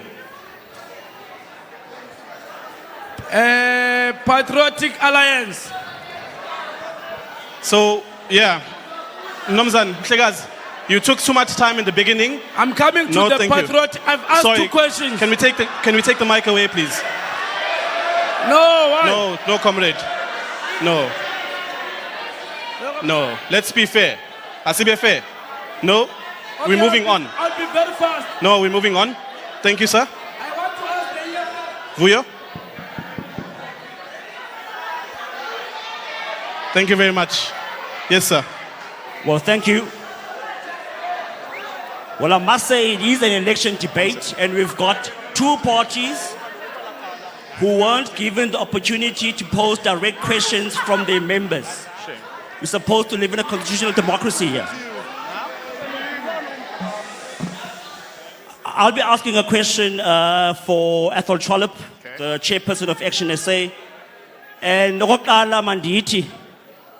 Patriotic Alliance. So, yeah. Nomzan, Shegaz, you took too much time in the beginning. I'm coming to No, the thank you. patriotic. I've asked Sorry, 2 questions. Can we take the mic away, please? No, why? No, comrade. No. No. Let's be fair. Asibe fair. No. Okay, We're moving on. I'll be very fast. No, we're moving on. Thank you, sir. I want to ask the young Vuyo. Thank you very much. Yes, sir. Well, thank you. Well, I must say it is an election debate, and we've got 2 parties who weren't given the opportunity to pose direct questions from their members. We're supposed to live in a constitutional democracy here. I'll be asking a question for Ethel Trollop, the chairperson of Action SA. And Nokokala Manditi,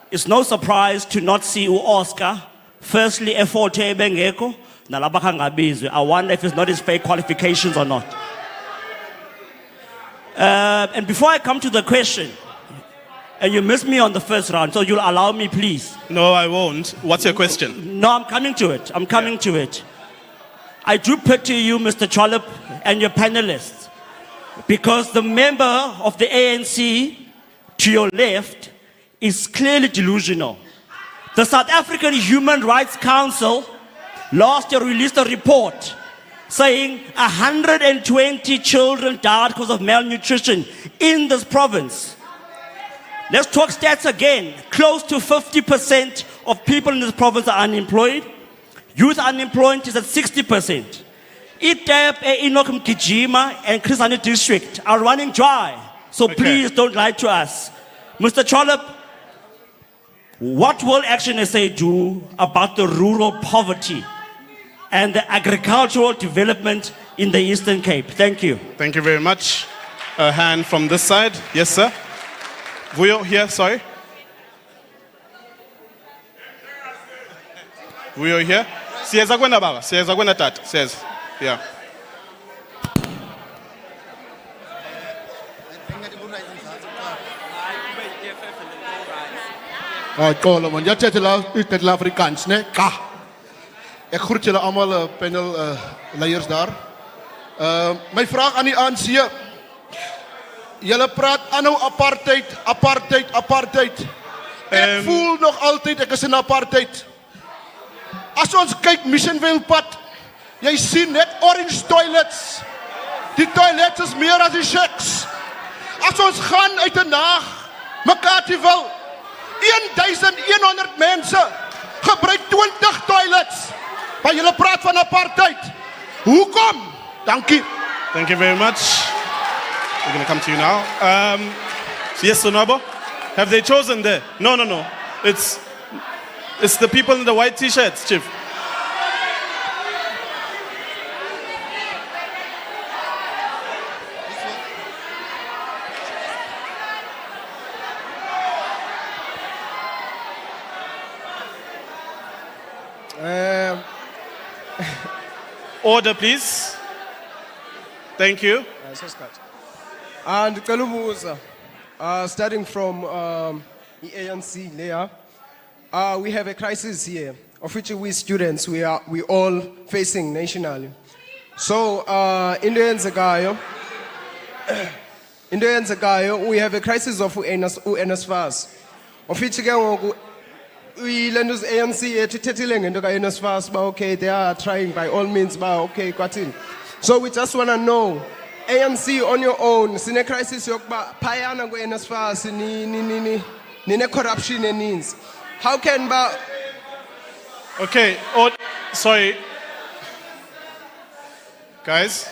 it's no surprise to not see Oscar. Firstly, Eforte Bengeko, Nalabakangabizwe. I wonder if it's not his fake qualifications or not. And before I come to the question, and you missed me on the first round, so you'll allow me, please. No, I won't. What's your question? No, I'm coming to it. To it. I do pity you, Mr. Trollop, and your panelists, because the member of the ANC to your left is clearly delusional. The South African Human Rights Council last year released a report saying 120 children died because of malnutrition in this province. Let's talk stats again. Close to 50% of people in this province are unemployed. Youth unemployment is at 60%. Itep, Enoch Mkijima, and Krisani district are running dry. So please don't lie to us. Mr. Trollop, what will Action SA do about the rural poverty and the agricultural development in the Eastern Cape? Thank you. Thank you very much. A hand from this side. Yes, sir. Vuyo here, sorry. Vuyo here. Siyeza kwenda baba, siyeza kwenda tata, says. Yeah. Xolo man, jy het dit Afrikaans, né? Ka. Ek groet julle almal panel leiers daar. My vraag aan die ANC. Julle praat aanhou apartheid. Ek voel nog altyd ek is in apartheid. As ons kyk Missionville pad, jy sien net orange toilets. Die toilets is meer as die shacks. As ons gaan uit 'n nag, Makativille, 1100 mense gebruik 20 toilets. Maar julle praat van apartheid. Hoekom? Dankie. Thank you very much. We're going to come to you now. Yes, Sonabo? Have they chosen there? No. It's the people in the white t-shirts, Chief. Order, please. Thank you. And Kalumuza, starting from the ANC layer, we have a crisis here, of which we students, we all facing nationally. So in the Nzagayo, we have a crisis of NSFAS, of which we learn this ANC to NSFAS, but okay, they are trying by all means, but okay, Kwatin. So we just want to know, ANC on your own, sine crisis yokba payana go NSFAS ni corruption and needs. How can ba? Okay, sorry. Guys,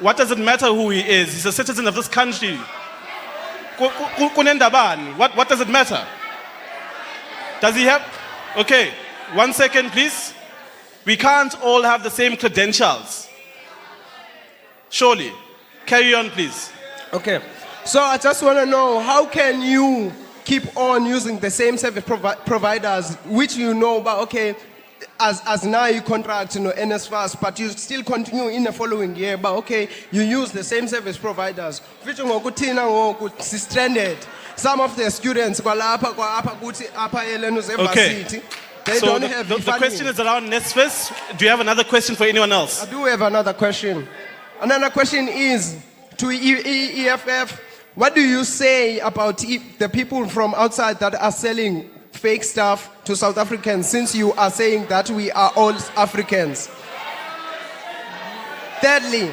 what does it matter who he is? He's a citizen of this country. What does it matter? Does he have? Okay, 1 second, please. We can't all have the same credentials. Surely. Carry on, please. Okay. So I just want to know, how can you keep on using the same service providers, which you know, but okay, as now you contract, NSFAS, but you still continue in the following year, but okay, you use the same service providers, which is stranded. Some of the students, okay. They so don't have the question is around NSFAS. Do you have another question for anyone else? I do have another question. Another question is to EFF. What do you say about the people from outside that are selling fake stuff to South Africans, since you are saying that we are all Africans? Thirdly,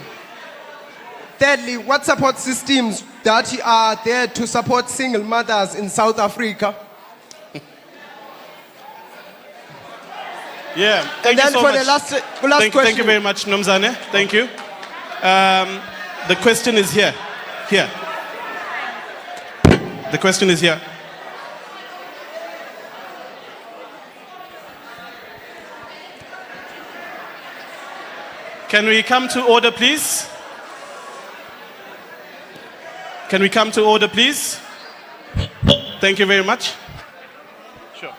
what support systems that are there to support single mothers in South Africa? Yeah, And then you so for much. the last Thank question. you very much, Nomzane. Thank you. The question is here. Here. The question is here. Can we come to order, please? Can we come to order, please? Thank you very much. Sure.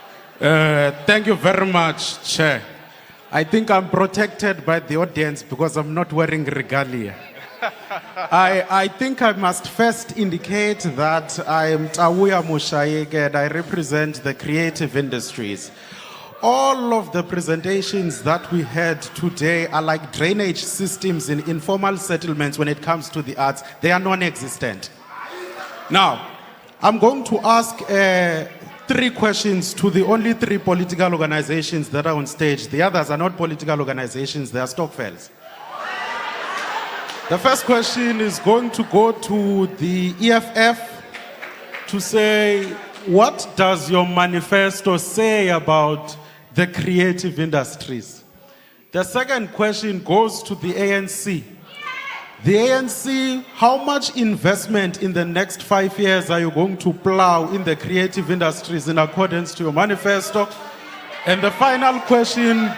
Thank you very much, Chair. I think I'm protected by the audience because I'm not wearing regalia. I think I must first indicate that I am Tawuya Mushayege and I represent the creative industries. All of the presentations that we had today are like drainage systems in informal settlements when it comes to the arts. They are non-existent. Now, I'm going to ask 3 questions to the only 3 political organizations that are on stage. The others are not political organizations, they are Stokvels. The first question is going to go to the EFF to say, what does your manifesto say about the creative industries? The second question goes to the ANC. The ANC, how much investment in the next 5 years are you going to plow in the creative industries in accordance to your manifesto? And the final question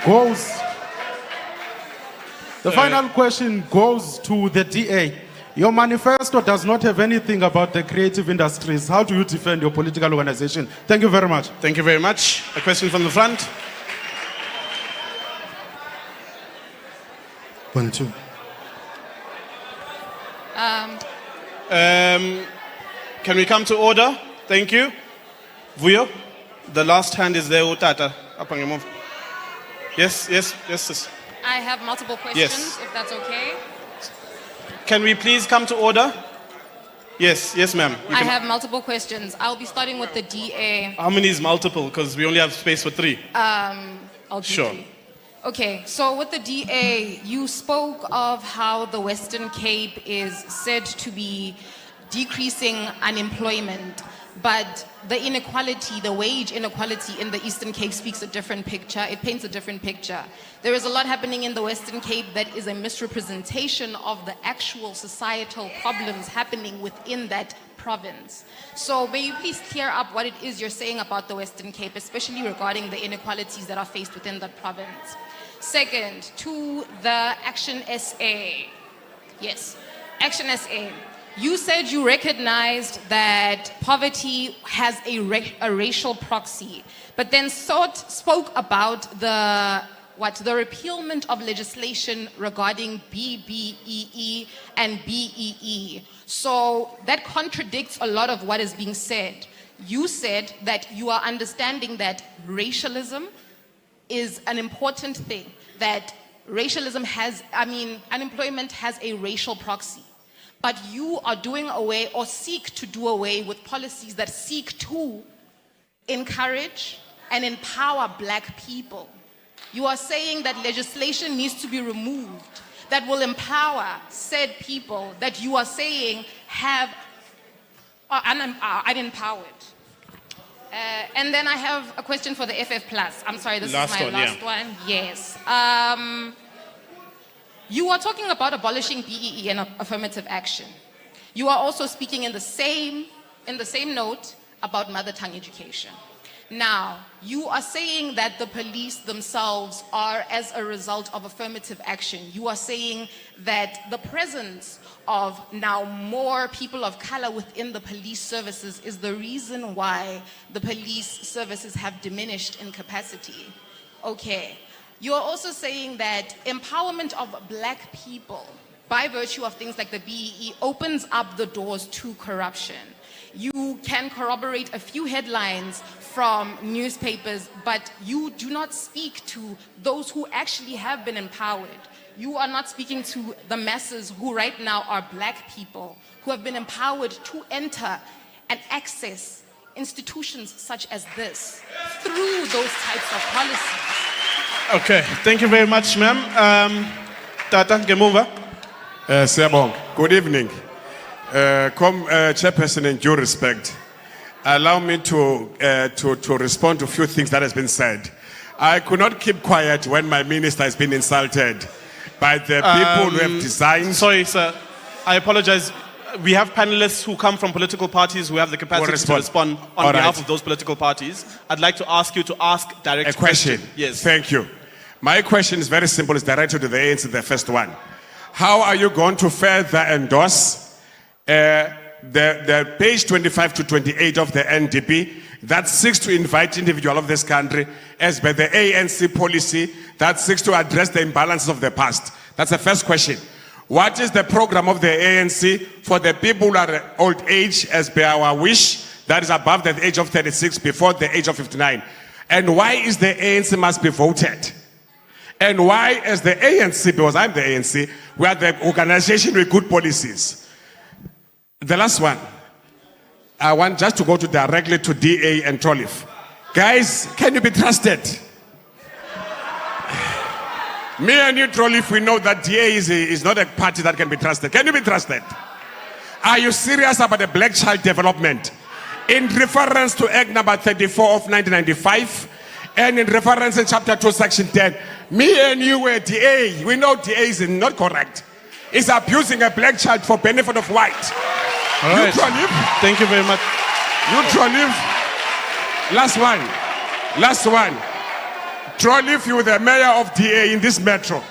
goes to the DA. Your manifesto does not have anything about the creative industries. How do you defend your political organization? Thank you very much. Thank you very much. A question from the front. 1, 2. Can we come to order? Thank you. Vuyo, the last hand is there. Utata. Yes. I have multiple questions, if that's okay. Can we please come to order? Yes, ma'am. I have multiple questions. I'll be starting with the DA. How many is multiple? Because we only have space for 3. I'll do Sure. 3. Okay, so with the DA, you spoke of how the Western Cape is said to be decreasing unemployment, but the inequality, the wage inequality in the Eastern Cape speaks a different picture. It paints a different picture. There is a lot happening in the Western Cape that is a misrepresentation of the actual societal problems happening within that province. So may you please clear up what it is you're saying about the Western Cape, especially regarding the inequalities that are faced within that province. Second, to the Action SA. Yes, Action SA. You said you recognized that poverty has a racial proxy, but then spoke about the repealment of legislation regarding BBEE and BEE. So that contradicts a lot of what is being said. You said that you are understanding that racialism is an important thing, that unemployment has a racial proxy. But you are doing away or seek to do away with policies that seek to encourage and empower black people. You are saying that legislation needs to be removed that will empower said people that you are saying are unempowered. And then I have a question for the FF Plus. I'm sorry, this is my last one. Yes. You are talking about abolishing BEE and affirmative action. You are also speaking in the same note about mother tongue education. Now, you are saying that the police themselves are as a result of affirmative action. You are saying that the presence of now more people of color within the police services is the reason why the police services have diminished in capacity. Okay. You're also saying that empowerment of black people by virtue of things like the BEE opens up the doors to corruption. You can corroborate a few headlines from newspapers, but you do not speak to those who actually have been empowered. You are not speaking to the masses who right now are black people who have been empowered to enter and access institutions such as this through those types of policies. Okay, thank you very much, ma'am. Tata, Gemuva. Sebong, good evening. Chairperson, in due respect, allow me to respond to a few things that has been said. I could not keep quiet when my minister has been insulted by the people who have designed. Sorry, sir. I apologize. We have panelists who come from political parties who have the capacity to respond on behalf of those political parties. I'd like to ask you to ask direct a question. Yes. Thank you. My question is very simple. It's directed to the ANC, the first one. How are you going to further endorse the page 25 to 28 of the NDP that seeks to invite individuals of this country as by the ANC policy that seeks to address the imbalances of the past? That's the first question. What is the program of the ANC for the people who are old age as per our wish, that is above the age of 36, before the age of 59? And why is the ANC must be voted? And why, as the ANC, because I'm the ANC, we are the organization with good policies? The last one, I want just to go to directly to DA and Trolliff. Guys, can you be trusted? Me and you, Trolliff, we know that DA is not a party that can be trusted. Can you be trusted? Are you serious about the black child development? In reference to Act number 34 of 1995, and in reference in chapter 2, section 10, me and you were DA. We know DA is not correct. It's abusing a black child for benefit of white. All right. You, Trolliff. Thank you very much. You, Trolliff. Last one. Trolliff, you were the mayor of DA in this metro.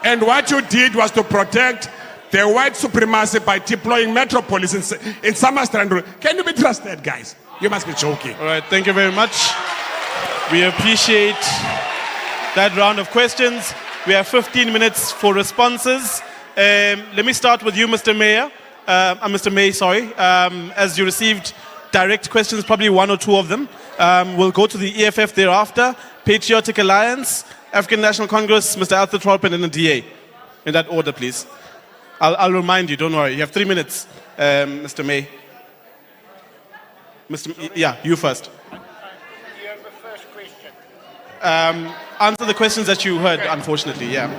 And what you did was to protect the white supremacy by deploying metro police in Summerstrand. Can you be trusted, guys? You must be joking. All right, thank you very much. We appreciate that round of questions. We have 15 minutes for responses. Let me start with you, Mr. Mayor. Mr. May, sorry. As you received direct questions, probably one or two of them. We'll go to the EFF thereafter. Patriotic Alliance, African National Congress, Mr. Arthur Trollpen, and the DA. In that order, please. I'll remind you, don't worry. You have 3 minutes, Mr. May. Yeah, you first. You have the first question. Answer the questions that you heard, unfortunately, yeah.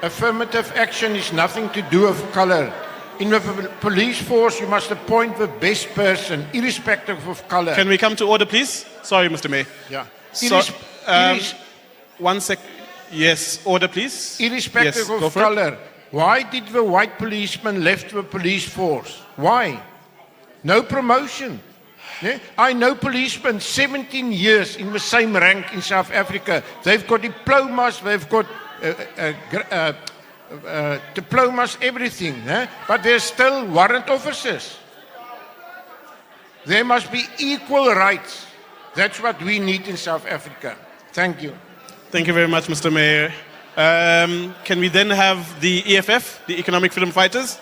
Affirmative action is nothing to do with color. In the police force, you must appoint the best person, irrespective of color. Can we come to order, please? Sorry, Mr. May. Yeah. So, 1 sec. Yes, order, please. Irrespective of color. Why did the white policeman left the police force? Why? No promotion. Yeah? I know policemen 17 years in the same rank in South Africa. They've got diplomas, they've got diplomas, everything. But there's still warrant officers. There must be equal rights. That's what we need in South Africa. Thank you. Thank you very much, Mr. Mayor. Can we then have the EFF, the Economic Freedom Fighters?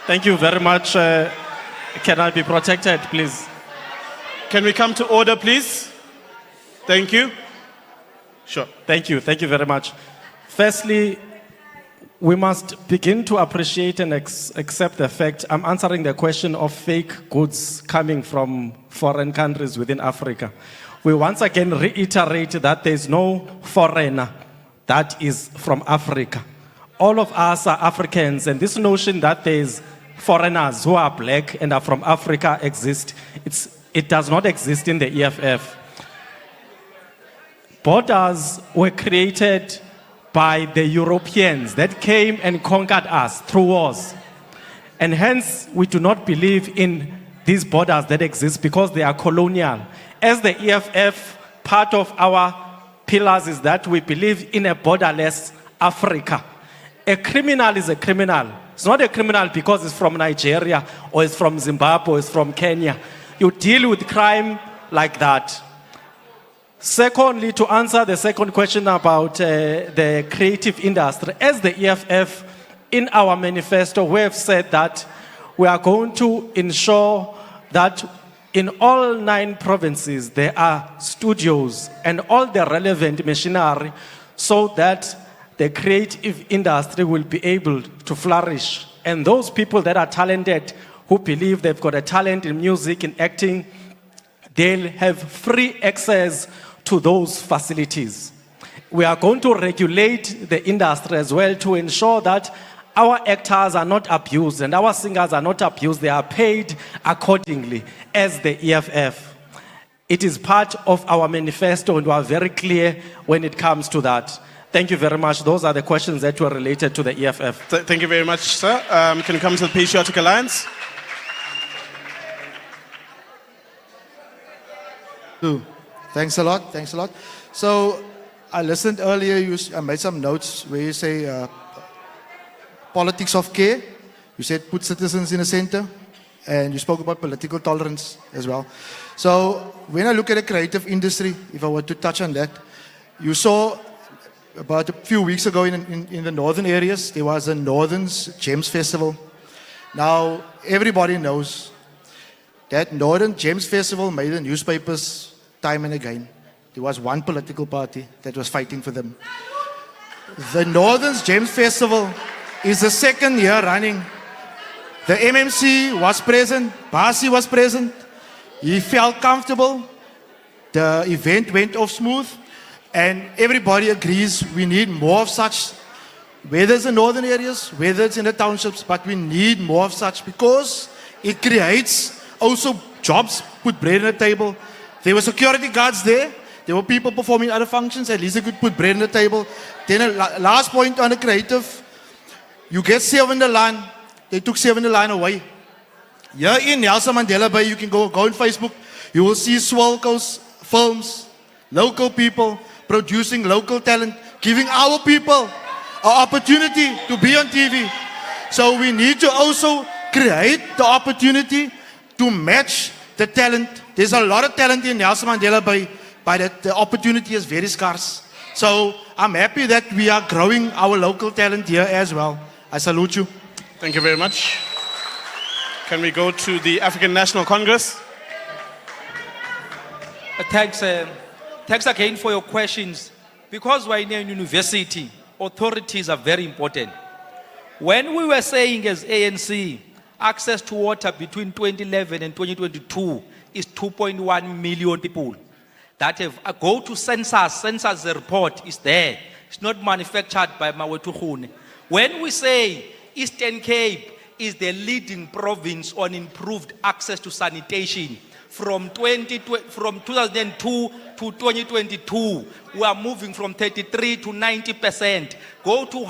Thank you very much. Can I be protected, please? Can we come to order, please? Thank you. Sure. Thank you. Thank you very much. Firstly, we must begin to appreciate and accept the fact I'm answering the question of fake goods coming from foreign countries within Africa. We once again reiterate that there's no foreigner that is from Africa. All of us are Africans, and this notion that there's foreigners who are black and are from Africa exist. It does not exist in the EFF. Borders were created by the Europeans that came and conquered us through wars. And hence, we do not believe in these borders that exist because they are colonial. As the EFF, part of our pillars is that we believe in a borderless Africa. A criminal is a criminal. It's not a criminal because it's from Nigeria or it's from Zimbabwe or it's from Kenya. You deal with crime like that. Secondly, to answer the second question about the creative industry, as the EFF, in our manifesto, we have said that we are going to ensure that in all 9 provinces, there are studios and all the relevant machinery so that the creative industry will be able to flourish. And those people that are talented, who believe they've got a talent in music and acting, they'll have free access to those facilities. We are going to regulate the industry as well to ensure that our actors are not abused and our singers are not abused. They are paid accordingly as the EFF. It is part of our manifesto and we are very clear when it comes to that. Thank you very much. Those are the questions that were related to the EFF. Thank you very much, sir. Can you come to the Patriotic Alliance? Thanks a lot. Thanks a lot. So I listened earlier. I made some notes where you say politics of care. You said put citizens in the center, and you spoke about political tolerance as well. So when I look at the creative industry, if I were to touch on that, you saw about a few weeks ago in the northern areas, there was a Northern's Gems Festival. Now everybody knows that Northern Gems Festival made the newspapers time and again. There was one political party that was fighting for them. The Northern's Gems Festival is the 2nd year running. The MMC was present, Basi was present. He felt comfortable. The event went off smooth. And everybody agrees we need more of such, whether it's in northern areas, whether it's in the townships, but we need more of such because it creates also jobs, put bread on the table. There were security guards there. There were people performing other functions. At least they could put bread on the table. Then a last point on the creative. You get 7 the line. They took 7 the line away. Here in Nelson Mandela Bay, you can go on Facebook. You will see Swalco's films, local people producing local talent, giving our people an opportunity to be on TV. So we need to also create the opportunity to match the talent. There's a lot of talent in Nelson Mandela Bay, but the opportunity is very scarce. So I'm happy that we are growing our local talent here as well. I salute you. Thank you very much. Can we go to the African National Congress? Thanks again for your questions. Because we're in a university, authorities are very important. When we were saying as ANC, access to water between 2011 and 2022 is 2.1 million people. That have go to census report is there. It's not manufactured by Mawethu Khune. When we say Eastern Cape is the leading province on improved access to sanitation, from 2002 to 2022, we are moving from 33 to 90%. Go to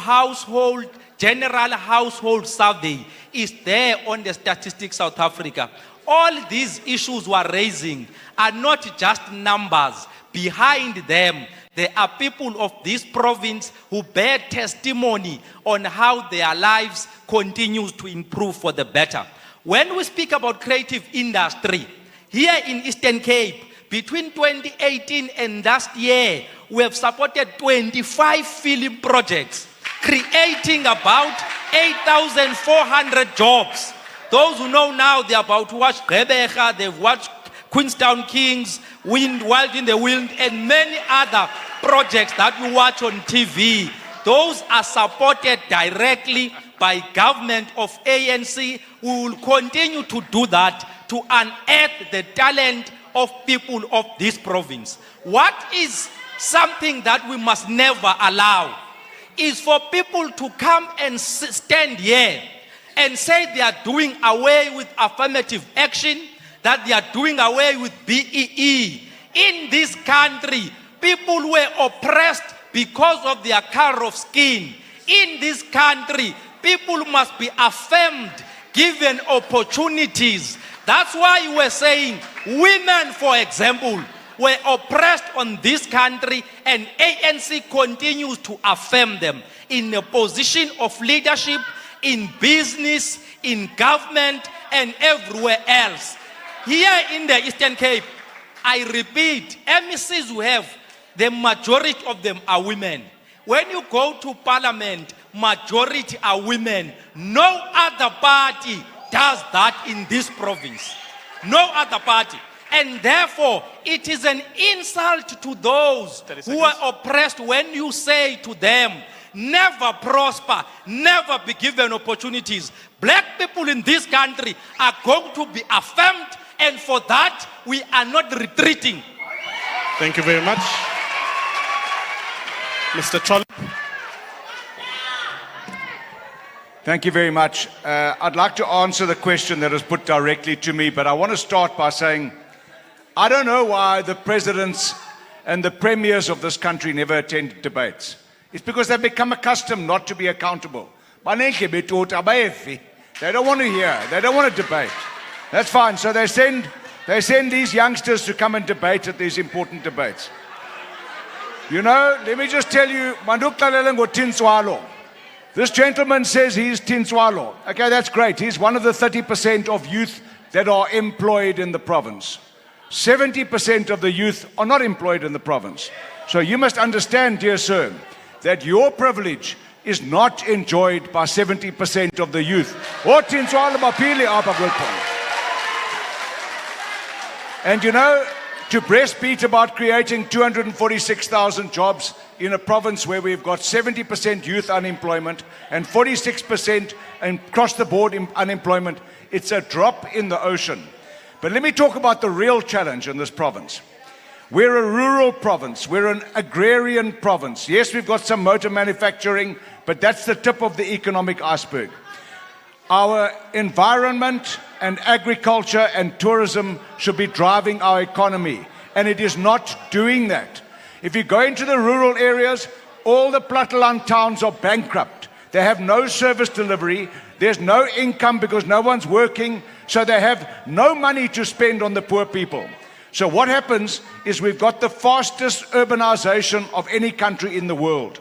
general household survey is there on the Statistics South Africa. all these issues we're raising are not just numbers. Behind them, there are people of this province who bear testimony on how their lives continues to improve for the better. When we speak about creative industry, here in Eastern Cape, between 2018 and last year, we have supported 25 film projects, creating about 8,400 jobs. Those who know now, they're about to watch Rebecca, they've watched Queenstown Kings, Wild in the Wind, and many other projects that you watch on TV. Those are supported directly by government of ANC. We will continue to do that to unearth the talent of people of this province. What is something that we must never allow is for people to come and stand here and say they are doing away with affirmative action, that they are doing away with BEE. In this country, people were oppressed because of their color of skin. In this country, people must be affirmed, given opportunities. That's why we're saying women, for example, were oppressed on this country, and ANC continues to affirm them in a position of leadership, in business, in government, and everywhere else. Here in the Eastern Cape, I repeat, MECs we have, the majority of them are women. When you go to parliament, majority are women. No other party does that in this province. No other party. And therefore, it is an insult to those who are oppressed when you say to them, never prosper, never be given opportunities. Black people in this country are going to be affirmed, and for that, we are not retreating. Thank you very much. Mr. Trollip. Thank you very much. I'd like to answer the question that was put directly to me, but I want to start by saying, I don't know why the presidents and the premiers of this country never attend debates. It's because they've become accustomed not to be accountable. They don't want to hear. They don't want to debate. That's fine. So they send these youngsters to come and debate at these important debates. You know, let me just tell you, this gentleman says he's Tinswalo. Okay, that's great. He's one of the 30% of youth that are employed in the province. 70% of the youth are not employed in the province. So you must understand, dear sir, that your privilege is not enjoyed by 70% of the youth. And you know, to breastbeat about creating 246,000 jobs in a province where we've got 70% youth unemployment and 46% across the board unemployment, it's a drop in the ocean. But let me talk about the real challenge in this province. We're a rural province. We're an agrarian province. Yes, we've got some motor manufacturing, but that's the tip of the economic iceberg. Our environment and agriculture and tourism should be driving our economy, and it is not doing that. If you go into the rural areas, all the platteland towns are bankrupt. They have no service delivery. There's no income because no one's working, so they have no money to spend on the poor people. So what happens is we've got the fastest urbanization of any country in the world.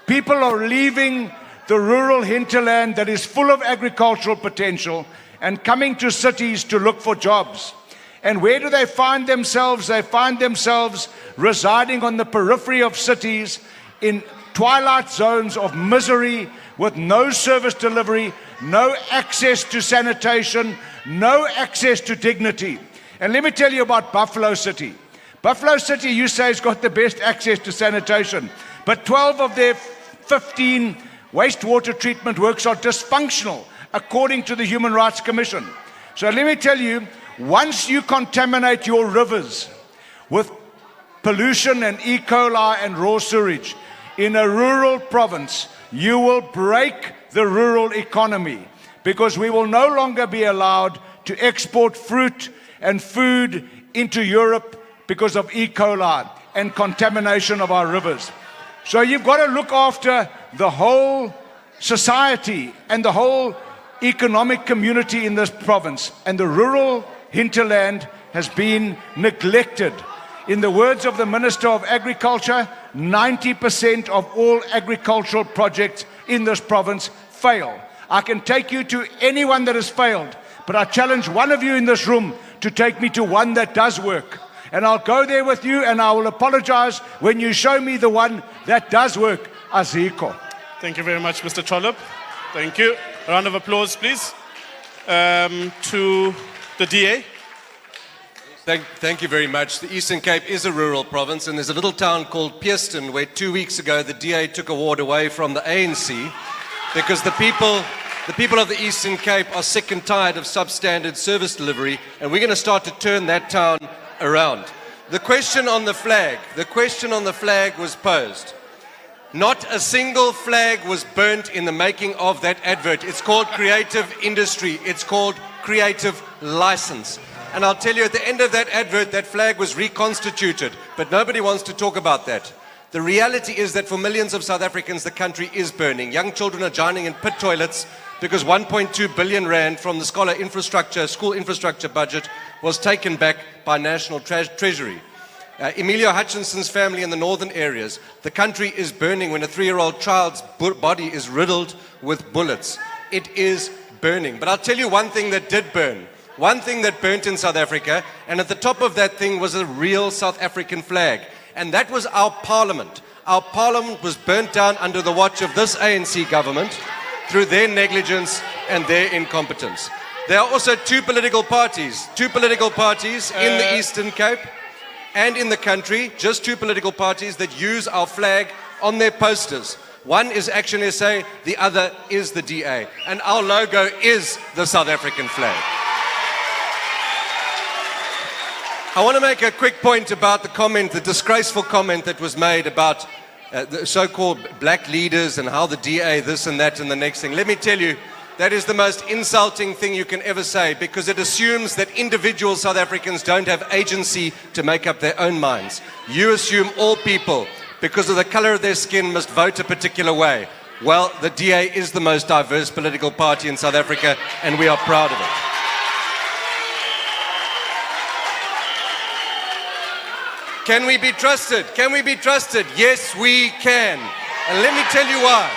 People are leaving the rural hinterland that is full of agricultural potential and coming to cities to look for jobs. And where do they find themselves? They find themselves residing on the periphery of cities in twilight zones of misery with no service delivery, no access to sanitation, no access to dignity. And let me tell you about Buffalo City. Buffalo City, you say, has got the best access to sanitation, but 12 of their 15 wastewater treatment works are dysfunctional, according to the Human Rights Commission. So let me tell you, once you contaminate your rivers with pollution and E. coli and raw sewage in a rural province, you will break the rural economy, because we will no longer be allowed to export fruit and food into Europe because of E. coli and contamination of our rivers. So you've got to look after the whole society and the whole economic community in this province. And the rural hinterland has been neglected. In the words of the Minister of Agriculture, 90% of all agricultural projects in this province fail. I can take you to anyone that has failed, but I challenge one of you in this room to take me to one that does work. And I'll go there with you and I will apologize when you show me the one that does work. Aziko. Thank you very much, Mr. Trollop. Thank you. A round of applause, please, to the DA. Thank you very much. The Eastern Cape is a rural province, and there's a little town called Pearston where 2 weeks ago the DA took a ward away from the ANC because the people of the Eastern Cape are sick and tired of substandard service delivery, and we're going to start to turn that town around. The question on the flag was posed. Not a single flag was burnt in the making of that advert. It's called creative industry. It's called creative license. And I'll tell you, at the end of that advert, that flag was reconstituted, but nobody wants to talk about that. The reality is that for millions of South Africans, the country is burning. Young children are drowning in pit toilets because 1.2 billion rand from the school infrastructure budget was taken back by National Treasury. Emilio Hutchinson's family in the northern areas, the country is burning when a 3-year-old child's body is riddled with bullets. It is burning. But I'll tell you one thing that did burn. One thing that burnt in South Africa, and at the top of that thing was a real South African flag. And that was our parliament. Our parliament was burnt down under the watch of this ANC government through their negligence and their incompetence. There are also two political parties in the Eastern Cape and in the country, just two political parties that use our flag on their posters. One is Action SA, the other is the DA. And our logo is the South African flag. I want to make a quick point about the disgraceful comment that was made about the so-called black leaders and how the DA this and that and the next thing. Let me tell you, that is the most insulting thing you can ever say, because it assumes that individual South Africans don't have agency to make up their own minds. You assume all people, because of the color of their skin, must vote a particular way. Well, the DA is the most diverse political party in South Africa, and we are proud of it. Can we be trusted? Can we be trusted? Yes, we can. And let me tell you why.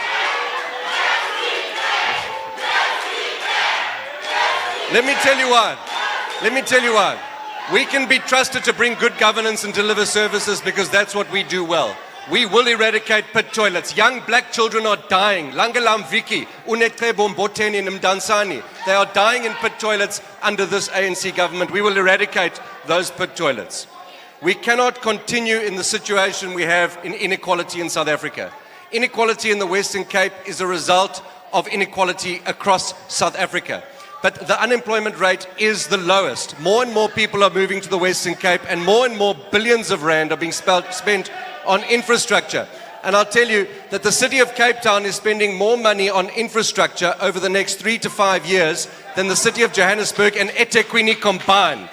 Let me tell you why. We can be trusted to bring good governance and deliver services because that's what we do well. We will eradicate pit toilets. Young black children are dying. Langalam Viki, Unetebo Mboteni Mdansani. They are dying in pit toilets under this ANC government. We will eradicate those pit toilets. We cannot continue in the situation we have in inequality in South Africa. Inequality in the Western Cape is a result of inequality across South Africa. But the unemployment rate is the lowest. More and more people are moving to the Western Cape, and more billions of rand are being spent on infrastructure. And I'll tell you that the city of Cape Town is spending more money on infrastructure over the next 3 to 5 years than the city of Johannesburg and eThekwini combined.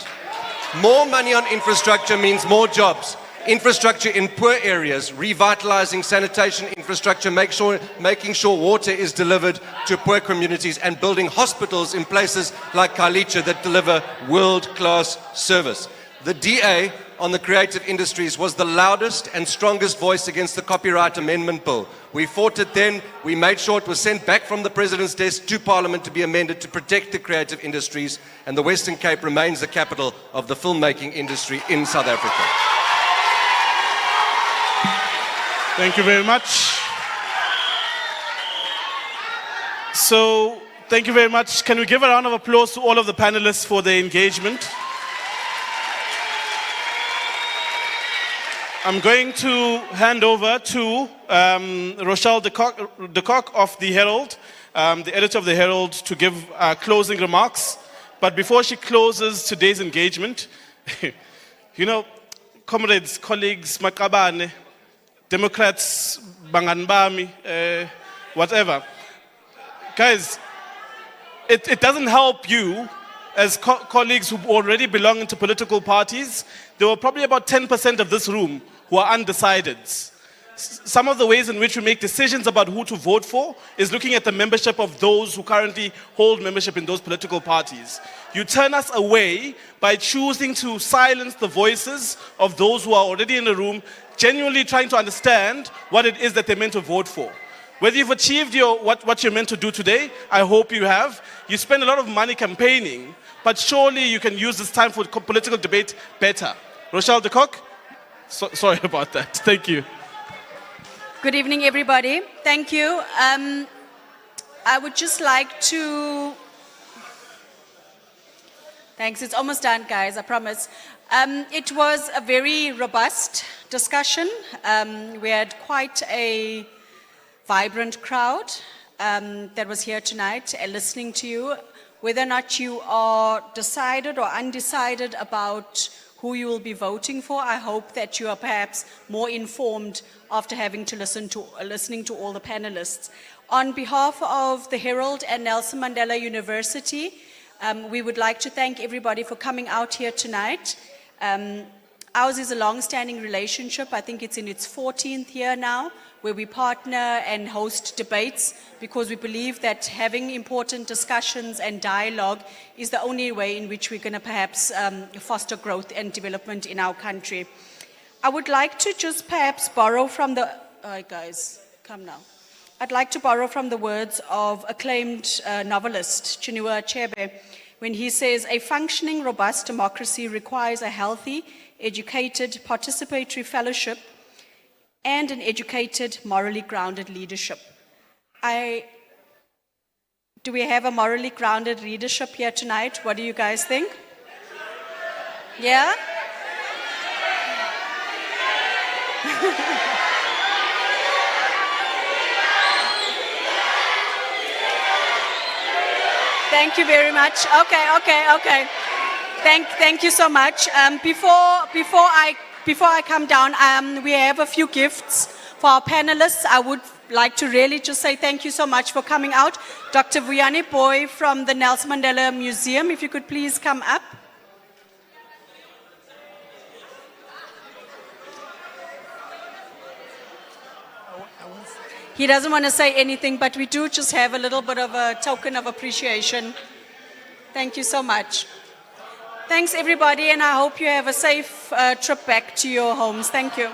More money on infrastructure means more jobs. Infrastructure in poor areas, revitalizing sanitation infrastructure, making sure water is delivered to poor communities, and building hospitals in places like Khayelitsha that deliver world-class service. The DA on the creative industries was the loudest and strongest voice against the Copyright Amendment Bill. We fought it then. We made sure it was sent back from the President's desk to Parliament to be amended to protect the creative industries, and the Western Cape remains the capital of the filmmaking industry in South Africa. Thank you very much. So, thank you very much. Can we give a round of applause to all of the panelists for their engagement? I'm going to hand over to Rochelle de Kock of the Herald, the editor of the Herald, to give closing remarks. But before she closes today's engagement, you know, comrades, colleagues, makabane, Democrats, banganbami, whatever. Guys, it doesn't help you as colleagues who already belong into political parties. There were probably about 10% of this room who are undecideds. some of the ways in which we make decisions about who to vote for is looking at the membership of those who currently hold membership in those political parties. You turn us away by choosing to silence the voices of those who are already in the room, genuinely trying to understand what it is that they're meant to vote for. Whether you've achieved what you're meant to do today, I hope you have. You spend a lot of money campaigning, but surely you can use this time for political debate better. Rochelle de Kock? Sorry about that. Thank you. Good evening, everybody. Thank you. I would just like to... Thanks. It's almost done, guys, I promise. It was a very robust discussion. We had quite a vibrant crowd that was here tonight listening to you. Whether or not you are decided or undecided about who you will be voting for, I hope that you are perhaps more informed after having to listening to all the panelists. On behalf of the Herald and Nelson Mandela University, we would like to thank everybody for coming out here tonight. Ours is a long-standing relationship. I think it's in its 14th year now, where we partner and host debates because we believe that having important discussions and dialogue is the only way in which we're going to perhaps foster growth and development in our country. I would like to just perhaps borrow from the... guys, come now. I'd like to borrow from the words of acclaimed novelist Chinua Achebe when he says, "A functioning, robust democracy requires a healthy, educated, participatory fellowship and an educated, morally grounded leadership." Do we have a morally grounded leadership here tonight? What do you guys think? Yeah? Thank you very much. Okay. Thank you so much. Before I come down, we have a few gifts for our panelists. I would like to really just say thank you so much for coming out. Dr. Vuyani Boy from the Nelson Mandela Museum, if you could please come up. He doesn't want to say anything, but we do just have a little bit of a token of appreciation. Thank you so much. Thanks, everybody, and I hope you have a safe trip back to your homes. Thank you.